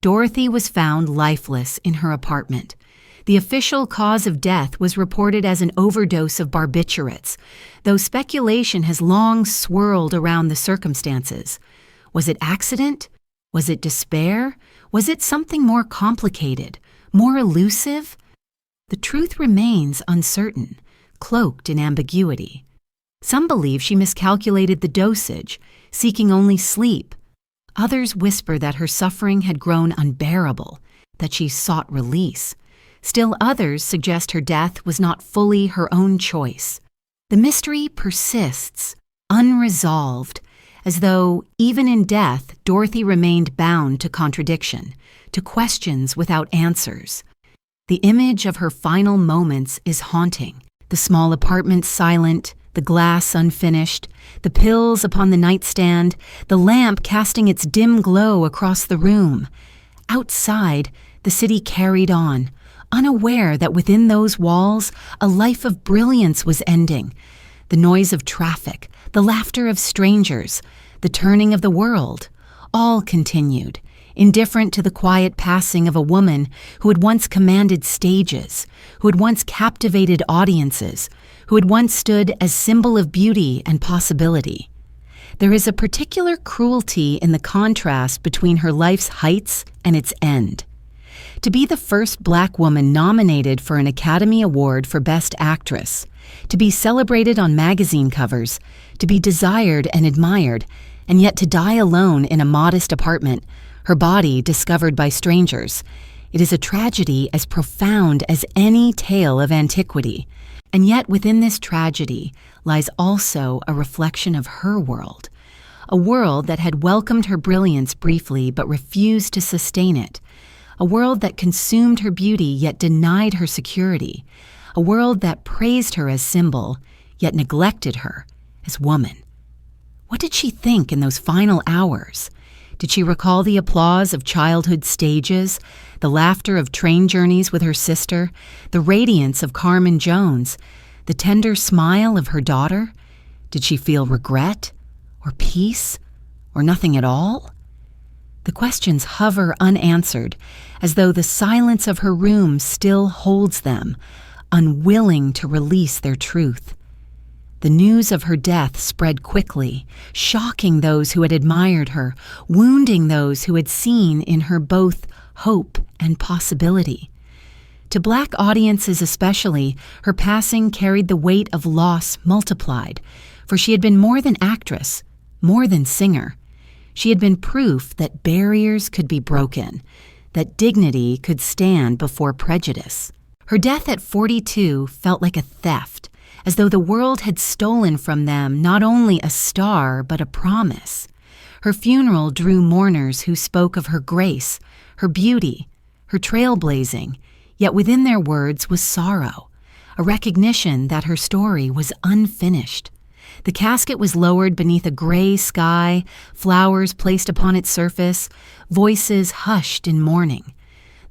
Dorothy was found lifeless in her apartment. The official cause of death was reported as an overdose of barbiturates, though speculation has long swirled around the circumstances. Was it accident? Was it despair? Was it something more complicated, more elusive? The truth remains uncertain, cloaked in ambiguity. Some believe she miscalculated the dosage, seeking only sleep. Others whisper that her suffering had grown unbearable, that she sought release. Still others suggest her death was not fully her own choice. The mystery persists, unresolved, as though, even in death, Dorothy remained bound to contradiction, to questions without answers. The image of her final moments is haunting. The small apartment silent, the glass unfinished, the pills upon the nightstand, the lamp casting its dim glow across the room. Outside, The city carried on, unaware that within those walls a life of brilliance was ending. The noise of traffic, the laughter of strangers, the turning of the world, all continued, indifferent to the quiet passing of a woman who had once commanded stages, who had once captivated audiences, who had once stood as symbol of beauty and possibility. There is a particular cruelty in the contrast between her life's heights and its end. To be the first Black woman nominated for an Academy Award for Best Actress, to be celebrated on magazine covers, to be desired and admired, and yet to die alone in a modest apartment, her body discovered by strangers. It is a tragedy as profound as any tale of antiquity. And yet within this tragedy lies also a reflection of her world, a world that had welcomed her brilliance briefly but refused to sustain it, a world that consumed her beauty yet denied her security, a world that praised her as symbol yet neglected her as woman. What did she think in those final hours? Did she recall the applause of childhood stages, the laughter of train journeys with her sister, the radiance of Carmen Jones, the tender smile of her daughter? Did she feel regret, or peace, or nothing at all? The questions hover unanswered, as though the silence of her room still holds them, unwilling to release their truth. The news of her death spread quickly, shocking those who had admired her, wounding those who had seen in her both hope and possibility. To Black audiences especially, her passing carried the weight of loss multiplied, for she had been more than actress, more than singer. She had been proof that barriers could be broken, that dignity could stand before prejudice. Her death at 42 felt like a theft, as though the world had stolen from them not only a star but a promise. Her funeral drew mourners who spoke of her grace, her beauty, her trailblazing, yet within their words was sorrow, a recognition that her story was unfinished. The casket was lowered beneath a gray sky, flowers placed upon its surface, voices hushed in mourning.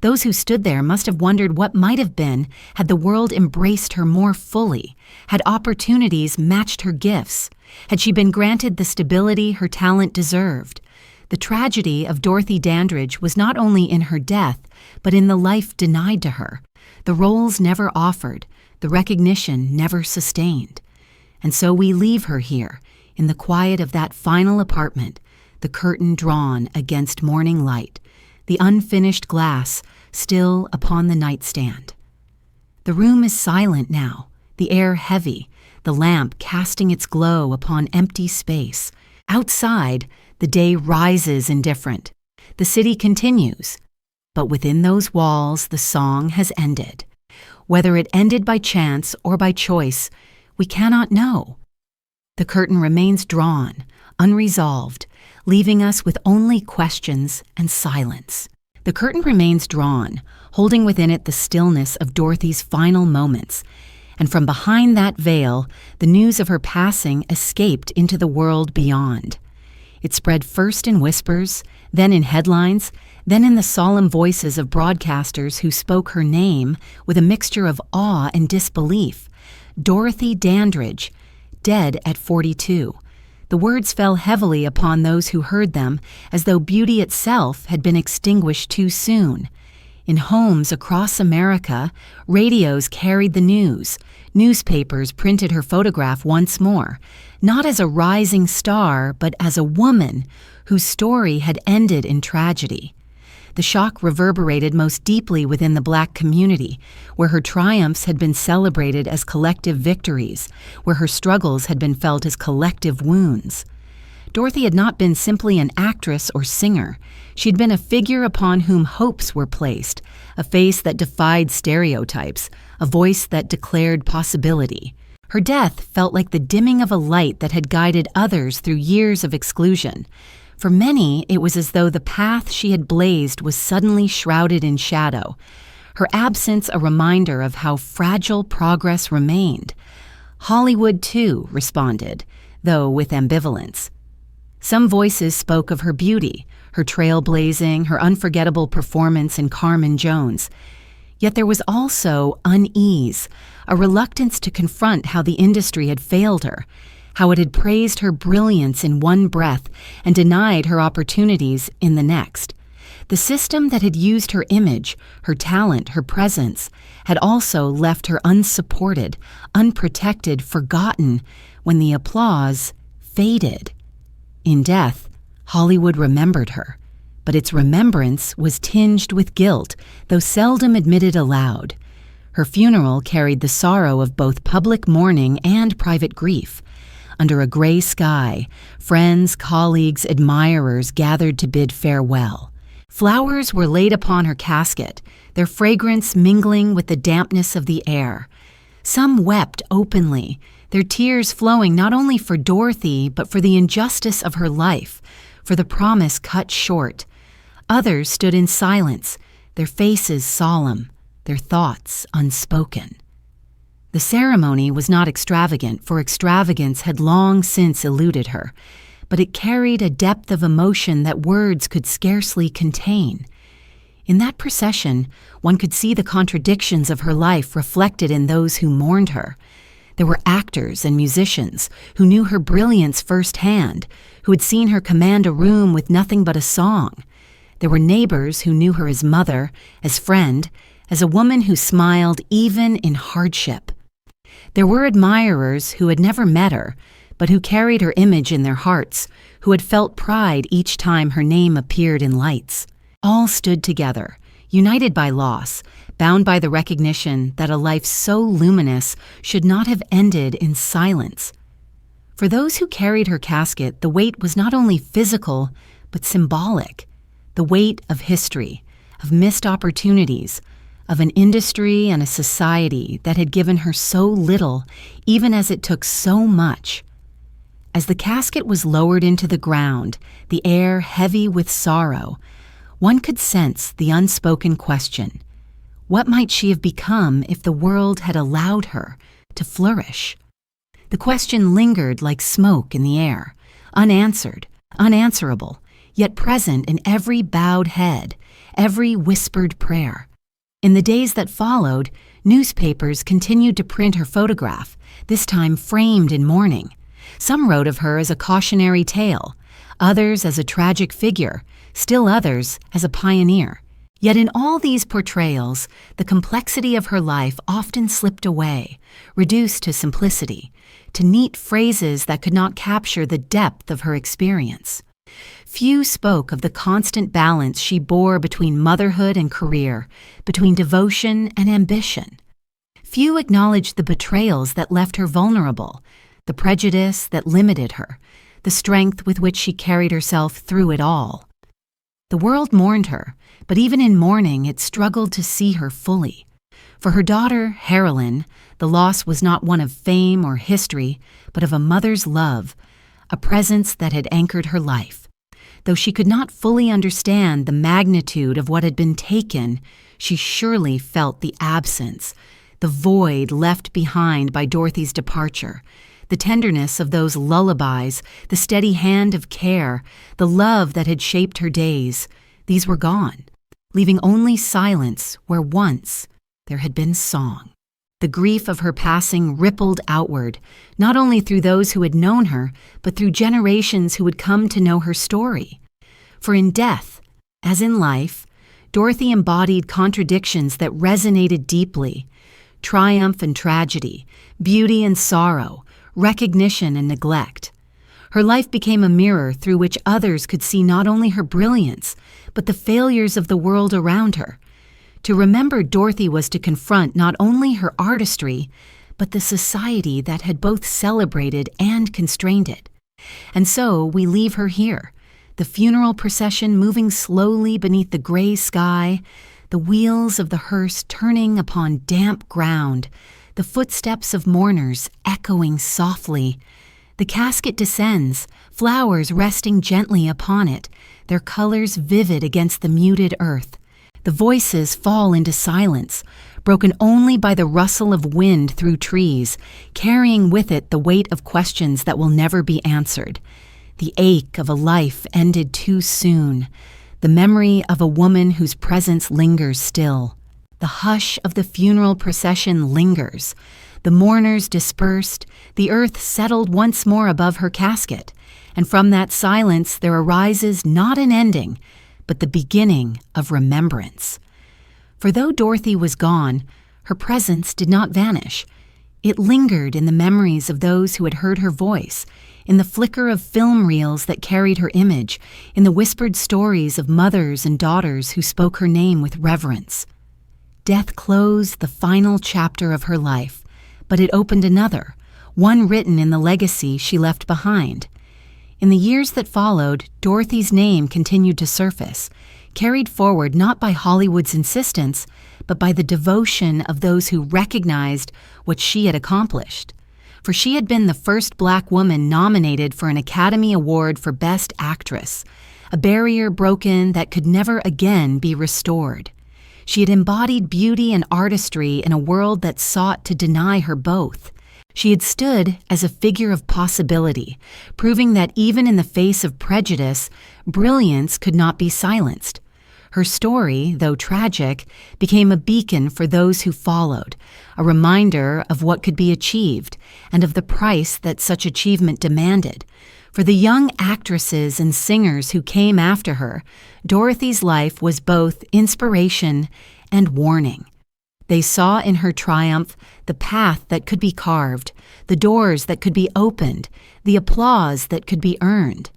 Those who stood there must have wondered what might have been had the world embraced her more fully, had opportunities matched her gifts, had she been granted the stability her talent deserved. The tragedy of Dorothy Dandridge was not only in her death, but in the life denied to her, the roles never offered, the recognition never sustained. And so we leave her here, in the quiet of that final apartment, the curtain drawn against morning light, the unfinished glass still upon the nightstand. The room is silent now, the air heavy, the lamp casting its glow upon empty space. Outside, the day rises indifferent. The city continues, but within those walls the song has ended. Whether it ended by chance or by choice, we cannot know. The curtain remains drawn, unresolved, leaving us with only questions and silence. The curtain remains drawn, holding within it the stillness of Dorothy's final moments, and from behind that veil, the news of her passing escaped into the world beyond. It spread first in whispers, then in headlines, then in the solemn voices of broadcasters who spoke her name with a mixture of awe and disbelief. Dorothy Dandridge, dead at 42. The words fell heavily upon those who heard them, as though beauty itself had been extinguished too soon. In homes across America, radios carried the news. Newspapers printed her photograph once more, not as a rising star, but as a woman whose story had ended in tragedy. The shock reverberated most deeply within the Black community, where her triumphs had been celebrated as collective victories, where her struggles had been felt as collective wounds. Dorothy had not been simply an actress or singer. She'd been a figure upon whom hopes were placed, a face that defied stereotypes, a voice that declared possibility. Her death felt like the dimming of a light that had guided others through years of exclusion. For many, it was as though the path she had blazed was suddenly shrouded in shadow, her absence a reminder of how fragile progress remained. Hollywood, too, responded, though with ambivalence. Some voices spoke of her beauty, her trailblazing, her unforgettable performance in Carmen Jones. Yet there was also unease, a reluctance to confront how the industry had failed her, how it had praised her brilliance in one breath and denied her opportunities in the next. The system that had used her image, her talent, her presence, had also left her unsupported, unprotected, forgotten when the applause faded. In death, Hollywood remembered her, but its remembrance was tinged with guilt, though seldom admitted aloud. Her funeral carried the sorrow of both public mourning and private grief. Under a gray sky, friends, colleagues, admirers gathered to bid farewell. Flowers were laid upon her casket, their fragrance mingling with the dampness of the air. Some wept openly, their tears flowing not only for Dorothy, but for the injustice of her life, for the promise cut short. Others stood in silence, their faces solemn, their thoughts unspoken. The ceremony was not extravagant, for extravagance had long since eluded her, but it carried a depth of emotion that words could scarcely contain. In that procession, one could see the contradictions of her life reflected in those who mourned her. There were actors and musicians who knew her brilliance firsthand, who had seen her command a room with nothing but a song. There were neighbors who knew her as mother, as friend, as a woman who smiled even in hardship. There were admirers who had never met her, but who carried her image in their hearts, who had felt pride each time her name appeared in lights. All stood together, united by loss, bound by the recognition that a life so luminous should not have ended in silence. For those who carried her casket, the weight was not only physical, but symbolic. The weight of history, of missed opportunities, of an industry and a society that had given her so little, even as it took so much. As the casket was lowered into the ground, the air heavy with sorrow, one could sense the unspoken question: what might she have become if the world had allowed her to flourish? The question lingered like smoke in the air, unanswered, unanswerable, yet present in every bowed head, every whispered prayer. In the days that followed, newspapers continued to print her photograph, this time framed in mourning. Some wrote of her as a cautionary tale, others as a tragic figure, still others as a pioneer. Yet in all these portrayals, the complexity of her life often slipped away, reduced to simplicity, to neat phrases that could not capture the depth of her experience. Few spoke of the constant balance she bore between motherhood and career, between devotion and ambition. Few acknowledged the betrayals that left her vulnerable, the prejudice that limited her, the strength with which she carried herself through it all. The world mourned her, but even in mourning it struggled to see her fully. For her daughter, Harilyn, the loss was not one of fame or history, but of a mother's love, a presence that had anchored her life. Though she could not fully understand the magnitude of what had been taken, she surely felt the absence, the void left behind by Dorothy's departure, the tenderness of those lullabies, the steady hand of care, the love that had shaped her days. These were gone, leaving only silence where once there had been song. The grief of her passing rippled outward, not only through those who had known her, but through generations who would come to know her story. For in death, as in life, Dorothy embodied contradictions that resonated deeply: triumph and tragedy, beauty and sorrow, recognition and neglect. Her life became a mirror through which others could see not only her brilliance, but the failures of the world around her. To remember Dorothy was to confront not only her artistry, but the society that had both celebrated and constrained it. And so we leave her here, the funeral procession moving slowly beneath the gray sky, the wheels of the hearse turning upon damp ground, the footsteps of mourners echoing softly. The casket descends, flowers resting gently upon it, their colors vivid against the muted earth. The voices fall into silence, broken only by the rustle of wind through trees, carrying with it the weight of questions that will never be answered. the ache of a life ended too soon, the memory of a woman whose presence lingers still. The hush of the funeral procession lingers. The mourners dispersed, the earth settled once more above her casket, and from that silence there arises not an ending, but the beginning of remembrance. For though Dorothy was gone, her presence did not vanish. It lingered in the memories of those who had heard her voice, in the flicker of film reels that carried her image, in the whispered stories of mothers and daughters who spoke her name with reverence. Death closed the final chapter of her life, but it opened another, one written in the legacy she left behind. In the years that followed, Dorothy's name continued to surface, carried forward not by Hollywood's insistence, but by the devotion of those who recognized what she had accomplished. For she had been the first Black woman nominated for an Academy Award for Best Actress, a barrier broken that could never again be restored. She had embodied beauty and artistry in a world that sought to deny her both. She had stood as a figure of possibility, proving that even in the face of prejudice, brilliance could not be silenced. Her story, though tragic, became a beacon for those who followed, a reminder of what could be achieved and of the price that such achievement demanded. For the young actresses and singers who came after her, Dorothy's life was both inspiration and warning. They saw in her triumph the path that could be carved, the doors that could be opened, the applause that could be earned.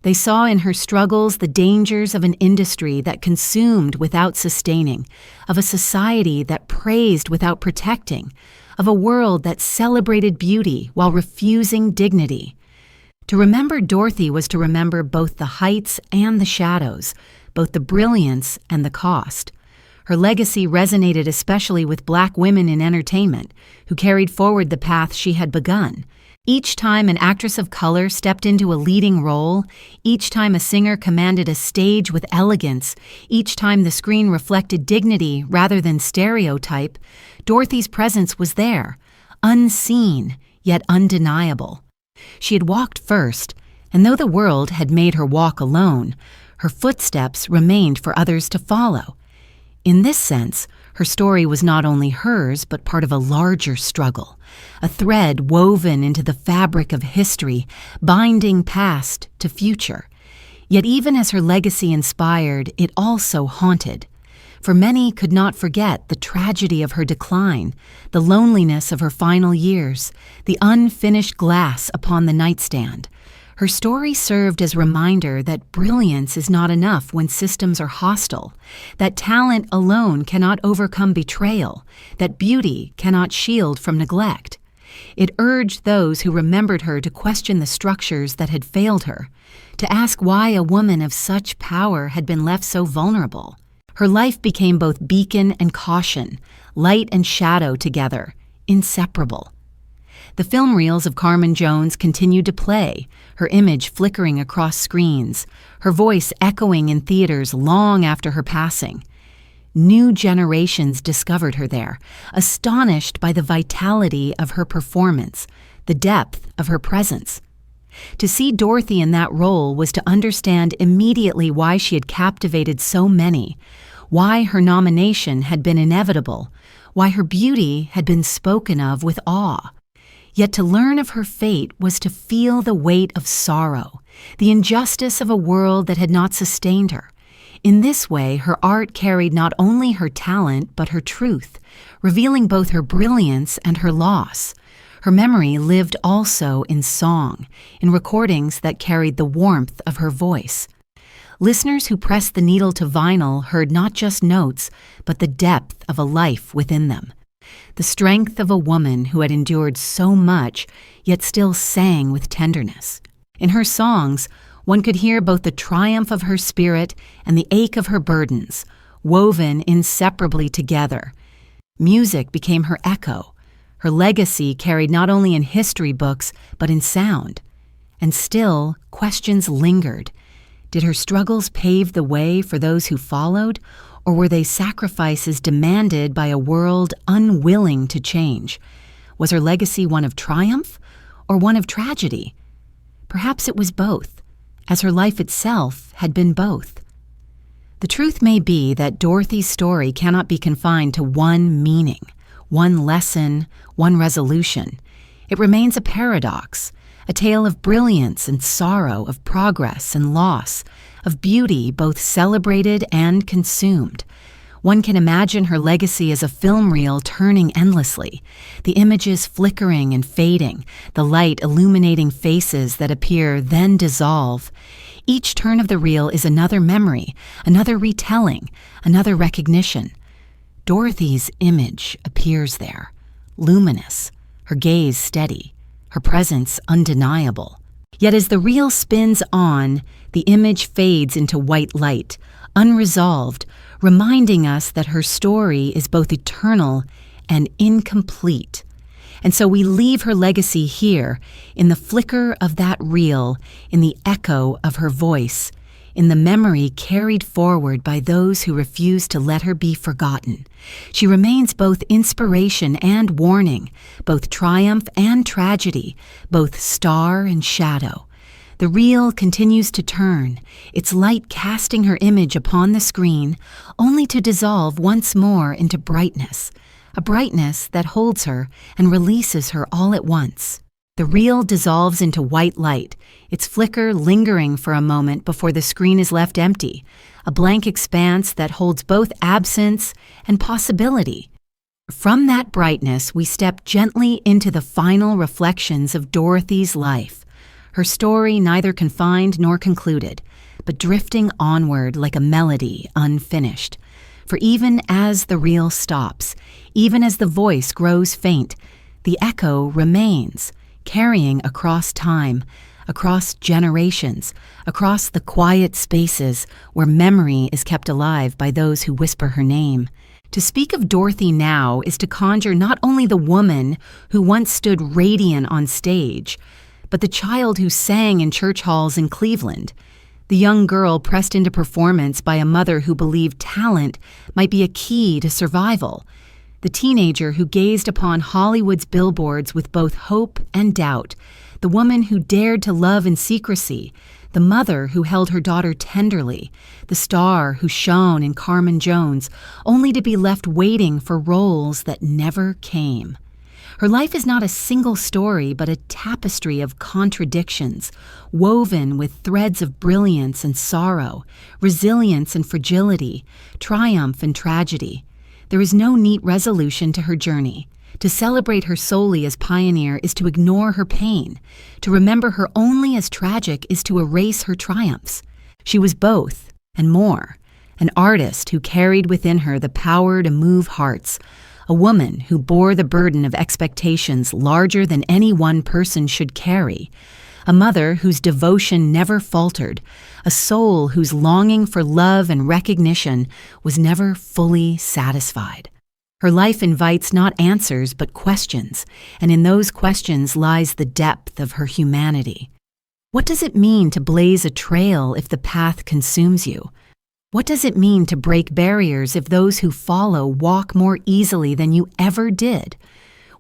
They saw in her struggles the dangers of an industry that consumed without sustaining, of a society that praised without protecting, of a world that celebrated beauty while refusing dignity. To remember Dorothy was to remember both the heights and the shadows, both the brilliance and the cost. Her legacy resonated especially with Black women in entertainment, who carried forward the path she had begun. Each time an actress of color stepped into a leading role, each time a singer commanded a stage with elegance, each time the screen reflected dignity rather than stereotype, Dorothy's presence was there, unseen yet undeniable. She had walked first, and though the world had made her walk alone, her footsteps remained for others to follow. In this sense, her story was not only hers, but part of a larger struggle, a thread woven into the fabric of history, binding past to future. Yet even as her legacy inspired, it also haunted. For many could not forget the tragedy of her decline, the loneliness of her final years, the unfinished glass upon the nightstand. Her story served as a reminder that brilliance is not enough when systems are hostile, that talent alone cannot overcome betrayal, that beauty cannot shield from neglect. It urged those who remembered her to question the structures that had failed her, to ask why a woman of such power had been left so vulnerable. Her life became both beacon and caution, light and shadow together, inseparable. The film reels of Carmen Jones continued to play, her image flickering across screens, her voice echoing in theaters long after her passing. New generations discovered her there, astonished by the vitality of her performance, the depth of her presence. To see Dorothy in that role was to understand immediately why she had captivated so many, why her nomination had been inevitable, why her beauty had been spoken of with awe. Yet to learn of her fate was to feel the weight of sorrow, the injustice of a world that had not sustained her. In this way, her art carried not only her talent but her truth, revealing both her brilliance and her loss. Her memory lived also in song, in recordings that carried the warmth of her voice. Listeners who pressed the needle to vinyl heard not just notes, but the depth of a life within them. The strength of a woman who had endured so much, yet still sang with tenderness. In her songs, one could hear both the triumph of her spirit and the ache of her burdens, woven inseparably together. Music became her echo. Her legacy carried not only in history books, but in sound. And still, questions lingered. Did her struggles pave the way for those who followed, or were they sacrifices demanded by a world unwilling to change? Was her legacy one of triumph, or one of tragedy? Perhaps it was both. as her life itself had been both. The truth may be that Dorothy's story cannot be confined to one meaning, one lesson, one resolution. It remains a paradox, a tale of brilliance and sorrow, of progress and loss, of beauty both celebrated and consumed. One can imagine her legacy as a film reel turning endlessly, the images flickering and fading, the light illuminating faces that appear then dissolve. Each turn of the reel is another memory, another retelling, another recognition. Dorothy's image appears there, luminous, her gaze steady, her presence undeniable. Yet as the reel spins on, the image fades into white light, unresolved, reminding us that her story is both eternal and incomplete. And so we leave her legacy here, in the flicker of that reel, in the echo of her voice, in the memory carried forward by those who refuse to let her be forgotten. She remains both inspiration and warning, both triumph and tragedy, both star and shadow. The reel continues to turn, its light casting her image upon the screen, only to dissolve once more into brightness, a brightness that holds her and releases her all at once. The reel dissolves into white light, its flicker lingering for a moment before the screen is left empty, a blank expanse that holds both absence and possibility. From that brightness, we step gently into the final reflections of Dorothy's life. Her story neither confined nor concluded, but drifting onward like a melody unfinished. For even as the reel stops, even as the voice grows faint, the echo remains, carrying across time, across generations, across the quiet spaces where memory is kept alive by those who whisper her name. To speak of Dorothy now is to conjure not only the woman who once stood radiant on stage, but the child who sang in church halls in Cleveland, the young girl pressed into performance by a mother who believed talent might be a key to survival, the teenager who gazed upon Hollywood's billboards with both hope and doubt, the woman who dared to love in secrecy, the mother who held her daughter tenderly, the star who shone in Carmen Jones, only to be left waiting for roles that never came. Her life is not a single story, but a tapestry of contradictions, woven with threads of brilliance and sorrow, resilience and fragility, triumph and tragedy. There is no neat resolution to her journey. To celebrate her solely as pioneer is to ignore her pain. To remember her only as tragic is to erase her triumphs. She was both, and more, an artist who carried within her the power to move hearts, a woman who bore the burden of expectations larger than any one person should carry, a mother whose devotion never faltered, a soul whose longing for love and recognition was never fully satisfied. Her life invites not answers but questions, and in those questions lies the depth of her humanity. What does it mean to blaze a trail if the path consumes you? What does it mean to break barriers if those who follow walk more easily than you ever did?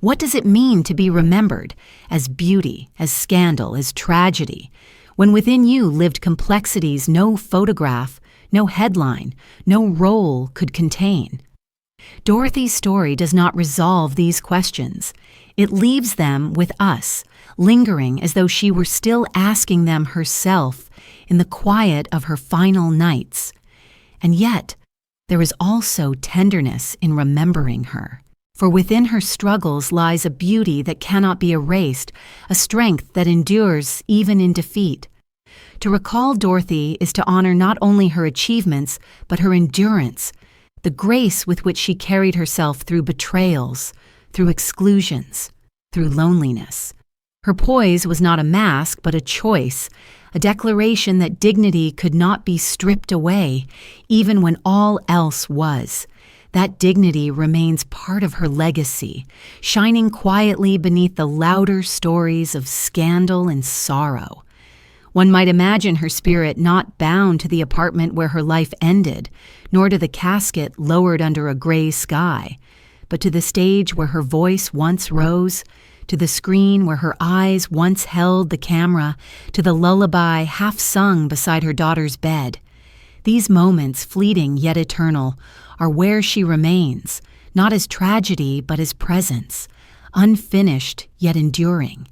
What does it mean to be remembered as beauty, as scandal, as tragedy, when within you lived complexities no photograph, no headline, no role could contain? Dorothy's story does not resolve these questions. It leaves them with us, lingering as though she were still asking them herself in the quiet of her final nights. And yet, there is also tenderness in remembering her. For within her struggles lies a beauty that cannot be erased, a strength that endures even in defeat. To recall Dorothy is to honor not only her achievements, but her endurance, the grace with which she carried herself through betrayals, through exclusions, through loneliness. Her poise was not a mask, but a choice, a declaration that dignity could not be stripped away, even when all else was. That dignity remains part of her legacy, shining quietly beneath the louder stories of scandal and sorrow. One might imagine her spirit not bound to the apartment where her life ended, nor to the casket lowered under a gray sky, but to the stage where her voice once rose, to the screen where her eyes once held the camera, to the lullaby half sung beside her daughter's bed. These moments, fleeting yet eternal, are where she remains, not as tragedy but as presence, unfinished yet enduring.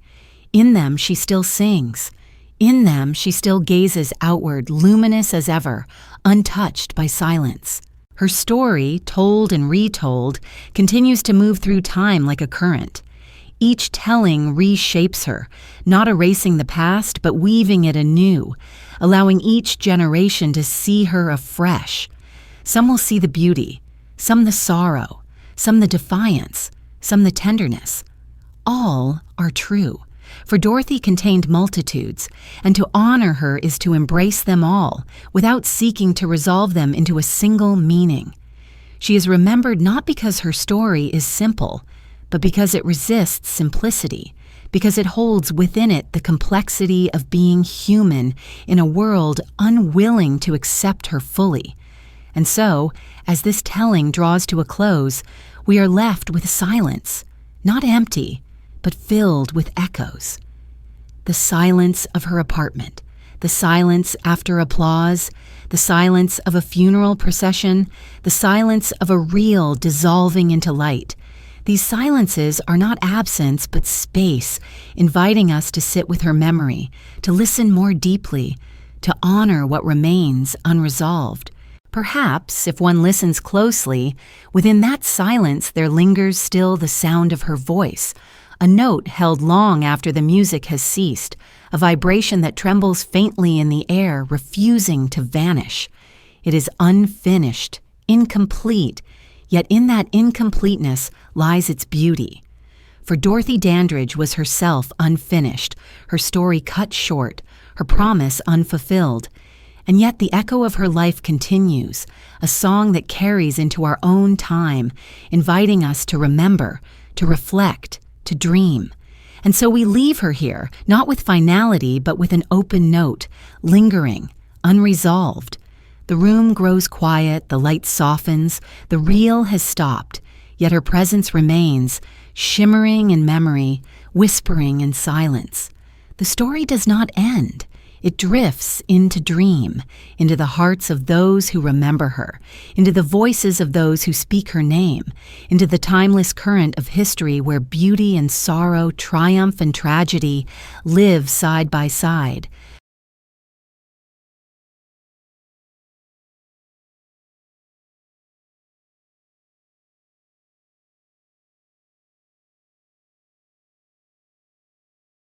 In them she still sings. In them she still gazes outward, luminous as ever, untouched by silence. Her story, told and retold, continues to move through time like a current. Each telling reshapes her, not erasing the past but weaving it anew, allowing each generation to see her afresh. Some will see the beauty, some the sorrow, some the defiance, some the tenderness. All are true, for Dorothy contained multitudes, and to honor her is to embrace them all, without seeking to resolve them into a single meaning. She is remembered not because her story is simple, but because it resists simplicity, because it holds within it the complexity of being human in a world unwilling to accept her fully. And so, as this telling draws to a close, we are left with silence, not empty, but filled with echoes. The silence of her apartment, the silence after applause, the silence of a funeral procession, the silence of a reel dissolving into light. These silences are not absence but space, inviting us to sit with her memory, to listen more deeply, to honor what remains unresolved. Perhaps, if one listens closely, within that silence there lingers still the sound of her voice, a note held long after the music has ceased, a vibration that trembles faintly in the air, refusing to vanish. It is unfinished, incomplete, yet in that incompleteness lies its beauty. For Dorothy Dandridge was herself unfinished, her story cut short, her promise unfulfilled. And yet the echo of her life continues, a song that carries into our own time, inviting us to remember, to reflect, to dream. And so we leave her here, not with finality, but with an open note, lingering, unresolved. The room grows quiet, the light softens, the reel has stopped, yet her presence remains, shimmering in memory, whispering in silence. The story does not end. It drifts into dream, into the hearts of those who remember her, into the voices of those who speak her name, into the timeless current of history where beauty and sorrow, triumph and tragedy live side by side,